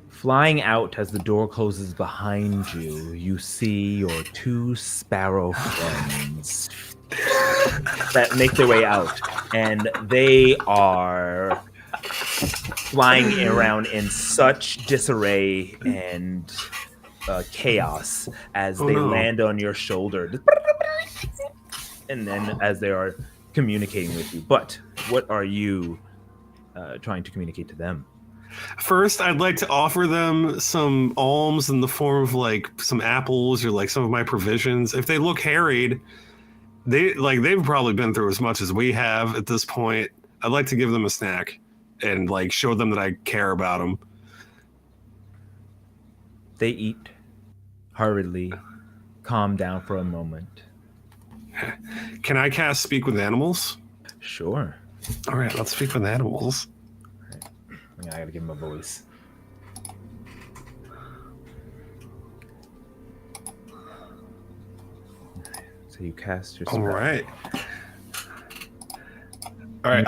Flying out as the door closes behind you, you see your two sparrow friends that make their way out, and they are flying around in such disarray and chaos as they land on your shoulder, and then as they are communicating with you. But what are you trying to communicate to them? First, I'd like to offer them some alms in the form of like some apples or like some of my provisions. If they look harried, they've probably been through as much as we have at this point. I'd like to give them a snack and like show them that I care about them. They eat hurriedly, calm down for a moment. Can I cast Speak with Animals? Sure. All right, let's speak with animals. I gotta give him a voice. So you cast your spell. All right. All right.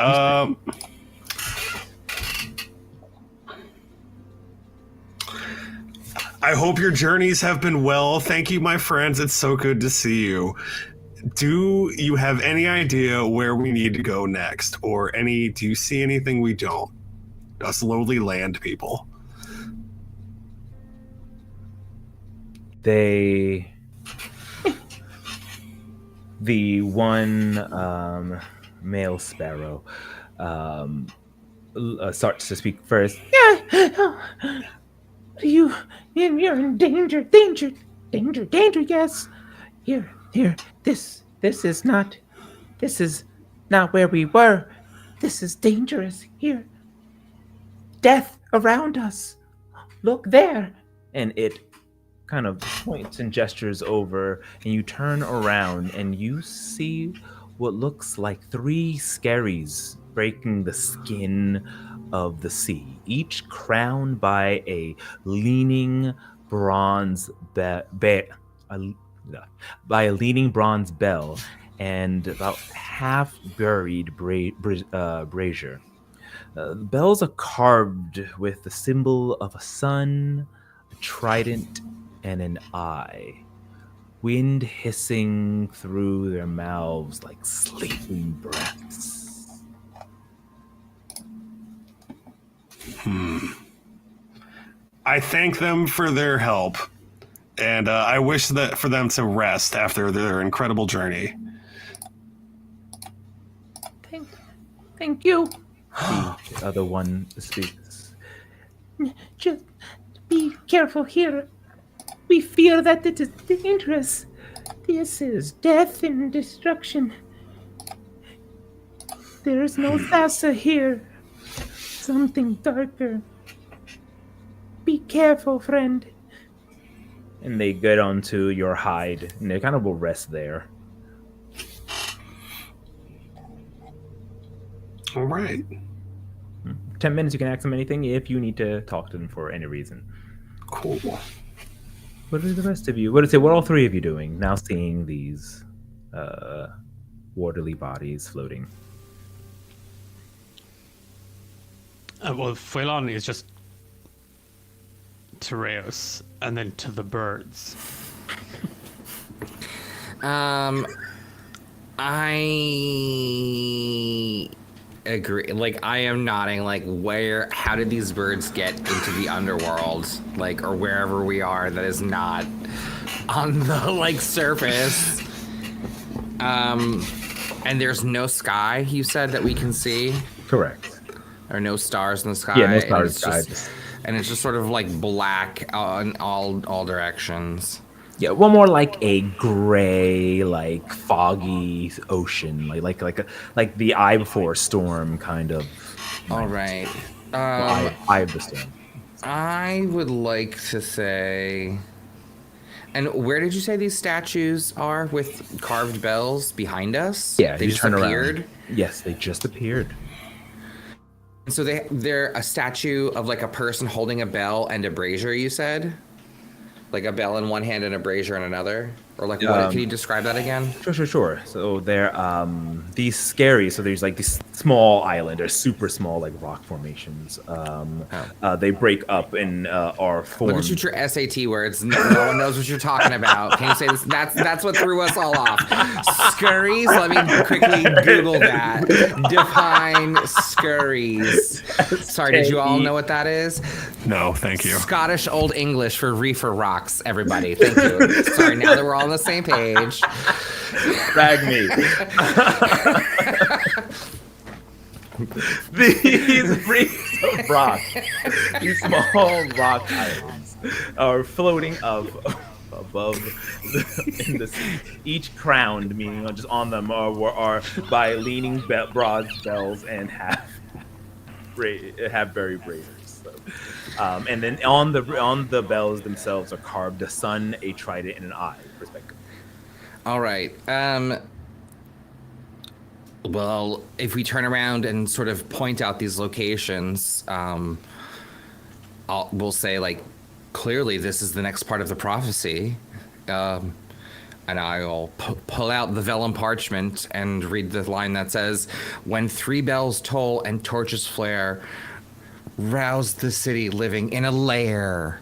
I hope your journeys have been well. Thank you, my friends. It's so good to see you. Do you have any idea where we need to go next? Or do you see anything we don't? Us lowly land people. The one male sparrow starts to speak first. You're in danger, yes. Here, this is not where we were. This is dangerous here. Death around us. Look there. And it kind of points and gestures over, and you turn around and you see what looks like 3 skerries breaking the skin of the sea, each crowned by a leaning bronze bell and about half buried brazier. The bells are carved with the symbol of a sun, a trident, and an eye. Wind hissing through their mouths like sleeping breaths. I thank them for their help, and I wish that for them to rest after their incredible journey. Thank you. The other one speaks. Just be careful here. We fear that it is dangerous. This is death and destruction. There is no Thassa here. Something darker. Be careful, friend. And they get onto your hide, and they kind of will rest there. All right. 10 minutes, you can ask them anything if you need to talk to them for any reason. Cool. What are the rest of you? What are all 3 of you doing now, seeing these watery bodies floating? Well, Phelan is just Theros and then to the birds. I agree. Like, I am nodding. Like, how did these birds get into the underworld? Like, or wherever we are that is not on the, like, surface. And there's no sky, you said, that we can see? Correct. There are no stars in the sky? Yeah, no stars in the sky. And it's just sort of, like, black in all directions. Yeah, one more like a gray, like foggy ocean, like the eye before a storm kind of. All right. Eye of the storm. I would like to say. And where did you say these statues are with carved bells behind us? Yeah, they you just turn appeared. Around. Yes, they just appeared. And so they're a statue of like a person holding a bell and a brazier. You said. Like a bell in one hand and a brazier in another? Or like, what? Can you describe that again? Sure. So they're these scary. So there's like this small island. They're super small, like rock formations. They break up and are formed. Look at your SAT words. No one knows what you're talking about. Can you say this? That's what threw us all off. Scurries. Let me quickly Google that. Define scurries. Sorry, did you all know what that is? No, thank you. Scottish Old English for reefer rocks, everybody. Thank you. Sorry, now that we're all on the same page. Drag me. These reefs of rock, these small rock islands, are floating above in the sea. Each crowned, meaning just on them, are by leaning broad bells and have very braiders. So. And then on the bells themselves are carved a sun, a trident, and an eye, respectively. All right. Well, if we turn around and sort of point out these locations, we'll say, like, clearly this is the next part of the prophecy. And I'll pull out the vellum parchment and read the line that says, "When 3 bells toll and torches flare, rouse the city living in a lair."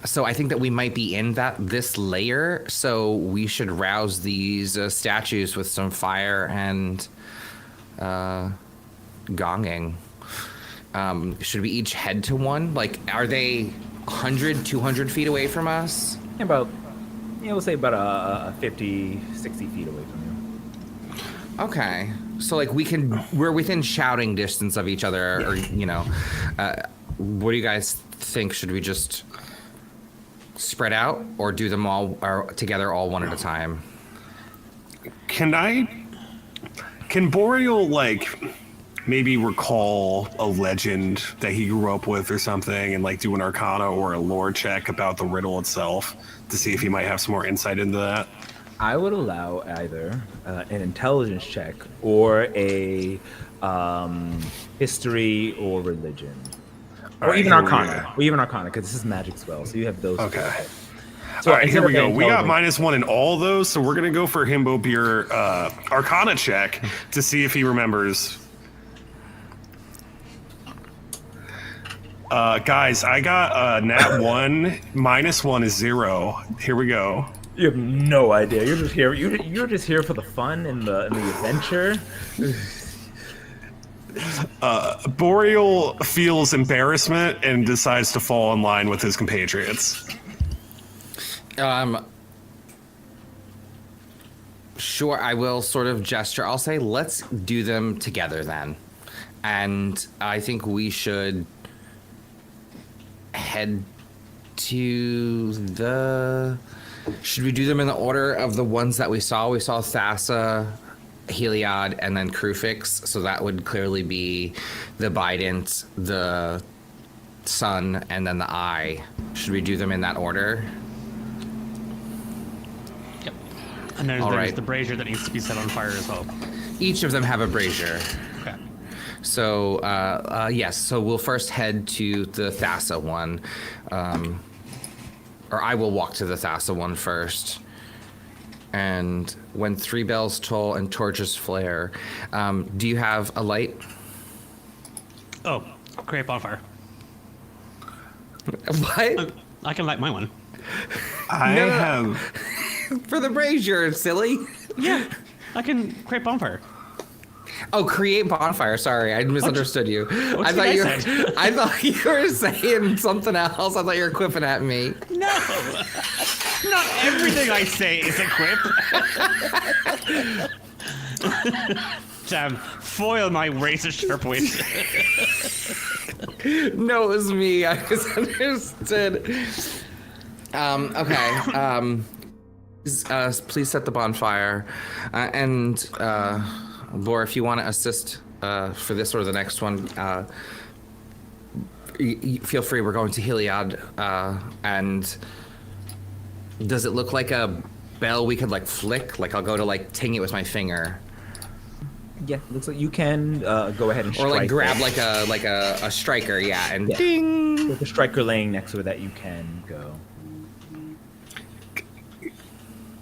So I think that we might be in this layer, so we should rouse these statues with some fire and gonging. Should we each head to one? Like, are they 100, 200 feet away from us? We'll say about 50, 60 feet away from you. Okay. So, like, we're within shouting distance of each other, or, what do you guys think? Should we just spread out or do them all together, all one at a time? Can Boreal, like, maybe recall a legend that he grew up with or something, and like do an arcana or a lore check about the riddle itself to see if he might have some more insight into that? I would allow either an intelligence check or a history or religion. Or even Arcana. Or even Arcana, because this is magic spell, so you have those. Okay. So all right, here we go. We got intelligence- -1 in all those, so we're going to go for Himbo Beer Arcana check to see if he remembers. Guys, I got nat 1. -1 is 0. Here we go. You have no idea. You're just here. You're just here for the fun and the adventure. Boreal feels embarrassment and decides to fall in line with his compatriots. Sure, I will sort of gesture. I'll say, let's do them together then. And I think we should head to the... Should we do them in the order of the ones that we saw? We saw Thassa, Heliod, and then Crufix. So that would clearly be the Bident, the Sun, and then the Eye. Should we do them in that order? Yep. And there's right. the brazier that needs to be set on fire as well. Each of them have a brazier. Okay. So, yes, so we'll first head to the Thassa one. Or I will walk to the Thassa one first. And when 3 bells toll and torches flare, do you have a light? Oh, create bonfire. What? I can light my one. I No. have... For the brazier, silly. Yeah, I can create bonfire. Oh, create bonfire. Sorry, I misunderstood you. What I did thought I you. say? I thought you were saying something else. I thought you were quipping at me. No! Not everything I say is a quip. Damn, foil my razor sharp wit. No, it was me. I misunderstood. Okay. Please set the bonfire, and Bor, if you want to assist for this or the next one, feel free. We're going to Heliod, and does it look like a bell we could like flick? Like I'll go to like ting it with my finger, Yeah, looks like you can go ahead and or like strike grab it. like a striker, yeah, and Yeah. ding. With the striker laying next to it that you can go.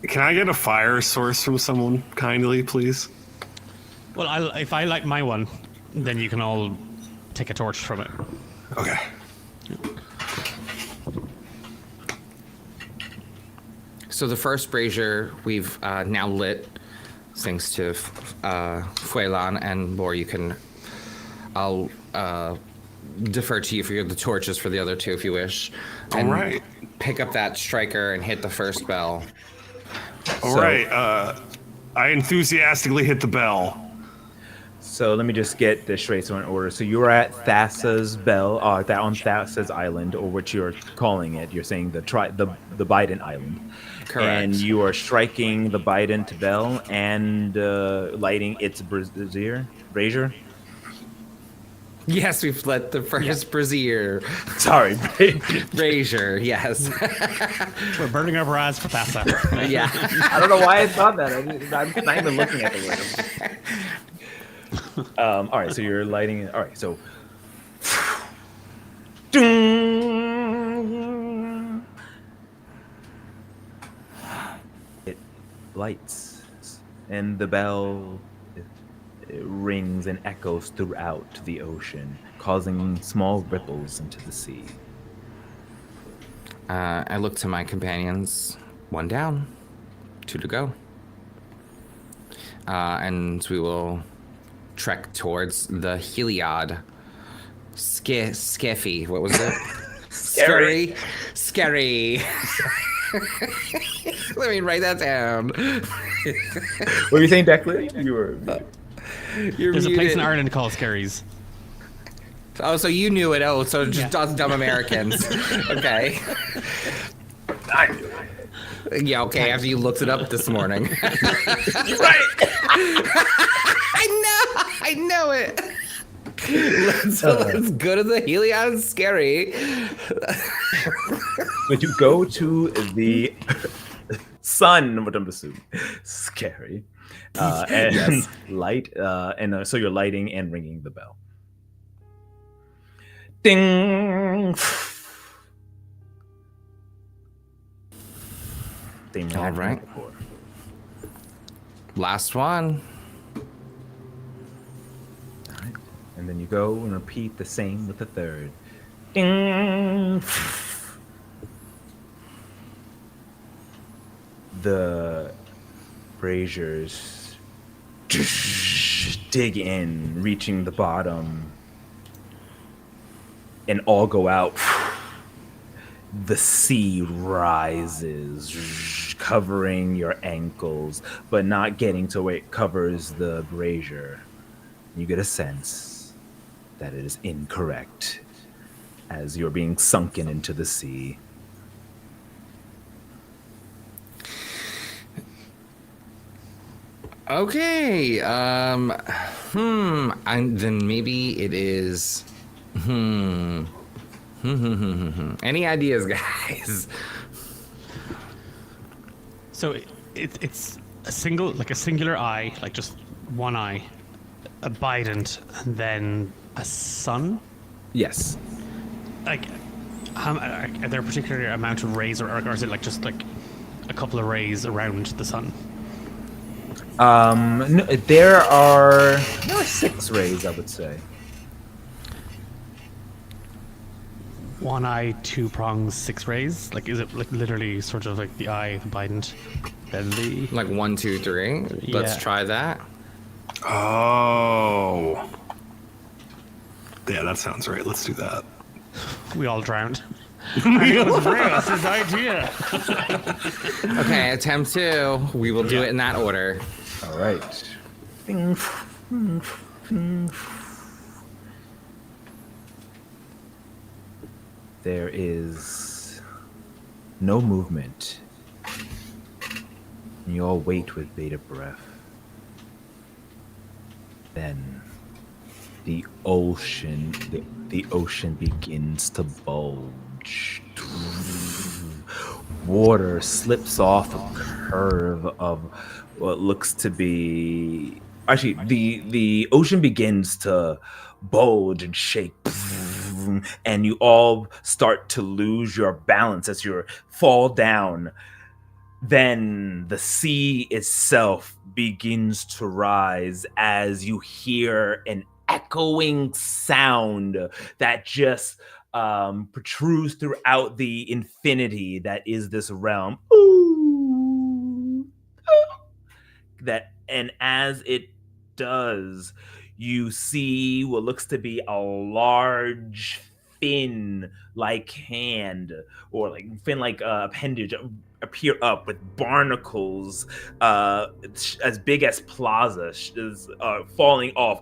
Can I get a fire source from someone kindly, please? Well, if I light my one, then you can all take a torch from it. Okay. So the first brazier we've now lit, thanks to Fuelan, and Bor, I'll defer to you for the torches for the other two if you wish. All right. Pick up that striker and hit the first bell. All right. I enthusiastically hit the bell. So let me just get this straight so in order. So you're at Thassa's Bell, on Thassa's Island, or what you're calling it. You're saying the Biden Island. Correct. And you are striking the Biden bell and lighting its brazier. Yes, we've lit the first brazier. Sorry, Brazier, yes. We're burning our bras for Thassa. Yeah. I don't know why I thought that. I'm not even looking at the word. All right, so you're lighting it. All right, so. It lights, and the bell it rings and echoes throughout the ocean, causing small ripples into the sea. I look to my companions. 1 down, 2 to go. And we will trek towards the Heliod. Skiffy. What was it? Scary. Let me write that down. What were you saying, Declan? You were. You're There's a place in muted. Ireland called Scaries. Oh, so you knew it. Oh, so just us dumb Americans. Okay. Yeah, okay, after you looked it up this morning. Right. I know it. Let's go to the Heliod Scary. When you go to the sun, what I'm assuming, scary, and light, and so you're lighting and ringing the bell. Ding. Ding. All right. Last one. All right. And then you go and repeat the same with the third. Ding. The braziers dig in, reaching the bottom, and all go out. The sea rises, covering your ankles, but not getting to where it covers the brazier. You get a sense that it is incorrect as you're being sunken into the sea. Okay. And then maybe it is. Any ideas, guys? So it's a singular eye, like just one eye, a bident, and then a sun. Yes. Like, are there a particular amount of rays, or is it like just like a couple of rays around the sun? No, there are 6 rays, I would say. One eye, 2 prongs, 6 rays. Like, is it like literally sort of like the eye, the bident, then the Like 1, 2, 3. Let's Yeah. try that. Oh. Yeah, that sounds right. Let's do that. we all drowned. It was Reyes' idea. Okay, attempt 2. We will do it in that order. All right. There is no movement. And you all wait with bated breath. Then the ocean begins to bulge. Water slips off a curve of what looks to be actually the ocean begins to bulge and shake, and you all start to lose your balance as you fall down Then the sea itself begins to rise as you hear an echoing sound that just protrudes throughout the infinity that is this realm. And as it does, you see what looks to be a large fin-like hand, or like fin-like appendage appear up with barnacles as big as plazas falling off,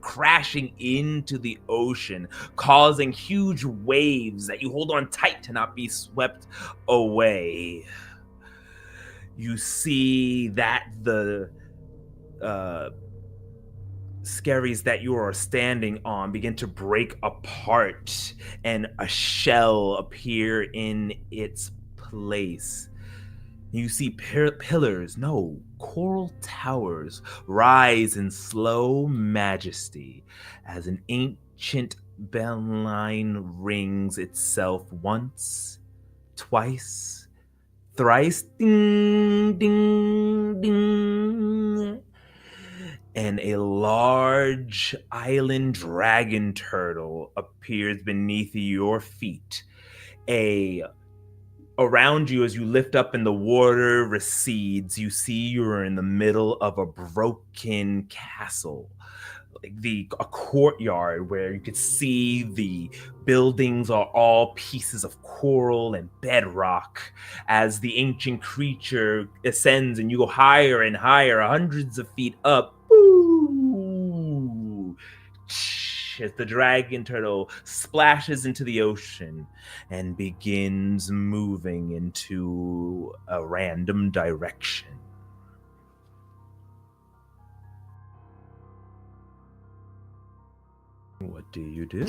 crashing into the ocean, causing huge waves that you hold on tight to not be swept away. You see that the skerries that you are standing on begin to break apart and a shell appear in its place. You see pillars, no, coral towers rise in slow majesty as an ancient bell line rings itself once, twice, thrice, ding, ding, ding. And a large island dragon turtle appears beneath your feet. Around you, as you lift up and the water recedes, you see you're in the middle of a broken castle. A courtyard where you could see the buildings are all pieces of coral and bedrock. As the ancient creature ascends and you go higher and higher, hundreds of feet up, as the dragon turtle splashes into the ocean and begins moving into a random direction. What do you do?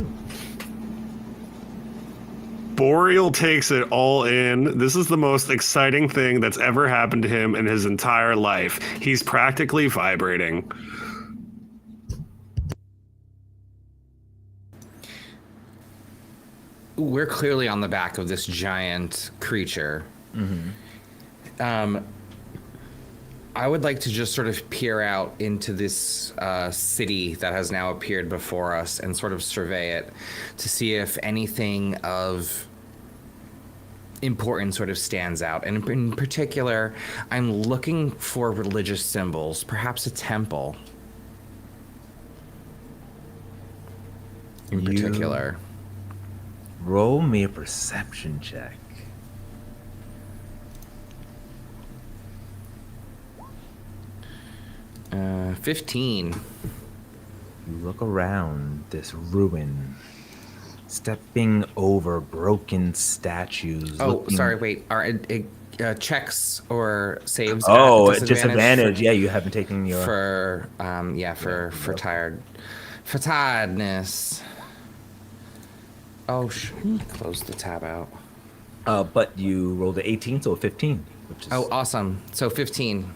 Boreal takes it all in. This is the most exciting thing that's ever happened to him in his entire life. He's practically vibrating. We're clearly on the back of this giant creature. I would like to just sort of peer out into this city that has now appeared before us and sort of survey it to see if anything of importance sort of stands out. And in particular, I'm looking for religious symbols, perhaps a temple in particular. Roll me a perception check. 15. You look around this ruin, stepping over broken statues. Sorry, wait. Are checks or saves? Disadvantage. Yeah, you haven't taken your for tiredness. Oh, close the tab out. But you rolled an 18, so a 15. Which is... Oh, awesome. So 15.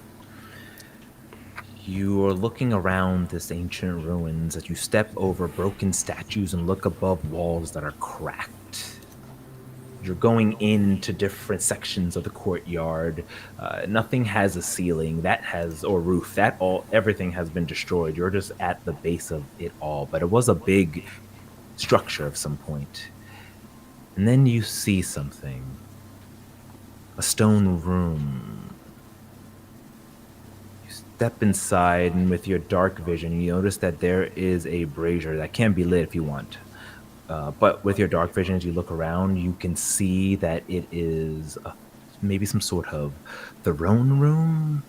You are looking around this ancient ruins as you step over broken statues and look above walls that are cracked. You're going into different sections of the courtyard. Nothing has a ceiling or roof. Everything has been destroyed. You're just at the base of it all. But it was a big structure of some point. And then you see something. A stone room. Step inside, and with your dark vision, you notice that there is a brazier that can be lit if you want. But with your dark vision, as you look around, you can see that it is maybe some sort of throne room.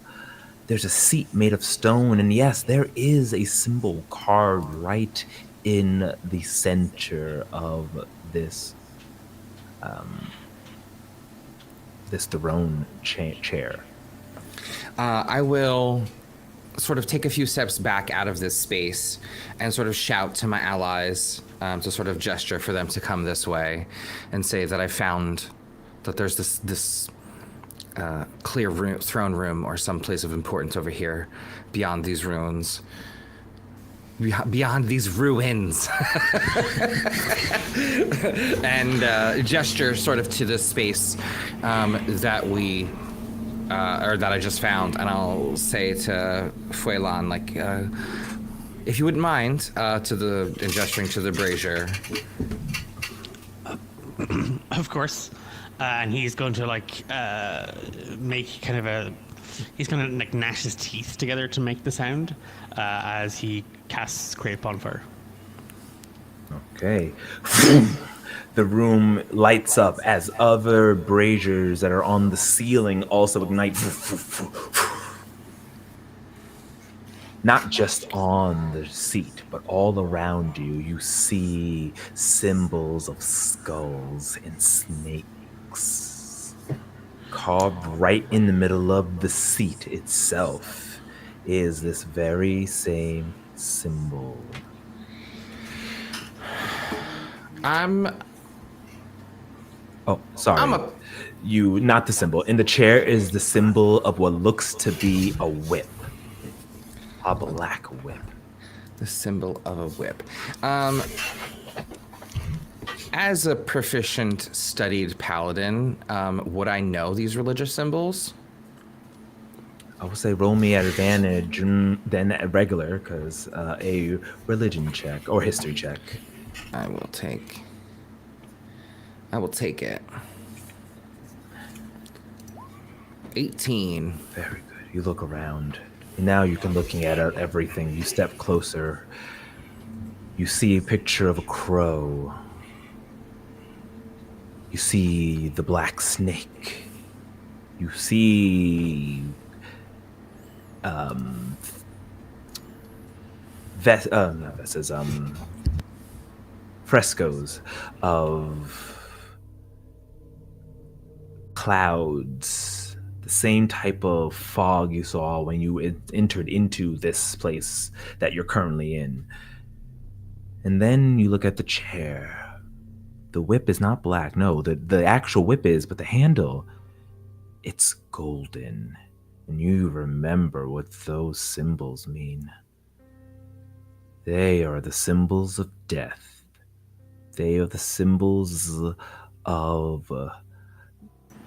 There's a seat made of stone, and yes, there is a symbol carved right in the center of this throne chair. I will sort of take a few steps back out of this space and sort of shout to my allies to sort of gesture for them to come this way and say that I found that there's this throne room or some place of importance over here beyond these ruins. beyond these ruins. And gesture sort of to the space that we, or that I just found, and I'll say to Fuelan, like, if you wouldn't mind, and gesturing to the brazier. Of course. And he's going to make kind of he's going to like gnash his teeth together to make the sound as he casts Create Bonfire. Okay. The room lights up as other braziers that are on the ceiling also ignite. Not just on the seat, but all around you. You see symbols of skulls and snakes. Carved right in the middle of the seat itself is this very same symbol. Oh, sorry. Not the symbol. In the chair is the symbol of what looks to be a whip. A black whip. The symbol of a whip. As a proficient, studied paladin, would I know these religious symbols? I would say roll me at advantage than at regular, because a religion check or history check. I will take it. 18. Very good. You look around. And now you can looking at everything. You step closer. You see a picture of a crow. You see the black snake. You see frescoes of clouds, the same type of fog you saw when you entered into this place that you're currently in. And then you look at the chair. The whip is not black. No, the actual whip is, but the handle, it's golden. And you remember what those symbols mean. They are the symbols of death. They are the symbols of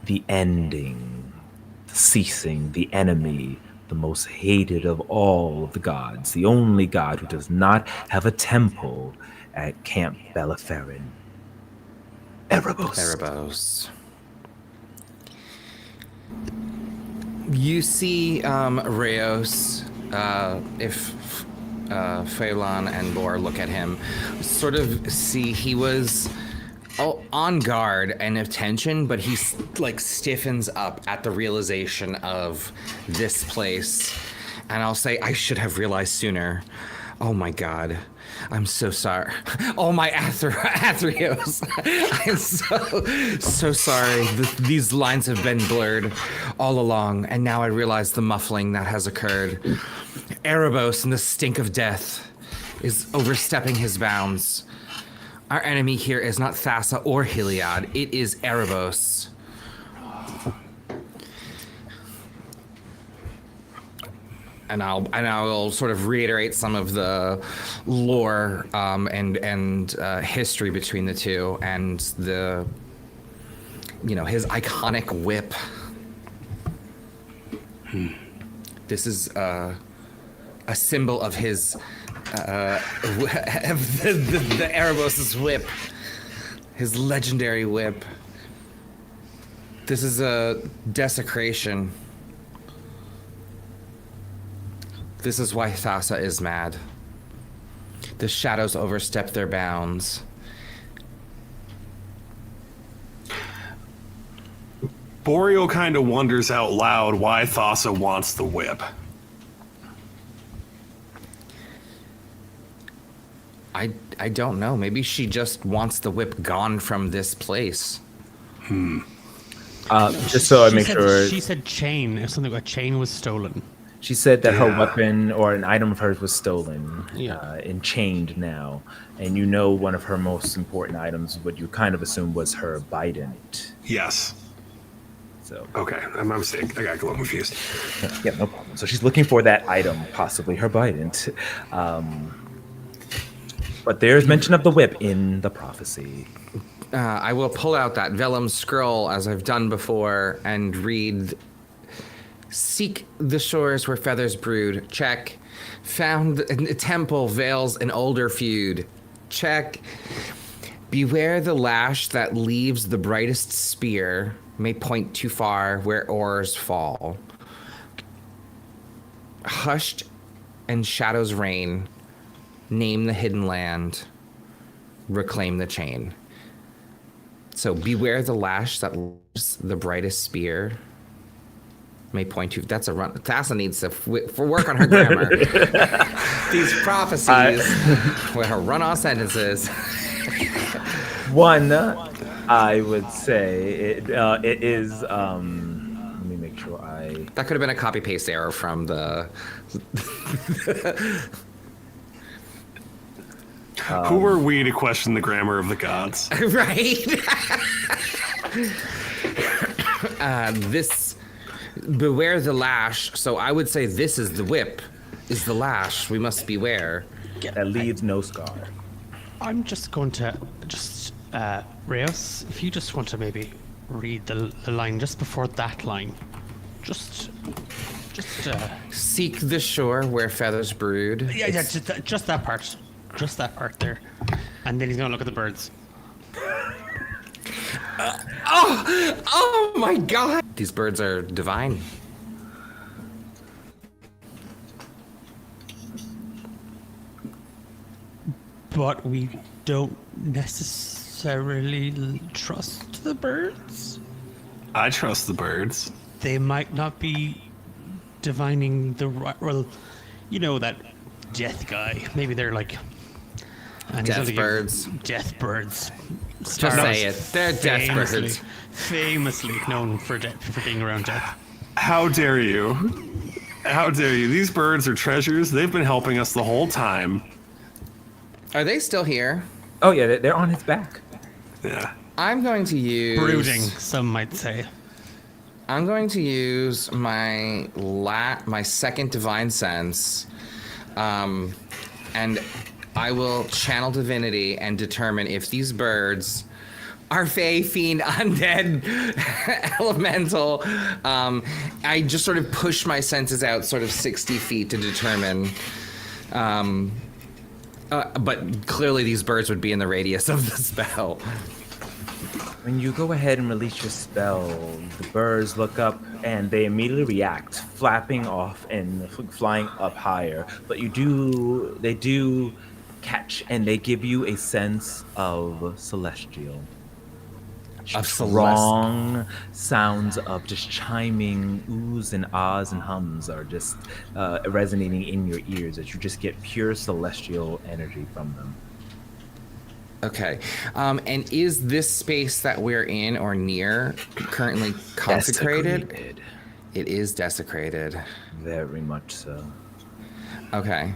the ending, the ceasing, the enemy, the most hated of all of the gods, the only god who does not have a temple at Camp Bellaferin. Erebos. You see Rheos, if Phelan and Bor look at him, sort of see he was on guard and attention, but he stiffens up at the realization of this place. And I'll say, I should have realized sooner. Oh my god. I'm so sorry. Oh my Athreos. I'm so sorry. These lines have been blurred all along, and now I realize the muffling that has occurred. Erebos and the stink of death is overstepping his bounds. Our enemy here is not Thassa or Heliod. It is Erebos. And I'll sort of reiterate some of the lore and history between the two, and his iconic whip. This is a symbol of his the Erebos' whip, his legendary whip. This is a desecration. This is why Thassa is mad. The shadows overstep their bounds. Boreal kind of wonders out loud why Thassa wants the whip. I don't know. Maybe she just wants the whip gone from this place. Just so I make sure. She said chain. If something about chain was stolen. She said that her weapon or an item of hers was stolen and chained now. And you know one of her most important items, what you kind of assume was her bident. Yes. So okay, my mistake. I got a little confused. Yeah, no problem. So she's looking for that item, possibly her bident. But there's mention of the whip in the prophecy. I will pull out that vellum scroll as I've done before and read. Seek the shores where feathers brood. Check. Found a temple veils an older feud. Check. Beware the lash that leaves the brightest spear. May point too far where oars fall. Hushed and shadows reign. Name the hidden land. Reclaim the chain. So beware the lash that leaves the brightest spear. May point to. That's a run. Thassa needs to for work on her grammar. These prophecies with her run-on sentences. One, I would say it is. Let me make sure I. That could have been a copy-paste error from the. Who are we to question the grammar of the gods? Right. This. Beware the lash. So I would say this is the whip, is the lash. We must beware. That leaves no scar. I'm just going to Reyes, if you just want to maybe read the line just before that line. Just Seek the shore where feathers brood. yeah, just that part. Just that part there. And then he's going to look at the birds. Oh my god! These birds are divine. But we don't necessarily trust the birds. I trust the birds. They might not be divining the right. Well, you know that death guy. Maybe they're like. And he's Death only birds. Death birds. Just say it. They're death birds. Famously known for being around death. How dare you? How dare you? These birds are treasures. They've been helping us the whole time. Are they still here? Oh yeah, they're on his back. Yeah. I'm going to use. Brooding, some might say. I'm going to use my second divine sense, and I will channel divinity and determine if these birds are fey, fiend, undead, elemental. I just sort of push my senses out sort of 60 feet to determine. But clearly these birds would be in the radius of the spell. When you go ahead and release your spell, the birds look up and they immediately react, flapping off and flying up higher. But they do catch and they give you a sense of celestial. Strong sounds of just chiming oohs and ahs and hums are just resonating in your ears as you just get pure celestial energy from them. Okay. And is this space that we're in or near currently consecrated? Desecrated. It is desecrated. Very much so. Okay.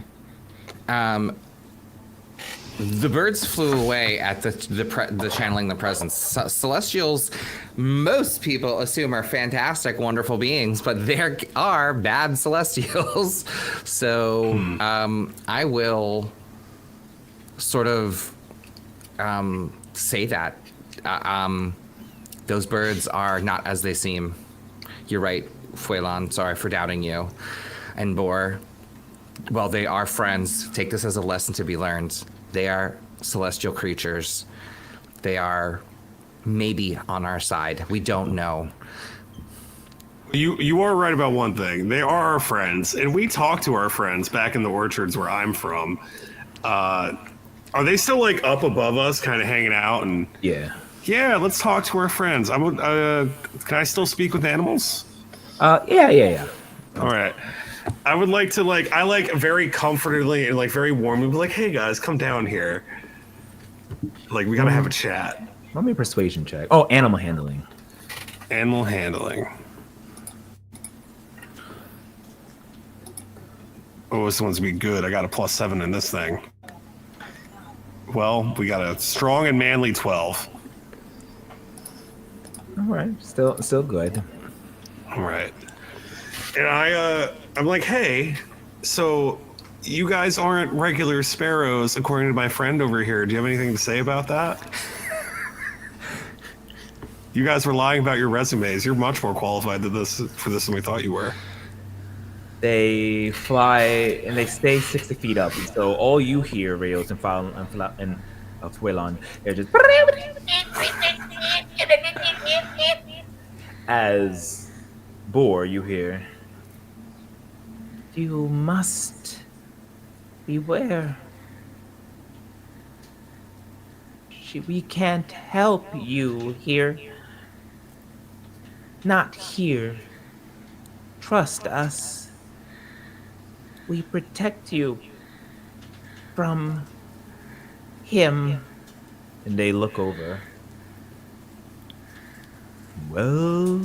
The birds flew away at the channeling the presence. Celestials, most people assume are fantastic, wonderful beings, but there are bad celestials. So I will sort of say that those birds are not as they seem. You're right, Fuelan. Sorry for doubting you. And Bor, well, they are friends. Take this as a lesson to be learned. They are celestial creatures. They are maybe on our side. We don't know. You are right about one thing. They are our friends, and we talk to our friends back in the orchards where I'm from. Are they still like up above us, kind of hanging out? And yeah, let's talk to our friends. Can I still speak with animals? Yeah. All right. I would like to I very comfortably and very warmly be like, hey guys, come down here. Like, we gotta have a chat. Let me persuasion check. Oh, animal handling. Animal handling. Oh, this one's gonna be good. I got a +7 in this thing. Well, we got a strong and manly 12. All right, still good. All right. And I'm like, hey, so you guys aren't regular sparrows, according to my friend over here. Do you have anything to say about that? You guys were lying about your resumes. You're much more qualified for this than we thought you were. They fly and they stay 60 feet up. And so all you hear, Rios and Fuelon, are just as Boar, you hear, you must beware. We can't help you here. Not here. Trust us. We protect you from him. And they look over. Well.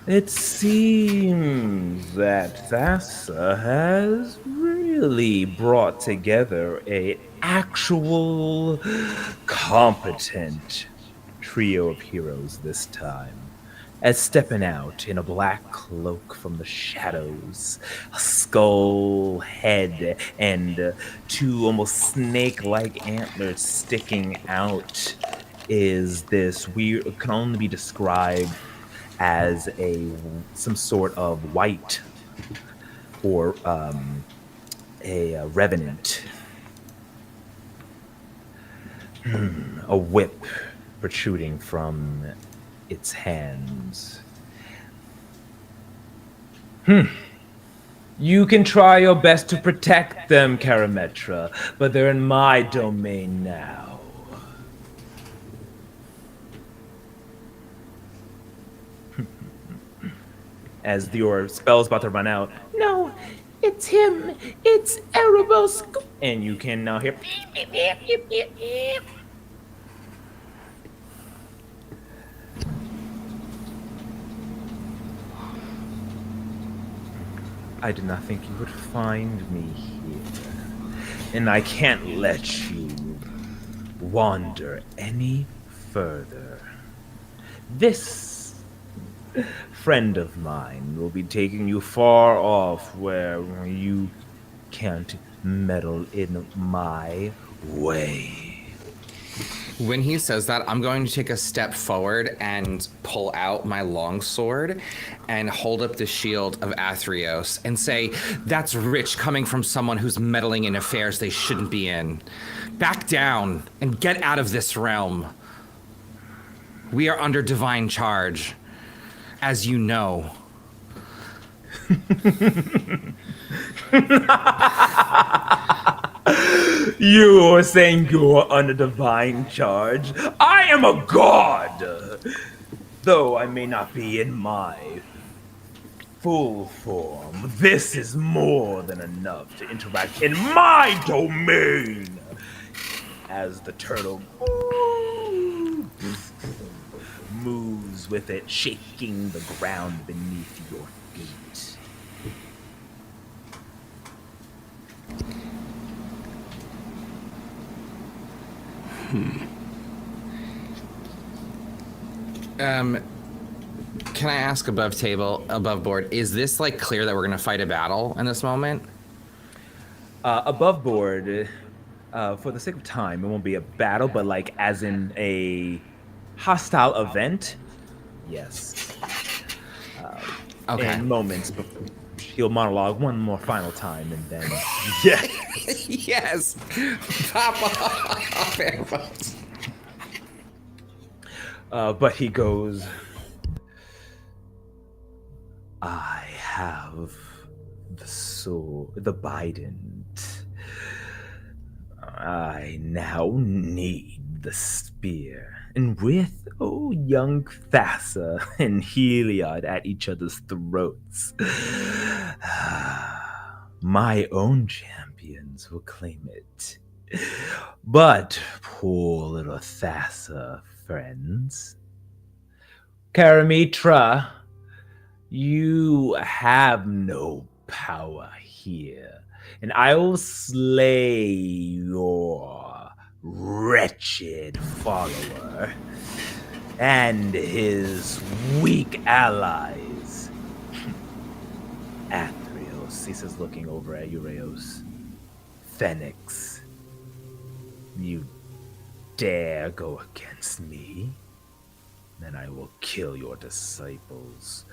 It seems that Thassa has really brought together a actual competent trio of heroes this time. As stepping out in a black cloak from the shadows, a skull head and two almost snake-like antlers sticking out, is this weird, can only be described as some sort of white or a revenant. A whip protruding from its hands. You can try your best to protect them, Karametra, but they're in my domain now. As your spell's about to run out. No, it's him. It's Erebos. And you can now hear. I did not think you would find me here. And I can't let you wander any further. This friend of mine will be taking you far off where you can't meddle in my way. When he says that, I'm going to take a step forward and pull out my longsword and hold up the shield of Athreos and say, that's rich coming from someone who's meddling in affairs they shouldn't be in. Back down and get out of this realm. We are under divine charge, as you know. You are saying you're under divine charge? I am a god! Though I may not be in my full form, this is more than enough to interact in my domain! As the turtle moves with it, shaking the ground beneath your feet. Can I ask above board, is this like clear that we're gonna fight a battle in this moment? Above board, for the sake of time, it won't be a battle, but like as in a hostile event, yes. Okay. In moments, before he'll monologue one more final time, and then yeah. Yes. Pop off, airboats. But he goes, I have the sword, the bident. I now need the spear. And with, young Thassa and Heliod at each other's throats, my own champions will claim it. But poor little Thassa, friends. Karamitra, you have no power here, and I will slay your wretched follower and his weak allies. Athreos, he says, looking over at Ureos. Phoenix, you dare go against me? Then I will kill your disciples.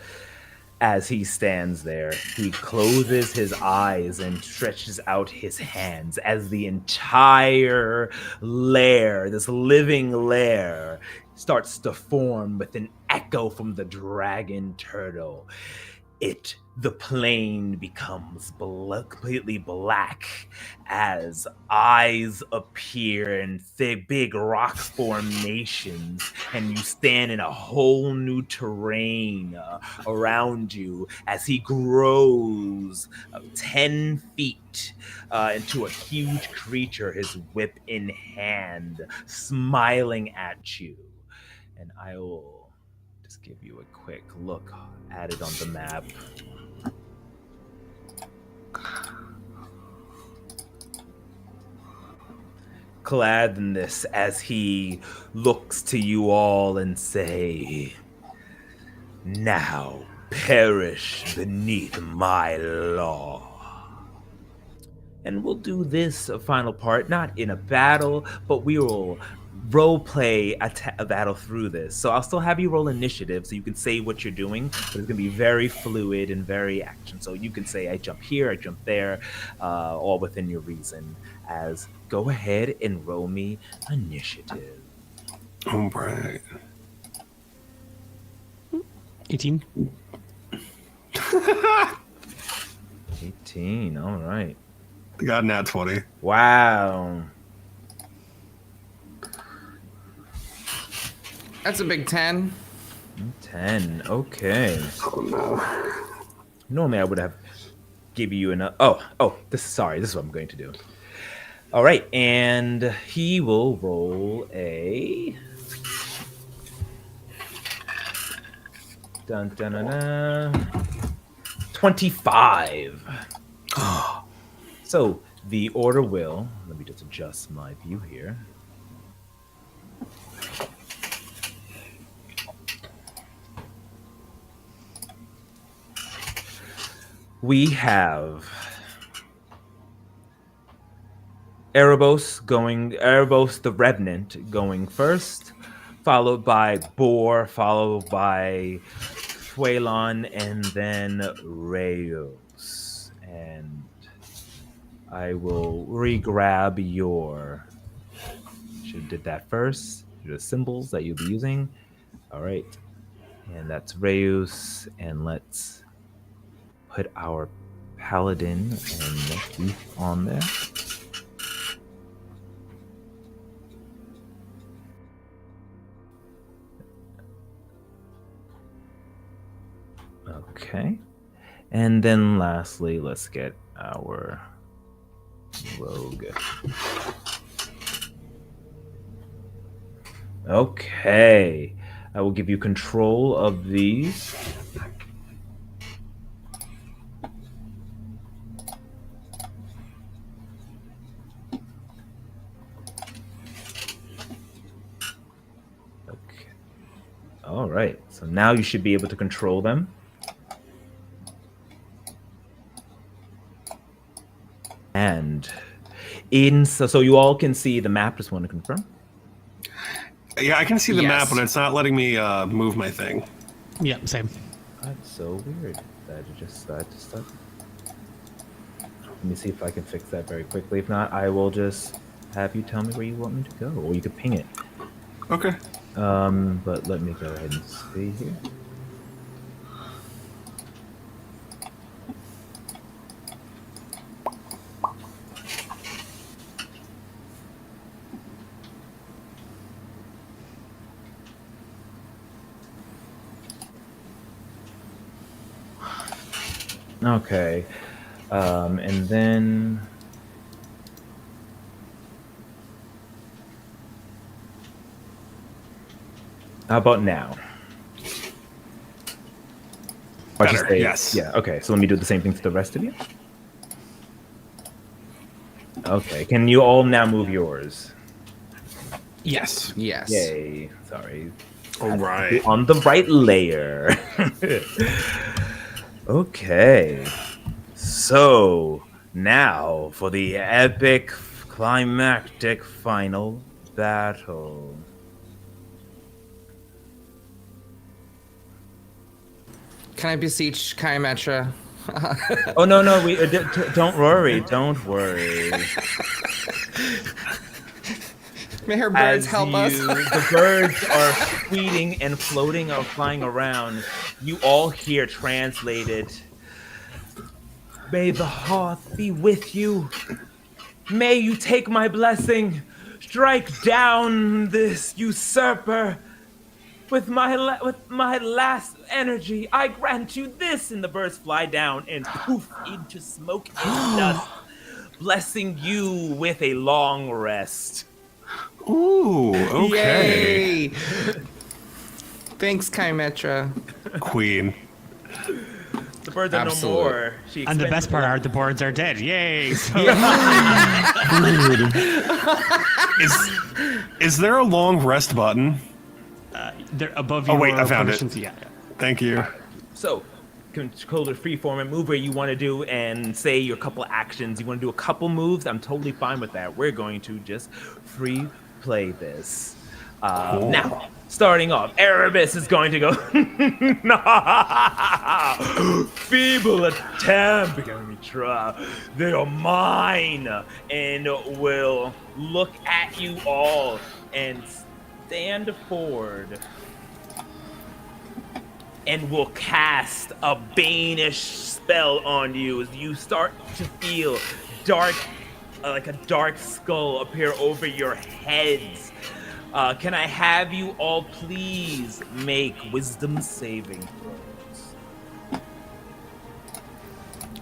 As he stands there, he closes his eyes and stretches out his hands as the entire lair, this living lair, starts to form with an echo from the dragon turtle. The plane becomes completely black as eyes appear in thick, big rock formations, and you stand in a whole new terrain around you as he grows 10 feet into a huge creature, his whip in hand, smiling at you. And I will just give you a quick look at it on the map. Clad in this, as he looks to you all and say, now perish beneath my law. And we'll do this final part, not in a battle, but we will role play a battle through this. So I'll still have you roll initiative so you can say what you're doing, but it's going to be very fluid and very action. So you can say, I jump here, I jump there, all within your reason. As go ahead and roll me initiative. All right. 18. 18, all right. Got a nat 20. Wow. That's a big 10. 10, okay. Oh no. Normally I would have given you an this is what I'm going to do. All right, and he will roll a 25. So the order will, let me just adjust my view here. We have Erebos the Revenant going first, followed by Boar, followed by Fuelon, and then Rayos. And I will re-grab your... Should have did that first. The symbols that you'll be using. All right. And that's Rayos. And let's put our Paladin and Thief on there. Okay. And then lastly, let's get our Rogue. Okay. I will give you control of these. Okay. All right. So now you should be able to control them. And so you all can see the map. Just want to confirm. Yeah, I can see the Yes. map, but it's not letting me move my thing. Yeah, same. That's so weird. That just stuck. Let me see if I can fix that very quickly. If not, I will just have you tell me where you want me to go, or you could ping it. Okay. But let me go ahead and see here. Okay. And then how about now? Or just Better, yes. Yeah, okay. So let me do the same thing to the rest of you. Okay. Can you all now move yours? Yes. Yes. Yay. Sorry. All right. On the right layer. Okay. So, now for the epic climactic final battle. Can I beseech Kaimetra? Oh no, we don't worry, don't worry. May her birds As help us. the birds are tweeting and floating or flying around, you all hear translated. May the hearth be with you. May you take my blessing. Strike down this usurper. With my last energy, I grant you this. And the birds fly down and poof into smoke and dust, blessing you with a long rest. Ooh, okay. Yay! Thanks, Kaimetra. Queen. The birds are Absolute. no more. She And the best expends part are the birds are dead. Yay! So, Is there a long rest button? they're above you. Oh, wait, I found it. Yeah. Thank you. So, control the freeform and move where you want to do and say your couple actions. You want to do a couple moves? I'm totally fine with that. We're going to just free play this. Cool. Now, starting off, Erebus is going to go. Feeble attempt, me try. They are mine, and will look at you all and stand forward. And will cast a Banish spell on you as you start to feel dark, like a dark skull appear over your heads. Can I have you all please make wisdom saving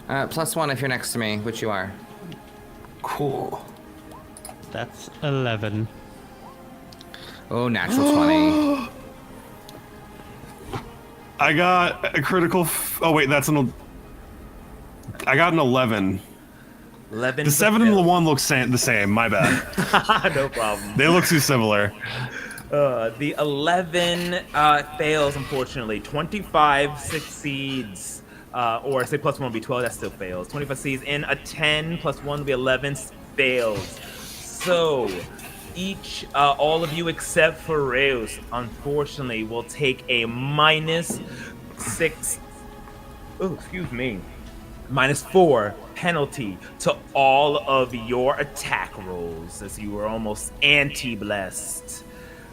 throws? +1 if you're next to me, which you are. Cool. That's 11. Oh, natural 20. I got a critical. Oh wait, that's an. I got an 11. 11. The 7 and the 1 look the same. My bad. No problem. They look too similar. The 11 fails, unfortunately. 25 succeeds. Or say +1 would be 12, that still fails. 25 succeeds, and a 10 +1 would be 11 fails. So, all of you except for Reus, unfortunately, will take a -6. Oh, excuse me. -4 penalty to all of your attack rolls, as you were almost anti-blessed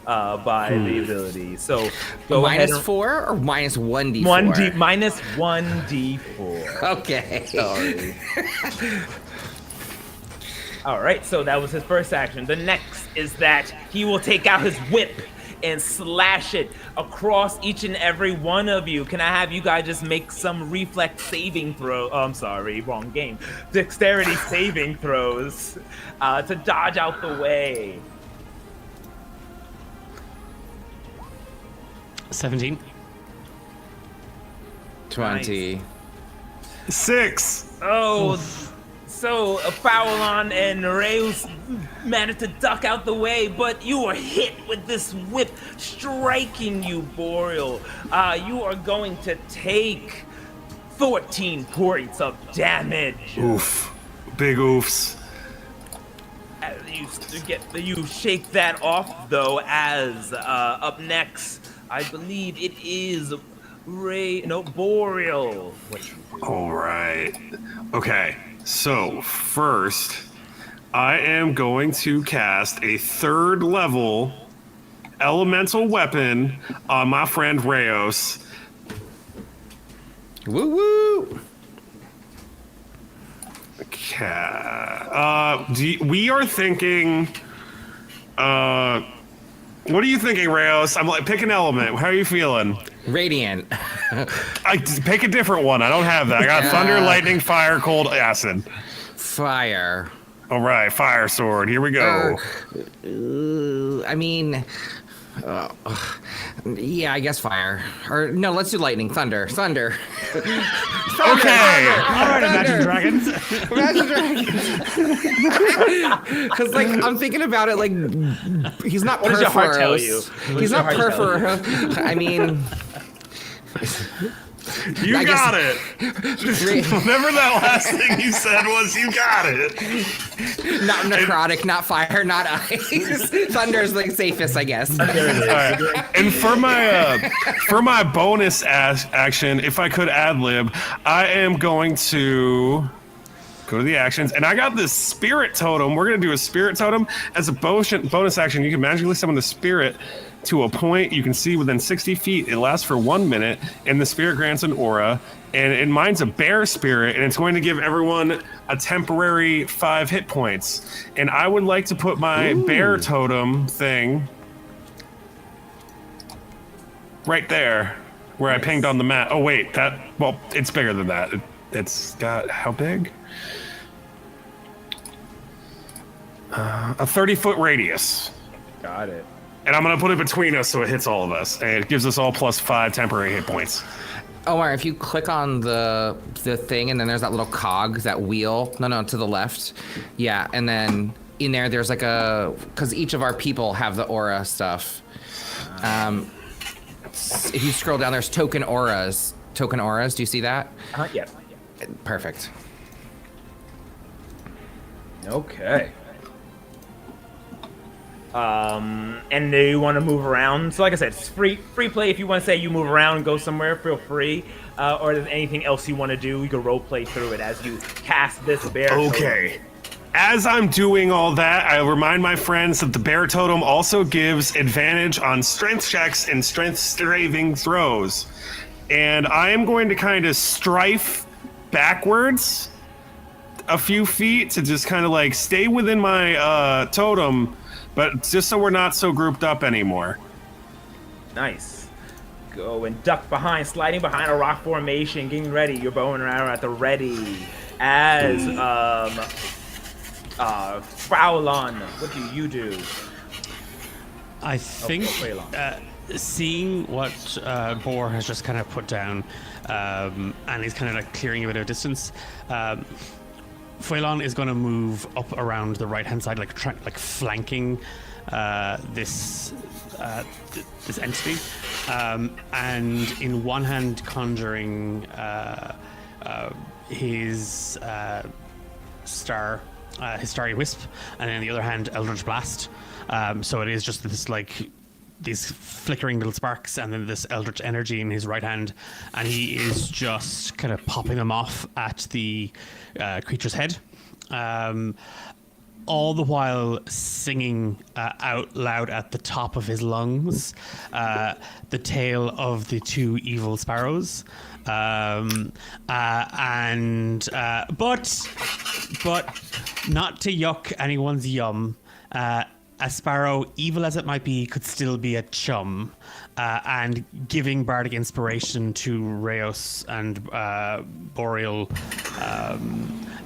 by the ability. So go ahead. -4 or -1d4? -1d4. Okay. Sorry. All right, so that was his first action. The next is that he will take out his whip and slash it across each and every one of you. Can I have you guys just make some reflex saving throw? Oh, I'm sorry, wrong game. Dexterity saving throws to dodge out the way. 17. 20. 6. Oh, so Fowlon and Reus managed to duck out the way, but you are hit with this whip striking you, Boreal. You are going to take 14 points of damage. Oof. Big oofs. You shake that off, though, as up next, I believe it is Boreal. All right. Okay. So first, I am going to cast a 3rd level elemental weapon on my friend Reus. Woo woo! Okay. We are thinking. What are you thinking, Reus? I'm like, pick an element. How are you feeling? Radiant. Pick a different one. I don't have that. I got thunder, lightning, fire, cold, acid. Fire. All right, fire sword. Here we go. I mean, yeah, I guess fire. Or no, let's do lightning. Thunder. Thunder. Okay. All right, Imagine Dragons. Imagine Dragons. Because, like, I'm thinking about it, like, he's not What does your heart tell Perforos. you? What He's does your not heart tell you? Perforos. I mean, You I got guess- it. Whatever that last thing you said was, you got it. Not necrotic, not fire, not ice. Thunder's the safest, I guess. There it is. All right. And for my bonus action, if I could ad lib, I am going to go to the actions, and I got this spirit totem. We're gonna do a spirit totem as a bonus action. You can magically summon the spirit to a point you can see within 60 feet. It lasts for 1 minute, and the spirit grants an aura. And mine's a bear spirit, and it's going to give everyone a temporary 5 hit points. And I would like to put my bear totem thing right there, where I pinged on the map. Oh wait, it's bigger than that. It's got how big? A 30-foot radius. Got it. And I'm gonna put it between us so it hits all of us, and it gives us all +5 temporary hit points. Omar, if you click on the thing and then there's that little cog, that wheel. No, to the left. Yeah, and then in there's like because each of our people have the aura stuff. If you scroll down, there's token auras. Do you see that? Yeah. Perfect. Okay. And do you want to move around? So like I said, it's free play. If you want to say you move around and go somewhere, feel free. Or there's anything else you want to do, you can role play through it as you cast this bear totem. Okay. As I'm doing all that, I remind my friends that the bear totem also gives advantage on strength checks and strength saving throws. And I am going to kind of strife backwards a few feet to just kind of like stay within my totem, but just so we're not so grouped up anymore. Nice. Go and duck behind, sliding behind a rock formation, getting ready. Your bow and arrow at the ready. As Frowlon, what do you do? I think seeing what Boar has just kind of put down, and he's kind of like clearing a bit of distance, Phelan is going to move up around the right-hand side, like flanking this entity, and in one hand conjuring his starry wisp, and in the other hand Eldritch Blast. So it is just this these flickering little sparks, and then this eldritch energy in his right hand, and he is just kind of popping them off at the creature's head, all the while singing out loud at the top of his lungs the tale of the two evil sparrows, but not to yuck anyone's yum. A sparrow, evil as it might be, could still be a chum, and giving bardic inspiration to Rheos and Boreal,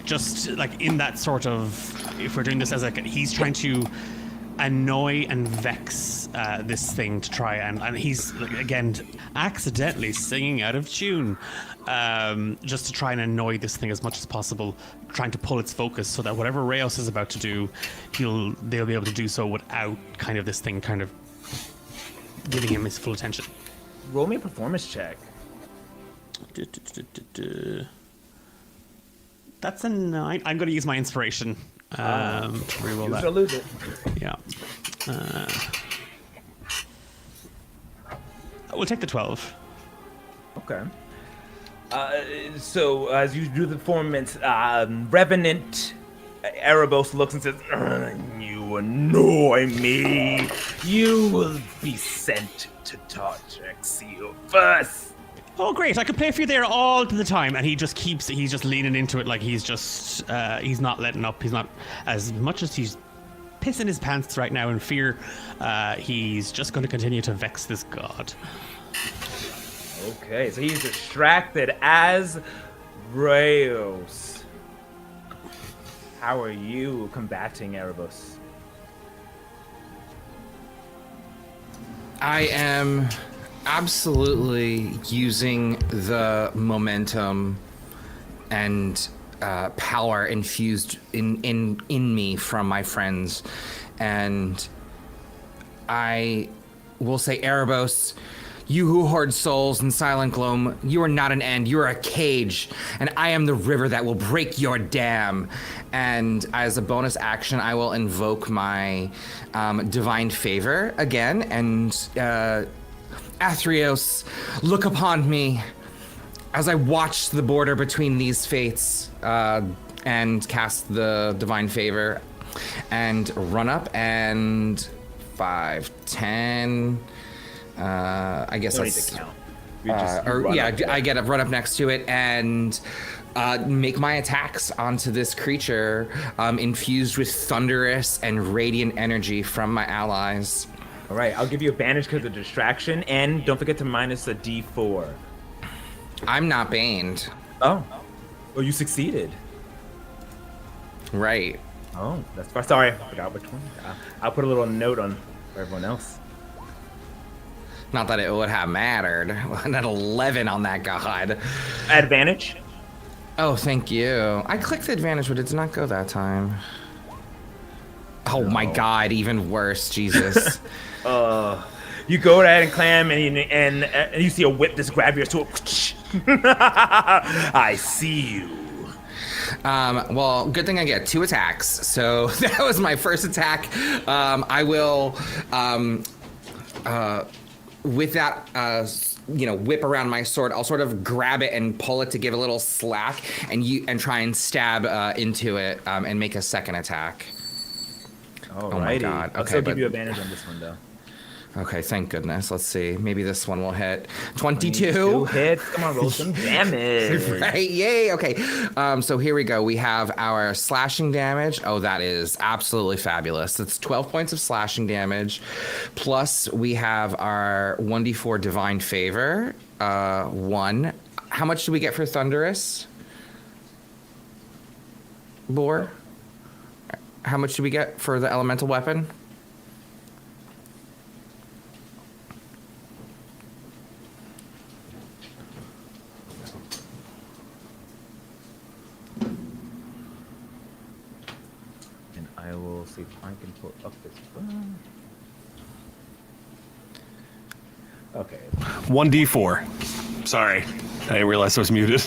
just like in that sort of, if we're doing this as he's trying to annoy and vex this thing to try and he's again accidentally singing out of tune, just to try and annoy this thing as much as possible, trying to pull its focus so that whatever Rheos is about to do, they'll be able to do so without kind of this thing kind of giving him his full attention. Roll me a performance check. That's a 9. I'm going to use my inspiration to reroll Use that. it or lose it. Yeah. We'll take the 12. Okay. So as you do the performance, Revenant Erebos looks and says, "You annoy me. You will be sent to Tartaxio first." Oh, great! I could play for you there all the time, and he's just leaning into it like he's not letting up. He's not, as much as he's pissing his pants right now in fear, he's just going to continue to vex this god. Okay, so he's distracted as Rheos. How are you combating Erebos? I am absolutely using the momentum and power infused in me from my friends, and I will say, Erebos, You who hoard souls in Silent Gloam, you are not an end, you are a cage, and I am the river that will break your dam. And as a bonus action, I will invoke my divine favor again, and Athreos, look upon me as I watch the border between these fates, and cast the divine favor, and run up and 5, 10. I guess Don't need that's to count. You I get up, run up next to it, and make my attacks onto this creature, infused with thunderous and radiant energy from my allies. All right, I'll give you advantage because of distraction, and don't forget to minus a D4. I'm not baned. Oh, you succeeded. Right. Oh, that's fine. Sorry, I forgot which one. I'll put a little note on for everyone else. Not that it would have mattered. An 11 on that god. Advantage. Oh, thank you. I clicked the advantage, but it did not go that time. Oh my god, even worse, Jesus. You go ahead and clam, and you see a whip just grab your sword. I see you. Well, good thing I get 2 attacks. So that was my first attack. I will, with that, whip around my sword, I'll sort of grab it and pull it to give a little slack, and try and stab into it, and make a second attack. Alrighty. Oh my god. I'll Okay, still give you advantage on this one, though. Okay, thank goodness. Let's see. Maybe this one will hit. 22. 22 hits. Come on, roll some damage. Right, yay. Okay. So here we go. We have our slashing damage. Oh, that is absolutely fabulous. That's 12 points of slashing damage. Plus, we have our 1d4 divine favor. 1. How much do we get for thunderous? Boar? How much do we get for the elemental weapon? And I will see if I can pull up this one. Okay. 1d4. Sorry, I didn't realize I was muted.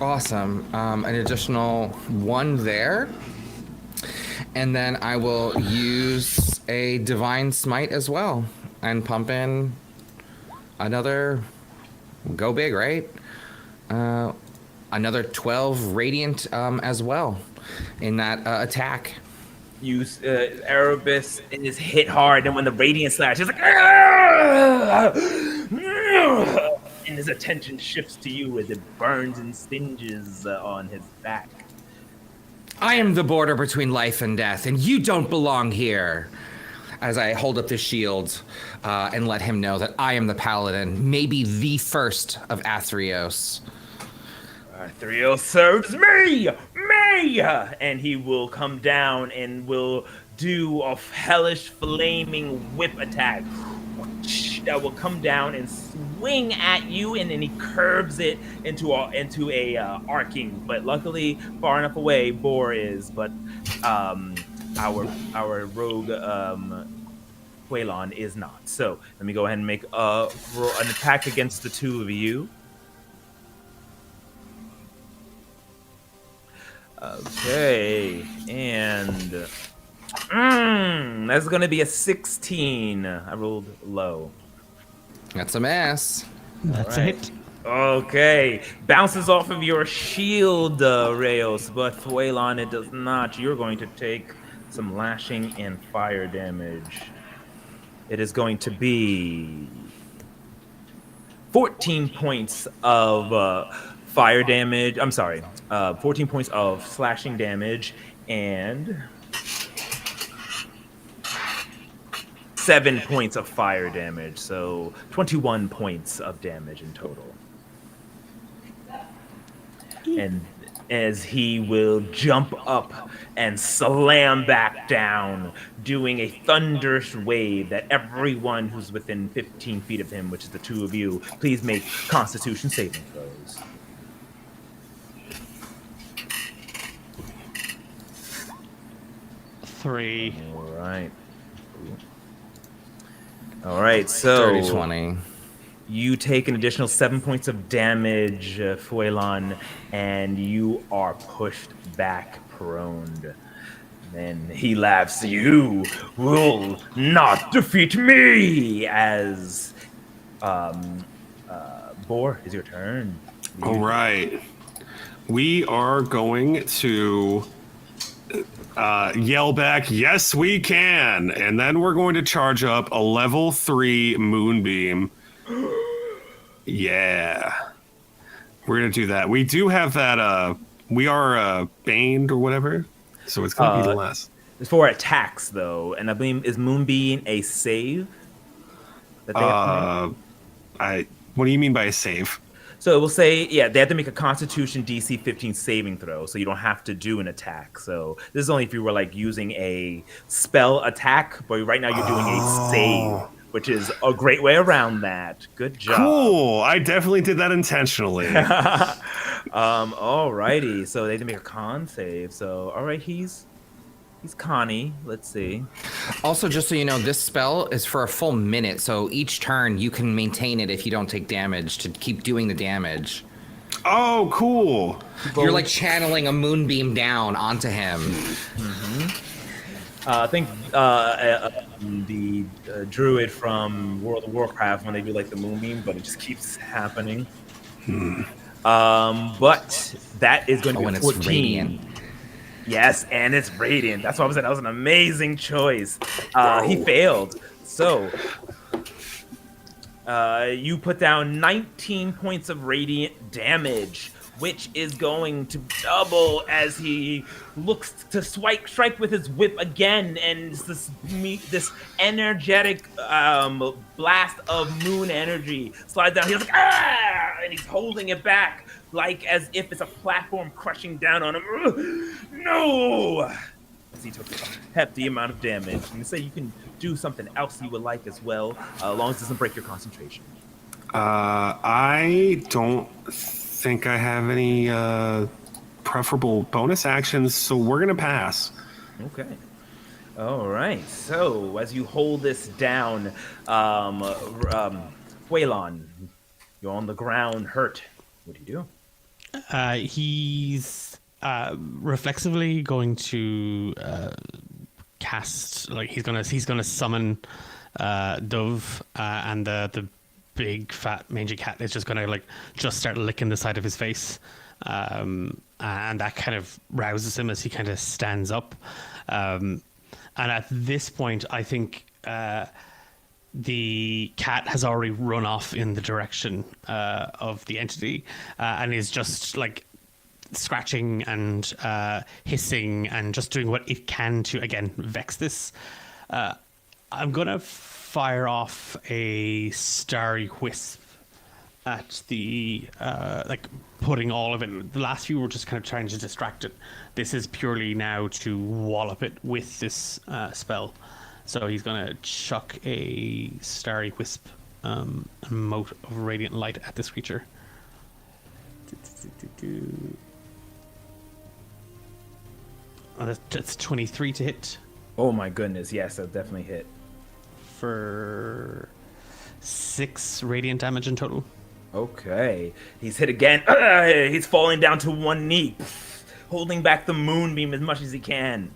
Awesome. An additional 1 there. And then I will use a divine smite as well and pump in another, go big, right? Another 12 radiant as well in that attack. Use Erebus is hit hard, and when the radiant slash, he's like, "Argh!" And his attention shifts to you as it burns and singes on his back. I am the border between life and death, and you don't belong here. As I hold up the shield and let him know that I am the paladin, maybe the first of Athreos. Theros serves me! And he will come down and will do a hellish flaming whip attack that will come down and swing at you, and then he curves it into a arcing. But luckily, far enough away, Boar is. But our rogue Quaylon is not. So let me go ahead and make an attack against the two of you. Okay, and that's gonna be a 16. I rolled low. That's a mess. That's Right. it. Okay, bounces off of your shield, Rayos, but Fuelon, it does not. You're going to take some lashing and fire damage. It is going to be 14 points of fire damage. I'm sorry, 14 points of slashing damage and 7 points of fire damage. So 21 points of damage in total. And as he will jump up and slam back down, doing a thunderous wave that everyone who's within 15 feet of him, which is the two of you, please make Constitution saving throws. Three. All right. All right, Dirty so 20. you take an additional 7 points of damage, Fuelon, and you are pushed back prone. Then he laughs, "You will not defeat me!" As Boar, is your turn. All right. We are going to yell back, "Yes, we can!" And then we're going to charge up a level 3 Moonbeam. Yeah. We're going to do that. We do have that, we are baned or whatever. So it's going to be less. It's for attacks, though, and I believe is Moonbeam a save that they have to make? What do you mean by a save? So it will say, yeah, they have to make a Constitution DC 15 saving throw, so you don't have to do an attack. So this is only if you were like using a spell attack, but right now you're doing a save, which is a great way around that. Good job. Cool. I definitely did that intentionally. Alrighty. So they had to make a con save. So all right, he's Connie. Let's see. Also, just so you know, this spell is for a full minute, so each turn you can maintain it if you don't take damage to keep doing the damage. Oh, cool. You're like channeling a moonbeam down onto him. I think the druid from World of Warcraft, when they do like the moonbeam, but it just keeps happening. But that is going to be and 14. it's radiant. Yes, and it's radiant. That's why I was saying that was an amazing choice. He failed. So you put down 19 points of radiant damage, which is going to double as he looks to strike with his whip again, and this energetic blast of moon energy slides down. He's like, ah! And he's holding it back, like as if it's a platform crushing down on him. No! As he took a hefty amount of damage. And say you can do something else you would like as well, as long as it doesn't break your concentration. I don't think I have any preferable bonus actions, so we're going to pass. Okay. All right. So as you hold this down, Huelon, you're on the ground, hurt. What do you do? He's reflexively going to cast, like he's gonna summon Dove, and the big fat mangy cat is just gonna just start licking the side of his face, and that kind of rouses him as he kind of stands up, and at this point I think the cat has already run off in the direction of the entity, and is just like scratching and hissing and just doing what it can to, again, vex this. I'm going to fire off a starry wisp at the, putting all of it. The last few were just kind of trying to distract it. This is purely now to wallop it with this spell. So he's going to chuck a starry wisp, a mote of radiant light at this creature. Oh, that's 23 to hit. Oh my goodness, yes, that definitely hit. For 6 radiant damage in total. Okay. He's hit again. He's falling down to one knee, holding back the moonbeam as much as he can.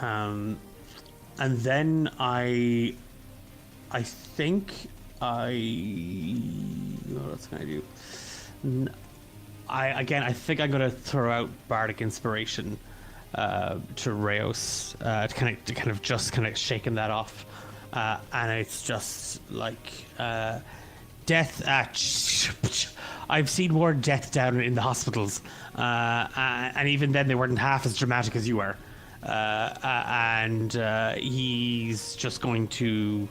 And then I think what else can I do? I think I'm gonna throw out Bardic Inspiration to Reos to kind of just shaking that off, and it's just like death at. I've seen more death down in the hospitals, and even then they weren't half as dramatic as you are. And he's just going to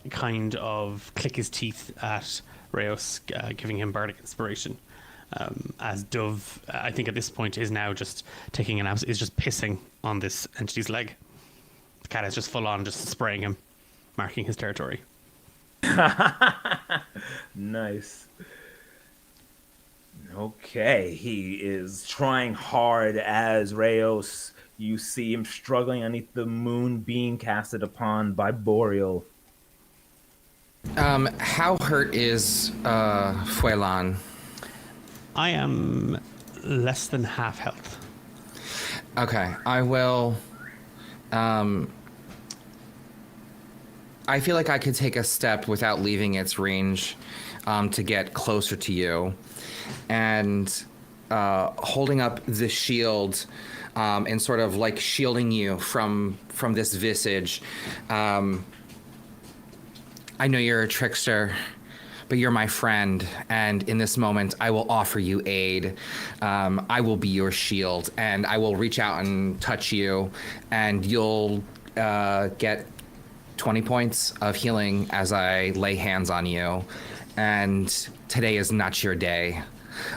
kind of click his teeth at Reos, giving him Bardic Inspiration. As Dove, I think at this point, is now just taking is just pissing on this entity's leg. The cat is just full on, just spraying him, marking his territory. Nice. Okay, he is trying hard as Reos You see him struggling underneath the moon being casted upon by Boreal. How hurt is Fuelan? I am less than half health. Okay, I will. I feel like I could take a step without leaving its range to get closer to you. And holding up the shield and sort of like shielding you from this visage. I know you're a trickster, but you're my friend, and in this moment, I will offer you aid. I will be your shield, and I will reach out and touch you, and you'll get 20 points of healing as I lay hands on you. And today is not your day.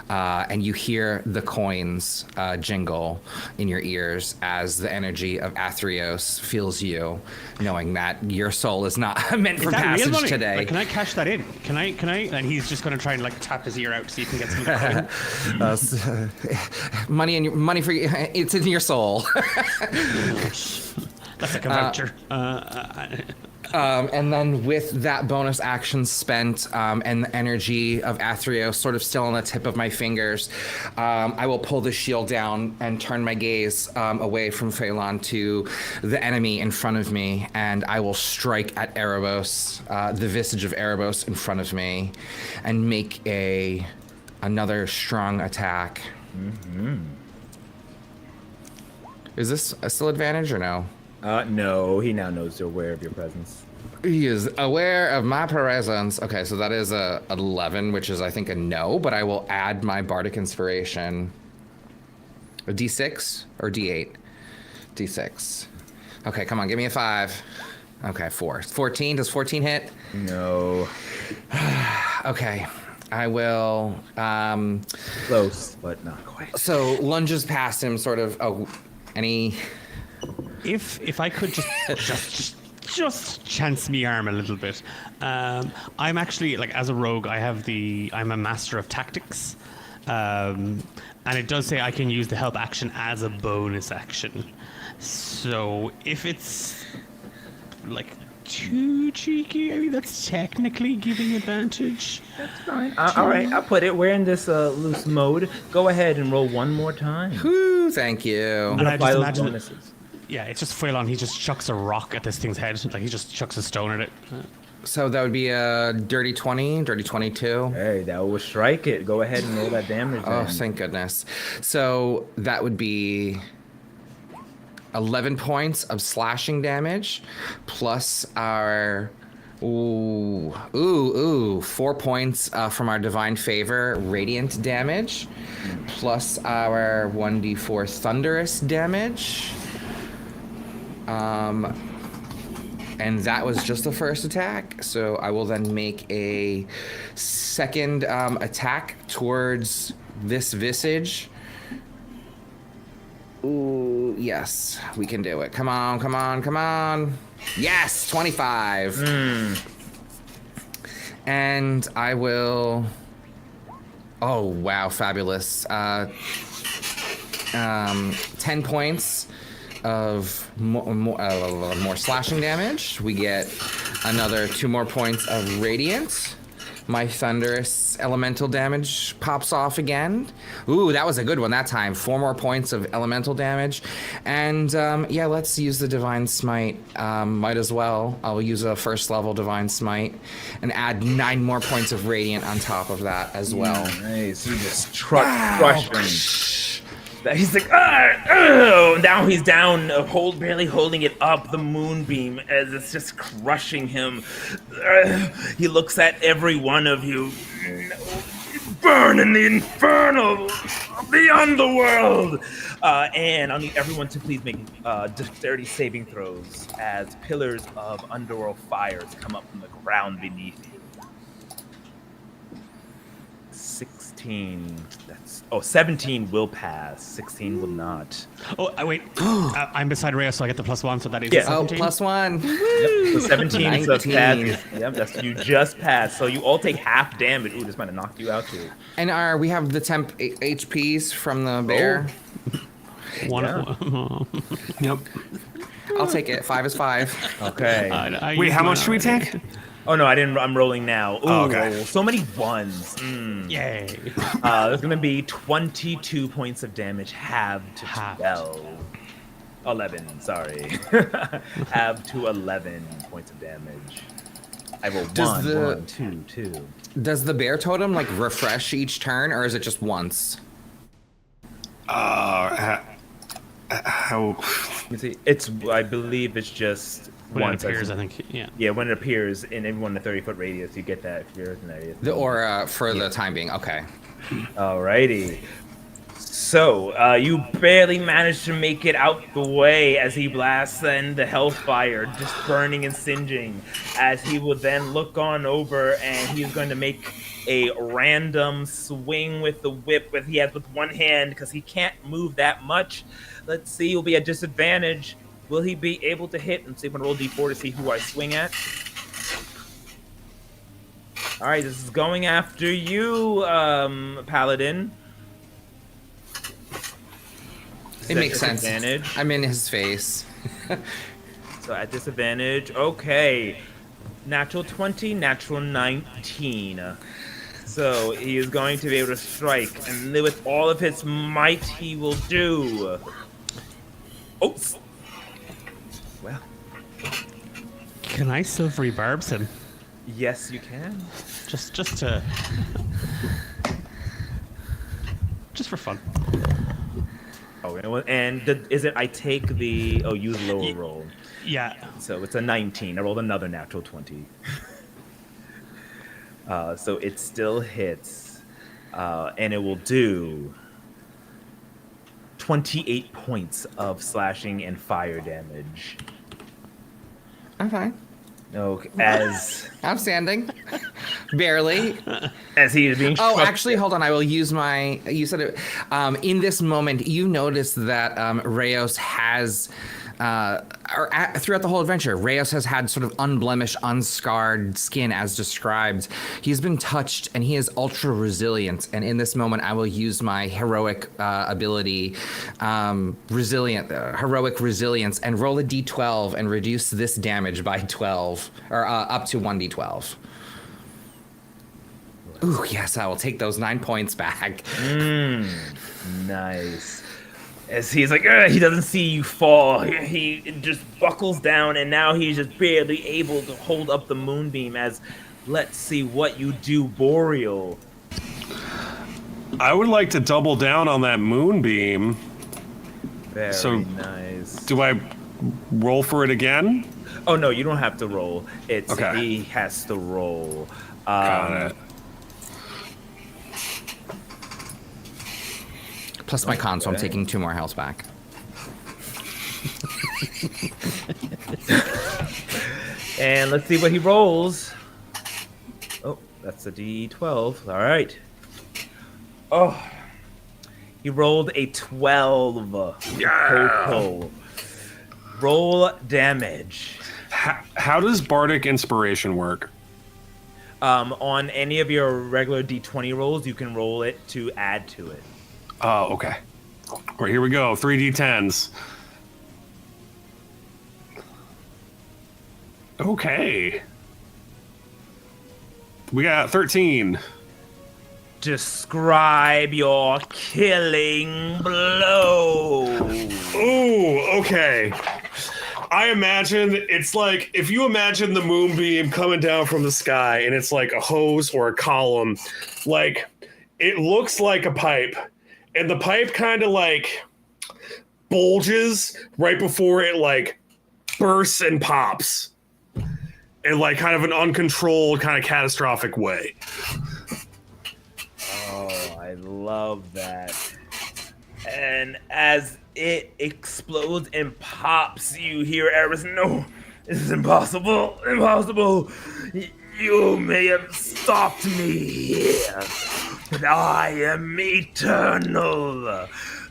And you hear the coins jingle in your ears as the energy of Theros fills you, knowing that your soul is not meant for Is that real passage money? today. Like, can I cash that in? Can I? And he's just going to try and like tap his ear out so you can get some coin. Money for you. It's in your soul. That's like a voucher. And then with that bonus action spent and the energy of Theros sort of still on the tip of my fingers, I will pull the shield down and turn my gaze away from Phelan to the enemy in front of me, and I will strike at Erebos, the visage of Erebos in front of me, and make another strong attack. Mm-hmm. Is this still advantage or no? No, he now knows you're aware of your presence. He is aware of my presence. Okay, so that is a 11, which is, I think, a no, but I will add my Bardic Inspiration. A D6 or D8? D6. Okay, come on, give me a 5. Okay, 4. 14, does 14 hit? No. Okay, I will... Close, but not quite. So, lunges past him, sort of... Oh, any... If I could just chance me arm a little bit. I'm actually, like, as a rogue, I'm a master of tactics. And it does say I can use the help action as a bonus action. So if it's like too cheeky, I mean, that's technically giving advantage. That's fine. All right, I'll put it. We're in this loose mode. Go ahead and roll one more time. Whoo, thank you. And I Apply just those imagine bonuses. Yeah, it's just Phelan. He just chucks a rock at this thing's head. Like, he just chucks a stone at it. So that would be a dirty 20, dirty 22. Hey, that will strike it. Go ahead and roll that damage. Oh, then. thank goodness. So that would be 11 points of slashing damage, plus our 4 points from our divine favor radiant damage, plus our 1d4 thunderous damage. And that was just the first attack. So I will then make a second attack towards this visage. Ooh, yes, we can do it. Come on, come on, come on. Yes, 25. And I will... Oh, wow, fabulous. 10 points of more slashing damage. We get another 2 more points of radiant. My thunderous elemental damage pops off again. Ooh, that was a good one that time. 4 more points of elemental damage. And yeah, let's use the divine smite. Might as well. I'll use a first level divine smite and add 9 more points of radiant on top of that as well. Nice. You just crushing. He's like, oh, now he's down, barely holding it up, the moonbeam, as it's just crushing him. He looks at every one of you. Burn in the infernal of the underworld! And I'll need everyone to please make dexterity saving throws as pillars of underworld fires come up from the ground beneath you. 16. 17 will pass. 16 will not. Oh, wait. I'm beside Rhea, so I get the +1, so that is Yeah. 17. Oh, +1. Yep. So 17 is a 19. pass. Yep, that's you just passed. So you all take half damage. Ooh, this might have knocked you out too. And we have the temp HPs from the bear. One. Yep. I'll take it. 5 is 5. Okay. I Wait, used how mine much should we already. take? Oh no, I didn't. I'm rolling now. Ooh, Oh, okay. so many ones. Yay. There's gonna be 22 points of damage, halved to Halved. 12. 11. Sorry, halved to 11 points of damage. I roll Does 1, the- 1, 2, 2. Does the bear totem like refresh each turn, or is it just once? How? Let me see. It's. I believe it's just When once. it appears, I think. Yeah. Yeah, when it appears in everyone in a 30-foot radius, you get that if you're in that area. The aura for the time being. Okay. Alrighty. So, you barely manage to make it out the way as he blasts in the hellfire, just burning and singeing, as he will then look on over and he's going to make a random swing with the whip that he has with one hand because he can't move that much. Let's see, he'll be at disadvantage. Will he be able to hit? And see, I'm going to roll d4 to see who I swing at. Alright, this is going after you, Paladin. It makes sense. Disadvantage. I'm in his face. So at disadvantage, okay. Natural 20, natural 19. So he is going to be able to strike, and with all of his might, he will do. Oh, well, Can I silvery barbs him? yes, you can. Just for fun. Oh, and is it? I take the. Oh, use lower roll. Yeah. So it's a 19. I rolled another natural 20. So it still hits, and it will do 28 points of slashing and fire damage. I'm fine. Okay, as Outstanding. Barely. he is being Oh, struck. actually, hold on. I will use my. You said it. In this moment, you notice that Rayos has, throughout the whole adventure, Rayos has had sort of unblemished, unscarred skin as described. He's been touched, and he is ultra resilient. And in this moment, I will use my heroic ability, heroic resilience, and roll a d12 and reduce this damage by 12, or up to 1d12. Ooh, yes, I will take those 9 points back. Nice. As he's like, he doesn't see you fall. He just buckles down, and now he's just barely able to hold up the moonbeam. As let's see what you do, Boreal. I would like to double down on that moonbeam. Very So- nice. Do I roll for it again? Oh no, you don't have to roll. It's Okay. he has to roll. Got it. Plus my con, so I'm Okay. taking 2 more health back. And let's see what he rolls. Oh, that's a d12. All right. Oh, he rolled a 12. Yeah. Roll damage. How does Bardic Inspiration work? On any of your regular d20 rolls, you can roll it to add to it. Oh, okay. All right, here we go. 3d10s. Okay. We got 13. Describe your killing blow. Ooh, okay. I imagine it's like if you imagine the moonbeam coming down from the sky and it's like a hose or a column, like it looks like a pipe, and the pipe kind of like bulges right before it like bursts and pops in like kind of an uncontrolled kind of catastrophic way. Oh, I love that. And as it explodes and pops, you hear Eris, no, this is impossible, impossible. You may have stopped me here, but I am eternal.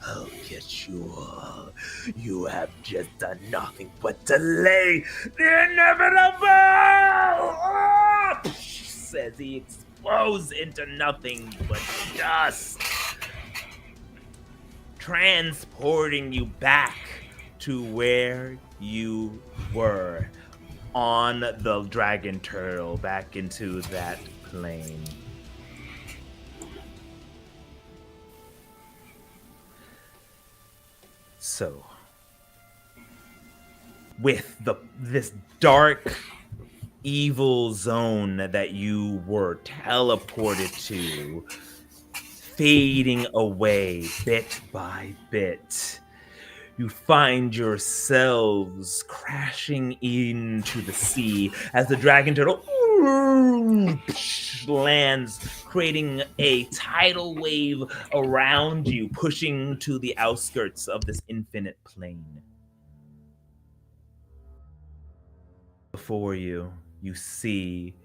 I'll get you all. You have just done nothing but delay the inevitable. Ah! Says he explodes into nothing but dust. transporting you back to where you were on the dragon turtle, back into that plane. So, with this dark, evil zone that you were teleported to, fading away bit by bit, you find yourselves crashing into the sea as the dragon turtle lands, creating a tidal wave around you, pushing to the outskirts of this infinite plain. Before you, you see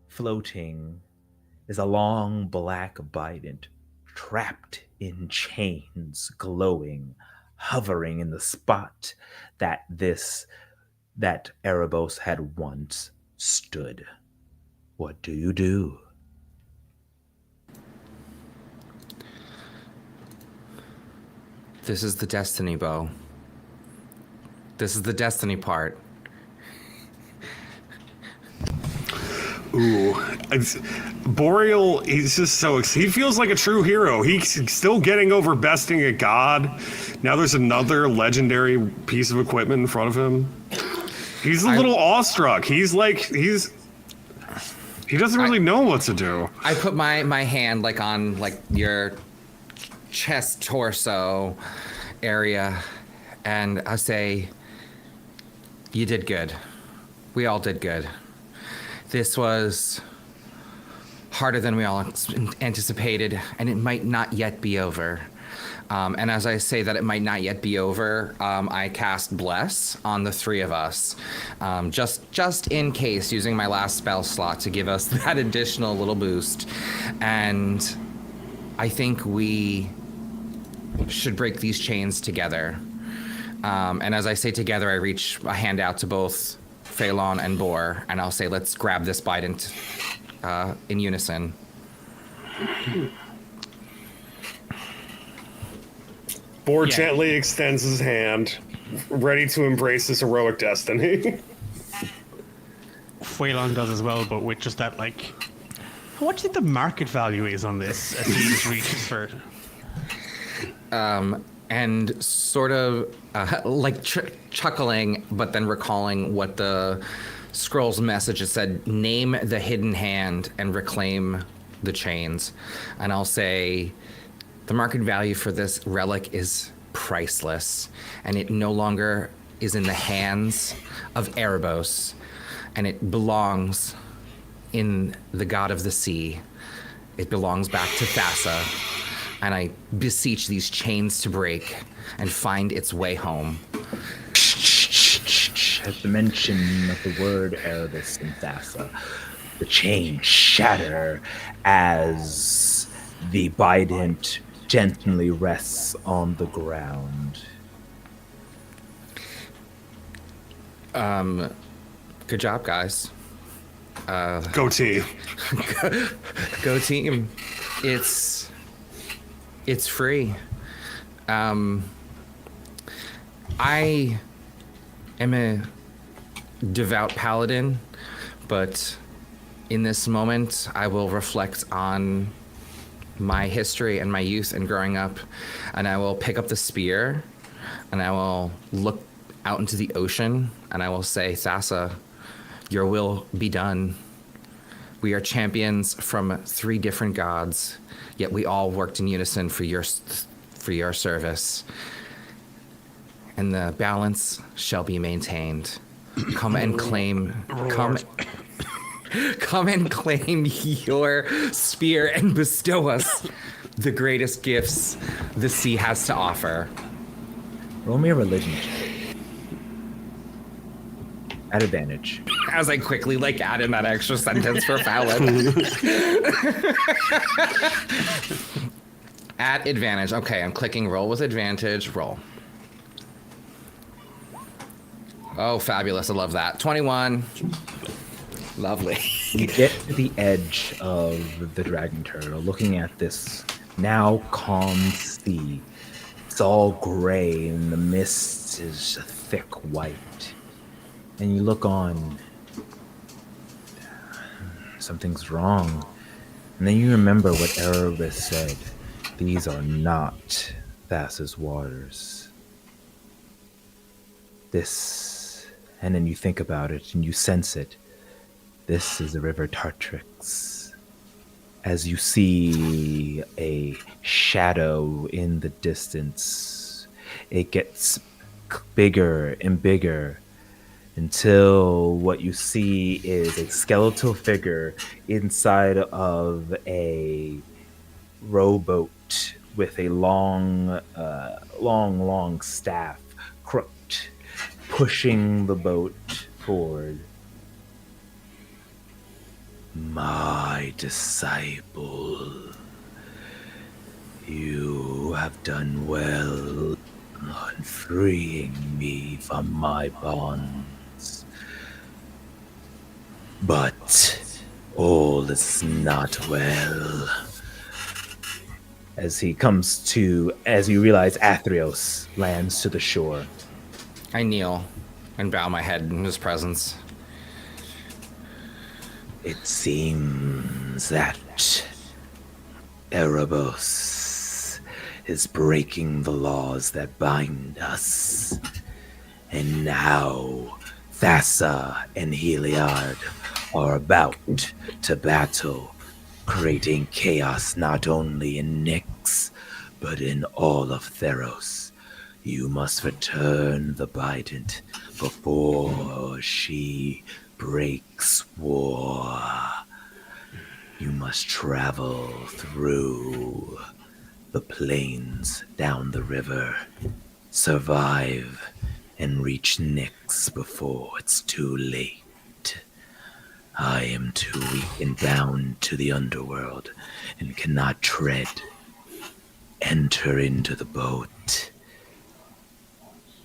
floating is a long black bident, trapped in chains, glowing, hovering in the spot that Erebos had once stood. What do you do? This is the destiny bow. This is the destiny part. Ooh, Boreal, he's just he feels like a true hero. He's still getting over besting a god. Now there's another legendary piece of equipment in front of him. He's a little awestruck. He doesn't really know what to do. I put my hand like on like your chest, torso area, and I say, you did good. We all did good. This was harder than we all anticipated, and it might not yet be over. And as I say that it might not yet be over, I cast Bless on the three of us, just in case, using my last spell slot to give us that additional little boost. And I think we should break these chains together. And as I say together, I reach a hand out to both Phelan and Boar, and I'll say, let's grab this bident in unison. Boar gently extends his hand, ready to embrace this heroic destiny. Phelan does as well, but with just that, like... What do you think the market value is on this as he reaches for it? And sort of like chuckling, but then recalling what the scroll's message said, name the hidden hand and reclaim the chains. And I'll say the market value for this relic is priceless, and it no longer is in the hands of Erebos, and it belongs in the god of the sea. It belongs back to Thassa. And I beseech these chains to break and find its way home. At the mention of the word Erebus and Thassa, the chains shatter as the bident gently rests on the ground. Good job, guys. Go team. Go team. It's free. I am a devout paladin, but in this moment, I will reflect on my history and my youth and growing up, and I will pick up the spear, and I will look out into the ocean, and I will say, Thassa, your will be done. We are champions from 3 different gods, yet we all worked in unison for your service. And the balance shall be maintained. Come and claim your spear and bestow us the greatest gifts the sea has to offer. Roll me a religion check. At advantage. As I quickly add in that extra sentence for Fallon. At advantage. Okay, I'm clicking roll with advantage. Roll. Oh, fabulous. I love that. 21. Lovely. You get to the edge of the dragon turtle, looking at this now calm sea. It's all gray and the mist is a thick white. And you look on, something's wrong. And then you remember what Erebus said. These are not Thassa's waters. This, and then you think about it and you sense it. This is the River Tartrix. As you see a shadow in the distance, it gets bigger and bigger until what you see is a skeletal figure inside of a rowboat with a long staff, crooked, pushing the boat forward. My disciple, you have done well on freeing me from my bonds. But all is not well. As you realize Athreos lands to the shore. I kneel and bow my head in his presence. It seems that Erebos is breaking the laws that bind us. And now Thassa and Heliard are about to battle, creating chaos not only in Nyx, but in all of Theros. You must return the Bident before she breaks war. You must travel through the plains down the river, survive, and reach Nyx before it's too late. I am too weak and bound to the underworld and cannot tread. Enter into the boat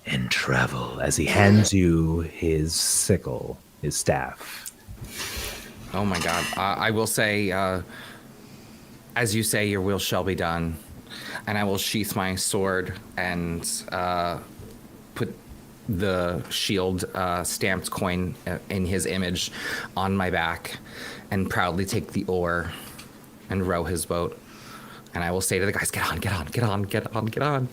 and travel, as he hands you his sickle, his staff. Oh my god. I will say, as you say, your will shall be done. And I will sheath my sword and put the shield stamped coin in his image on my back and proudly take the oar and row his boat. And I will say to the guys, get on, get on, get on, get on, get on.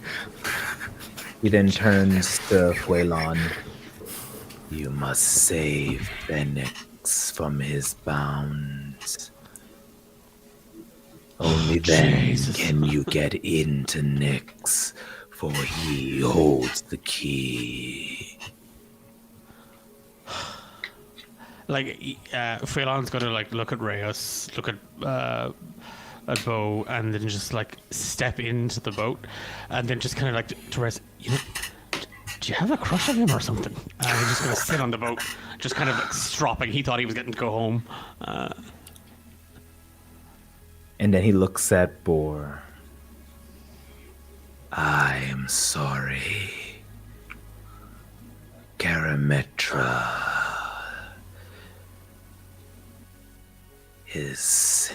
He then turns to Fuelon. You must save Phoenix from his bounds. Only then can you get into Nyx, for he holds the key. Phelan's gonna look at Reyes, look at Bo, and then just step into the boat, and then just kind of to Reyes, do you have a crush on him or something? And he's just gonna sit on the boat, just kind of stropping. He thought he was getting to go home. And then he looks at Bor. I am sorry. Karametra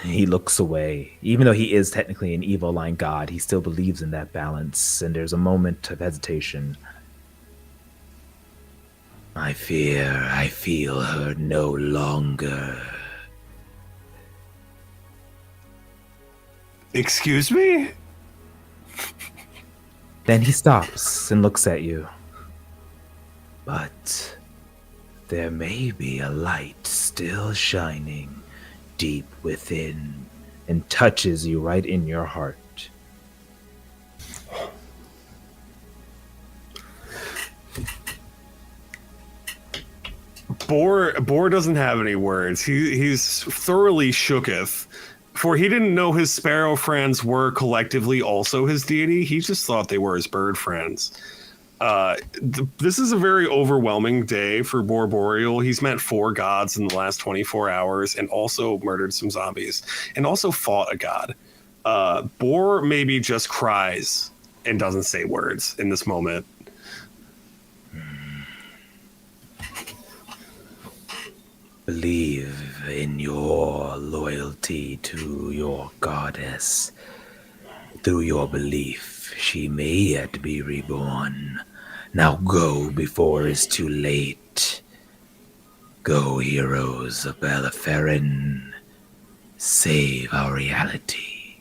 he looks away. Even though he is technically an evil line god, he still believes in that balance, and there's a moment of hesitation. I fear I feel her no longer. Excuse me? Then he stops and looks at you. But there may be a light still shining deep within and touches you right in your heart. Bor doesn't have any words. He's thoroughly shooketh, for he didn't know his sparrow friends were collectively also his deity. He just thought they were his bird friends. This is a very overwhelming day for Bor Boreal. He's met 4 gods in the last 24 hours and also murdered some zombies and also fought a god. Bor maybe just cries and doesn't say words in this moment. Believe in your loyalty to your goddess Through your belief, she may yet be reborn. Now go before it's too late. Go, heroes of Beliferin. Save our reality.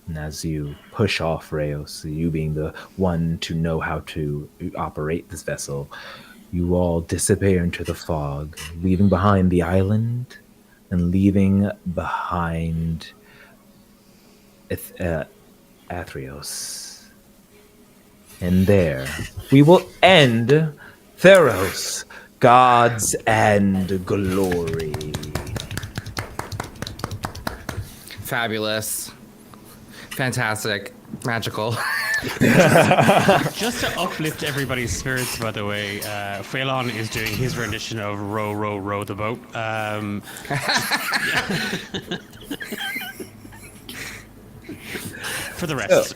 And as you push off, Rayos, you being the one to know how to operate this vessel, you all disappear into the fog, leaving behind the island and leaving behind Athreos. And there, we will end Theros, Gods and Glory. Fabulous. Fantastic. Magical. Just to uplift everybody's spirits, by the way, Phelan is doing his rendition of Row, Row, Row the Boat. For the rest.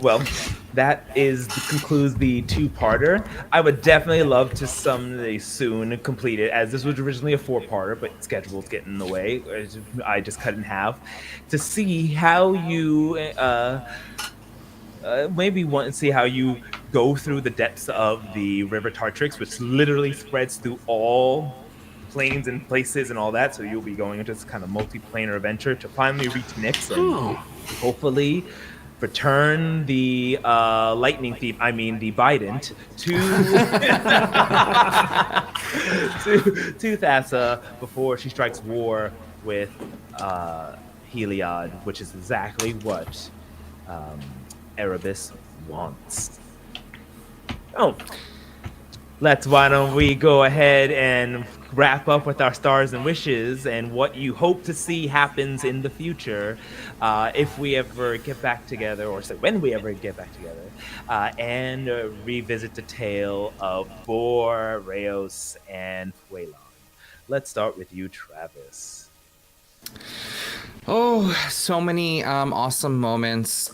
Well, that concludes the two-parter. I would definitely love to someday soon complete it, as this was originally a four-parter, but schedules get in the way. I just cut it in half to see how you maybe want to see how you go through the depths of the River Tartrix, which literally spreads through all planes and places and all that. So you'll be going into this kind of multi-planar adventure to finally reach Nyx and hopefully return the lightning thief, I mean the Bident, to to Thassa before she strikes war with Heliod, which is exactly what Erebus wants. Oh, why don't we go ahead and wrap up with our stars and wishes and what you hope to see happens in the future if we ever get back together, or say when we ever get back together, and revisit the tale of Bor, Rayos, and Fuelon. Let's start with you, Travis. Oh, so many awesome moments.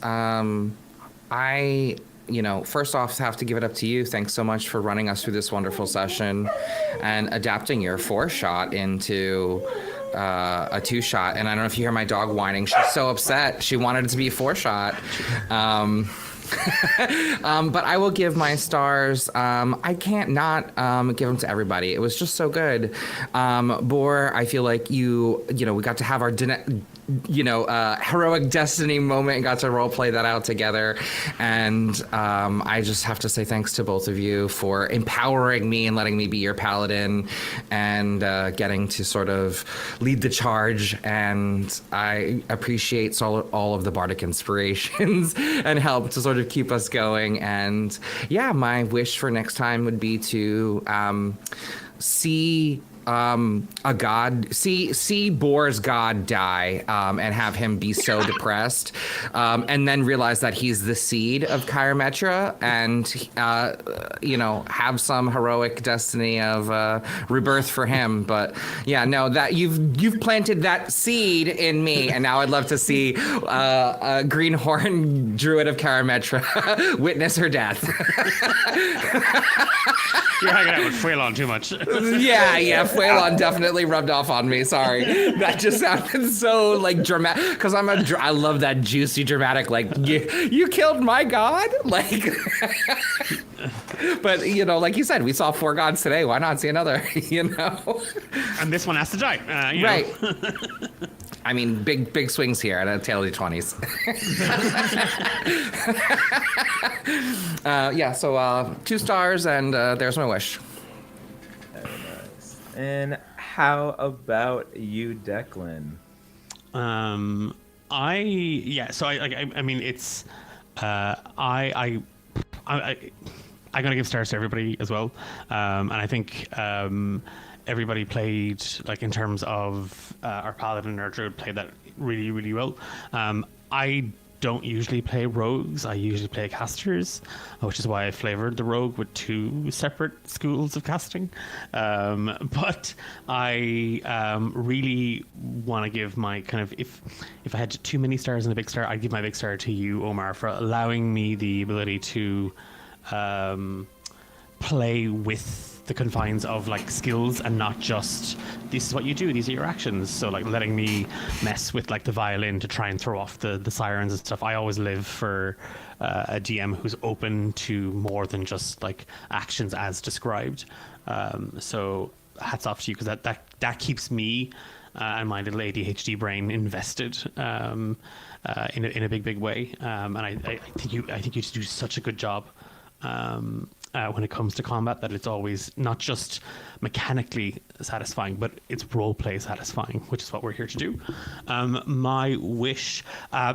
First off, have to give it up to you. Thanks so much for running us through this wonderful session and adapting your 4-shot into a 2-shot. And I don't know if you hear my dog whining. She's so upset. She wanted it to be a 4-shot. But I will give my stars. I can't not give them to everybody. It was just so good. Bor, I feel like we got to have our heroic destiny moment and got to role play that out together. And I just have to say thanks to both of you for empowering me and letting me be your paladin and getting to sort of lead the charge. And I appreciate all of the bardic inspirations and help to sort of keep us going. And yeah, my wish for next time would be to see see Bor's god die and have him be so depressed, and then realize that he's the seed of Chirometra and have some heroic destiny of rebirth for him. But yeah, no, that you've planted that seed in me, and now I'd love to see a greenhorn druid of Chirometra witness her death. You're hanging out with Phelan too much. Yeah, Phelan definitely rubbed off on me. Sorry, that just sounded so like dramatic. Because I love that juicy dramatic. Like you killed my god. Like, but like you said, we saw 4 gods today. Why not see another? And this one has to die. Right. I mean, big swings here at a Tale of D20s. So 2 stars, and there's my wish. Very nice. And how about you, Declan? I'm gonna give stars to everybody as well, and I think everybody played, like, in terms of our paladin and our druid, played that really, really well. I don't usually play rogues. I usually play casters, which is why I flavored the rogue with 2 separate schools of casting. But I really want to give my kind of, if I had too many stars and a big star, I'd give my big star to you, Omar, for allowing me the ability to play with the confines of like skills and not just this is what you do, these are your actions. So like letting me mess with like the violin to try and throw off the sirens and stuff. I always live for a DM who's open to more than just like actions as described. So hats off to you, because that keeps me and my little ADHD brain invested in a big way. And I think you just do such a good job when it comes to combat, that it's always not just mechanically satisfying, but it's roleplay satisfying, which is what we're here to do. My wish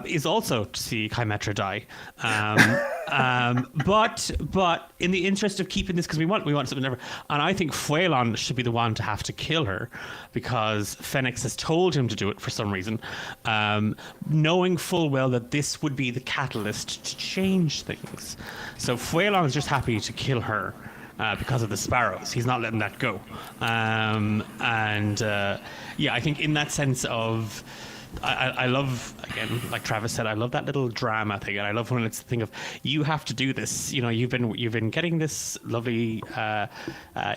is also to see Chymetra die, but in the interest of keeping this, because we want something different, and I think Fuelon should be the one to have to kill her, because Phoenix has told him to do it for some reason, knowing full well that this would be the catalyst to change things. So Fuelon is just happy to kill her. Because of the sparrows, he's not letting that go, yeah, I think in that sense of, I love, again, like Travis said, I love that little drama thing, and I love when it's the thing of you have to do this. You know, you've been getting this lovely,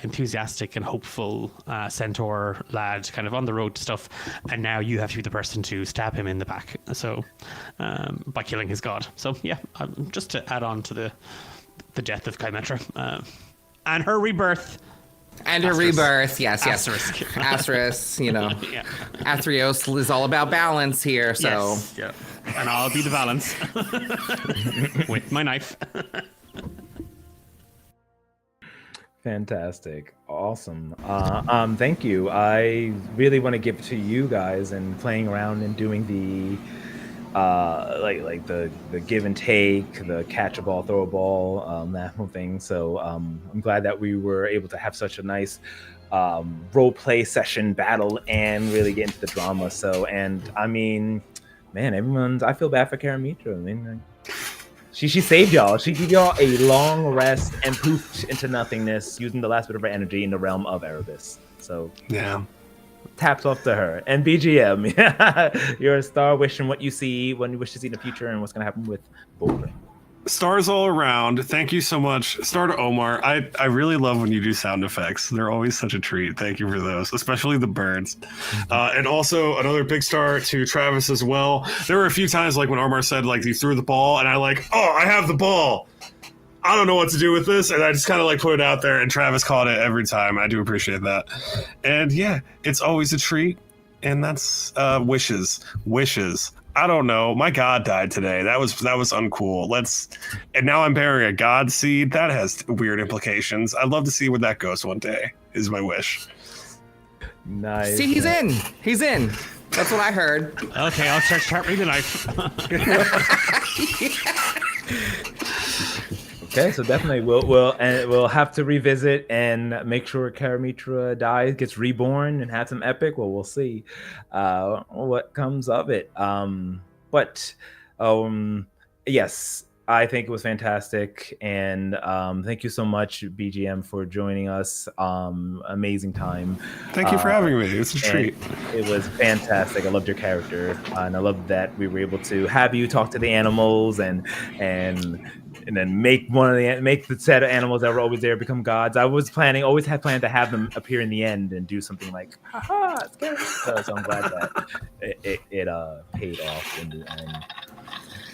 enthusiastic and hopeful centaur lad kind of on the road to stuff, and now you have to be the person to stab him in the back. So, by killing his god. So yeah, just to add on to the death of Chymetra. And her rebirth. And her rebirth, yes. Asterisk. Asterisk, you know. Yeah. Athreos is all about balance here, so. Yes. Yeah. And I'll be the balance with my knife. Fantastic. Awesome. Thank you. I really want to give to you guys and playing around and doing the like the give and take, the catch a ball, throw a ball, that whole thing. So I'm glad that we were able to have such a nice role play session battle and really get into the drama. So, and I mean, man, I feel bad for Karamitra. I mean, she saved y'all. She gave y'all a long rest and poofed into nothingness using the last bit of her energy in the realm of Erebus. So Yeah. Taps off to her. And BGM, you're a star wishing what you see, when you wish to see in the future, and what's going to happen with Boulder. Stars all around. Thank you so much. Star to Omar. I really love when you do sound effects. They're always such a treat. Thank you for those, especially the birds. And also another big star to Travis as well. There were a few times like when Omar said like you threw the ball and I like, oh, I have the ball. I don't know what to do with this, and I just kind of like put it out there, and Travis caught it every time. I do appreciate that. And yeah, it's always a treat, and that's wishes. I don't know. My god died today. That was uncool. And now I'm bearing a god seed. That has weird implications. I'd love to see where that goes one day. Is my wish. Nice. See, he's in. He's in. That's what I heard. Okay, I'll start sharpening the knife. Okay, so definitely we'll have to revisit and make sure Karamitra dies, gets reborn, and have some epic. Well, we'll see what comes of it. Yes, I think it was fantastic, and thank you so much, BGM, for joining us. Amazing time. Thank you for having me. It's a treat. It was fantastic. I loved your character, and I loved that we were able to have you talk to the animals and then make the set of animals that were always there become gods. I always had planned to have them appear in the end and do something like, haha, it's scary. So I'm glad that it paid off in the end.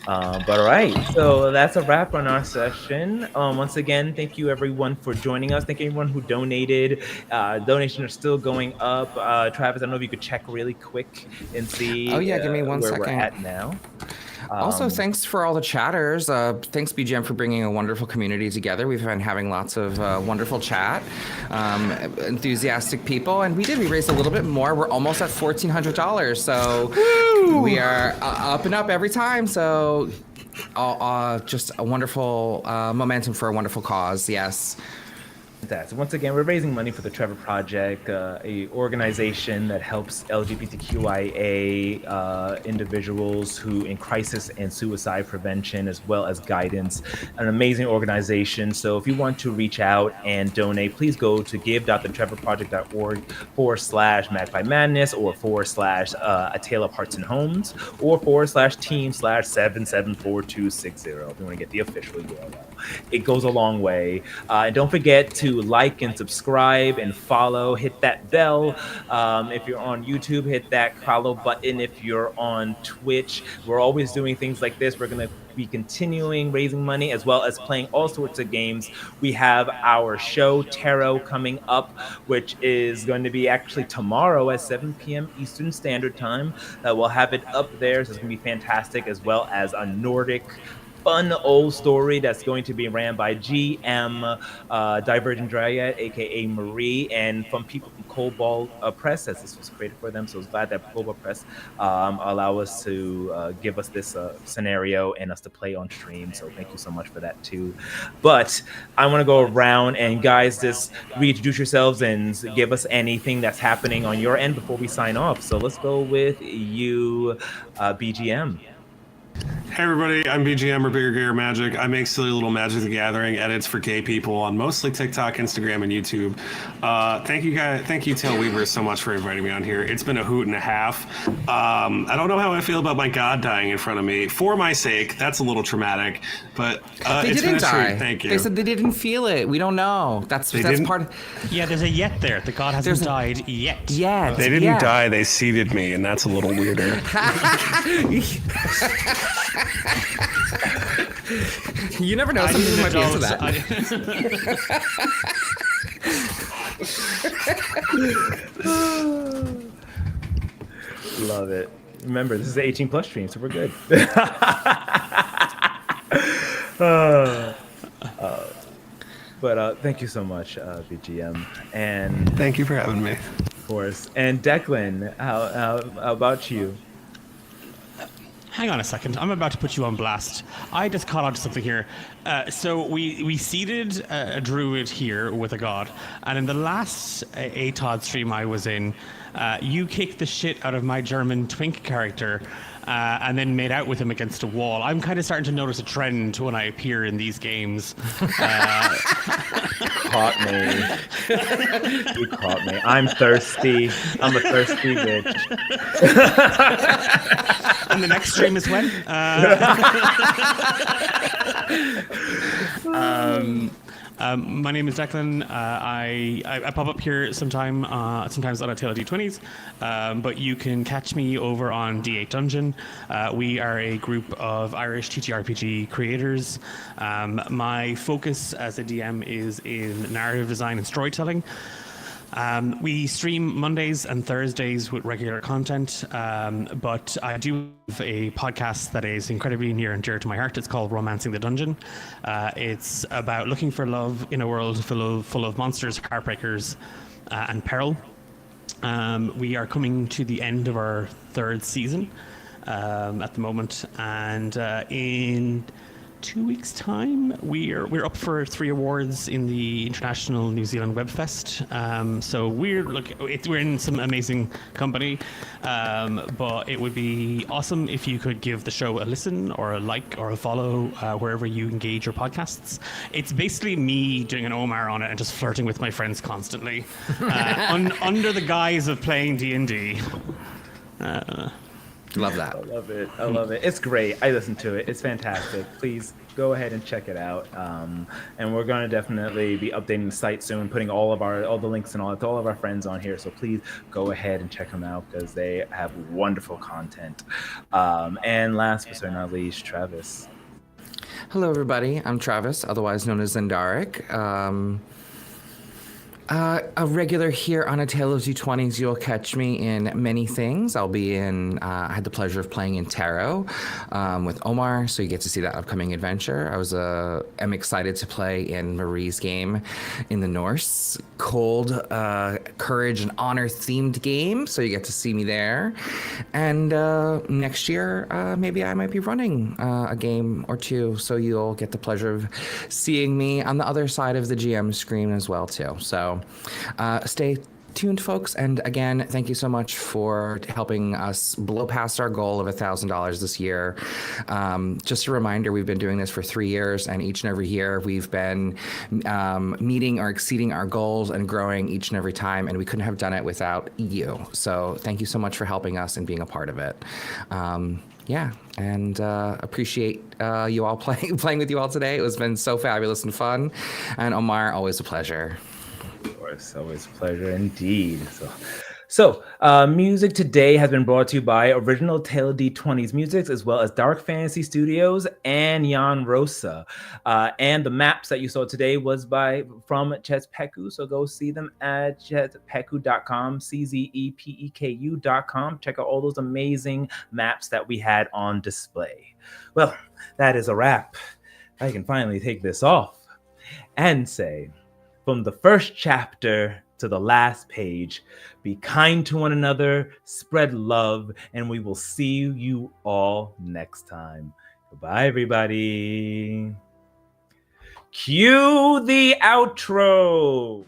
But all right, so that's a wrap on our session. Once again, thank you everyone for joining us. Thank you everyone who donated. Donations are still going up. Travis, I don't know if you could check really quick and see. Oh yeah, give me one where second. we're at now. Also, thanks for all the chatters. Thanks, BGM, for bringing a wonderful community together. We've been having lots of wonderful chat, enthusiastic people, and we raised a little bit more. We're almost at $1,400, so woo! We are up and up every time. So, just a wonderful momentum for a wonderful cause. Yes. So once again, we're raising money for the Trevor Project, a organization that helps LGBTQIA individuals who in crisis and suicide prevention, as well as guidance. An amazing organization. So if you want to reach out and donate, please go to give.thetrevorproject.org/Magpie Madness or /A Tale of Hearts and Homes or /team/774260 if you want to get the official URL. It goes a long way. And don't forget to to like and subscribe and follow. Hit that bell. If you're on YouTube, hit that follow button. If you're on Twitch, we're always doing things like this. We're going to be continuing raising money as well as playing all sorts of games. We have our show Tarot coming up, which is going to be actually tomorrow at 7 p.m. Eastern Standard Time. We'll have it up there, so it's going to be fantastic, as well as a Nordic fun old story that's going to be ran by GM Divergent Dryad, aka Marie, and from people from Cobalt Press, as this was created for them. So I was glad that Cobalt Press allow us to give us this scenario and us to play on stream. So thank you so much for that too. But I want to go around and guys, just reintroduce yourselves and give us anything that's happening on your end before we sign off. So let's go with you, BGM. Hey everybody, I'm BGM or Bigger Gayer Magic. I make silly little Magic the Gathering edits for gay people on mostly TikTok, Instagram, and YouTube. Thank you, Tail Weaver, so much for inviting me on here. It's been a hoot and a half. I don't know how I feel about my god dying in front of me. For my sake, that's a little traumatic, but it's been a treat. Thank you. They said they didn't feel it. We don't know. That's part of... Yeah, there's a yet there. The god hasn't died yet. Yeah. They didn't die. They seeded me, and that's a little weirder. You never know. Some people might be into that. Love it. Remember, this is an 18 plus stream, so we're good. But thank you so much, BGM, and thank you for having me. Of course. And Declan, how about you? Hang on a second. I'm about to put you on blast. I just caught on to something here. So we seeded a druid here with a god, and in the last ATOD stream I was in, you kicked the shit out of my German twink character, and then made out with him against a wall. I'm kind of starting to notice a trend when I appear in these games. Caught me. You caught me. I'm thirsty. I'm a thirsty bitch. And the next stream is when? My name is Declan. I pop up here sometimes on a Tale of D20s, but you can catch me over on D8 Dungeon. We are a group of Irish TTRPG creators. My focus as a DM is in narrative design and storytelling. We stream Mondays and Thursdays with regular content, but I do have a podcast that is incredibly near and dear to my heart. It's called Romancing the Dungeon. It's about looking for love in a world full of monsters, heartbreakers, and peril. We are coming to the end of our third season at the moment, and in 2 weeks' time, we're up for 3 awards in the International New Zealand Web Fest. So we're in some amazing company, but it would be awesome if you could give the show a listen or a like or a follow wherever you engage your podcasts. It's basically me doing an Omar on it and just flirting with my friends constantly, under the guise of playing D&D. Love that. I love it. I love it. It's great. I listen to it. It's fantastic. Please go ahead and check it out. And we're going to definitely be updating the site soon, putting all the links and all of our friends on here. So please go ahead and check them out because they have wonderful content. And last but certainly not least, Travis. Hello, everybody. I'm Travis, otherwise known as Zendaric. A regular here on A Tale of D20s. You'll catch me in many things. I'll be in, I had the pleasure of playing in Tarot with Omar, so you get to see that upcoming adventure. I'm excited to play in Marie's game in the Norse Cold Courage and Honor themed game, so you get to see me there. And next year, maybe I might be running a game or two, so you'll get the pleasure of seeing me on the other side of the GM screen as well, too. So stay tuned, folks, and again, thank you so much for helping us blow past our goal of $1,000 this year. Just a reminder, we've been doing this for 3 years, and each and every year we've been meeting or exceeding our goals and growing each and every time, and we couldn't have done it without you. So thank you so much for helping us and being a part of it. yeah, and appreciate you all playing with you all today. It has been so fabulous and fun. And Omar, always a pleasure. Of course, always a pleasure indeed. So, music today has been brought to you by Original Tale D20s Music, as well as Dark Fantasy Studios and Jan Rosa. And the maps that you saw today was from Chetpeku, so go see them at chetpeku.com, CZEPEKU.com. Check out all those amazing maps that we had on display. Well, that is a wrap. I can finally take this off and say, from the first chapter to the last page, be kind to one another, spread love, and we will see you all next time. Goodbye, everybody. Cue the outro.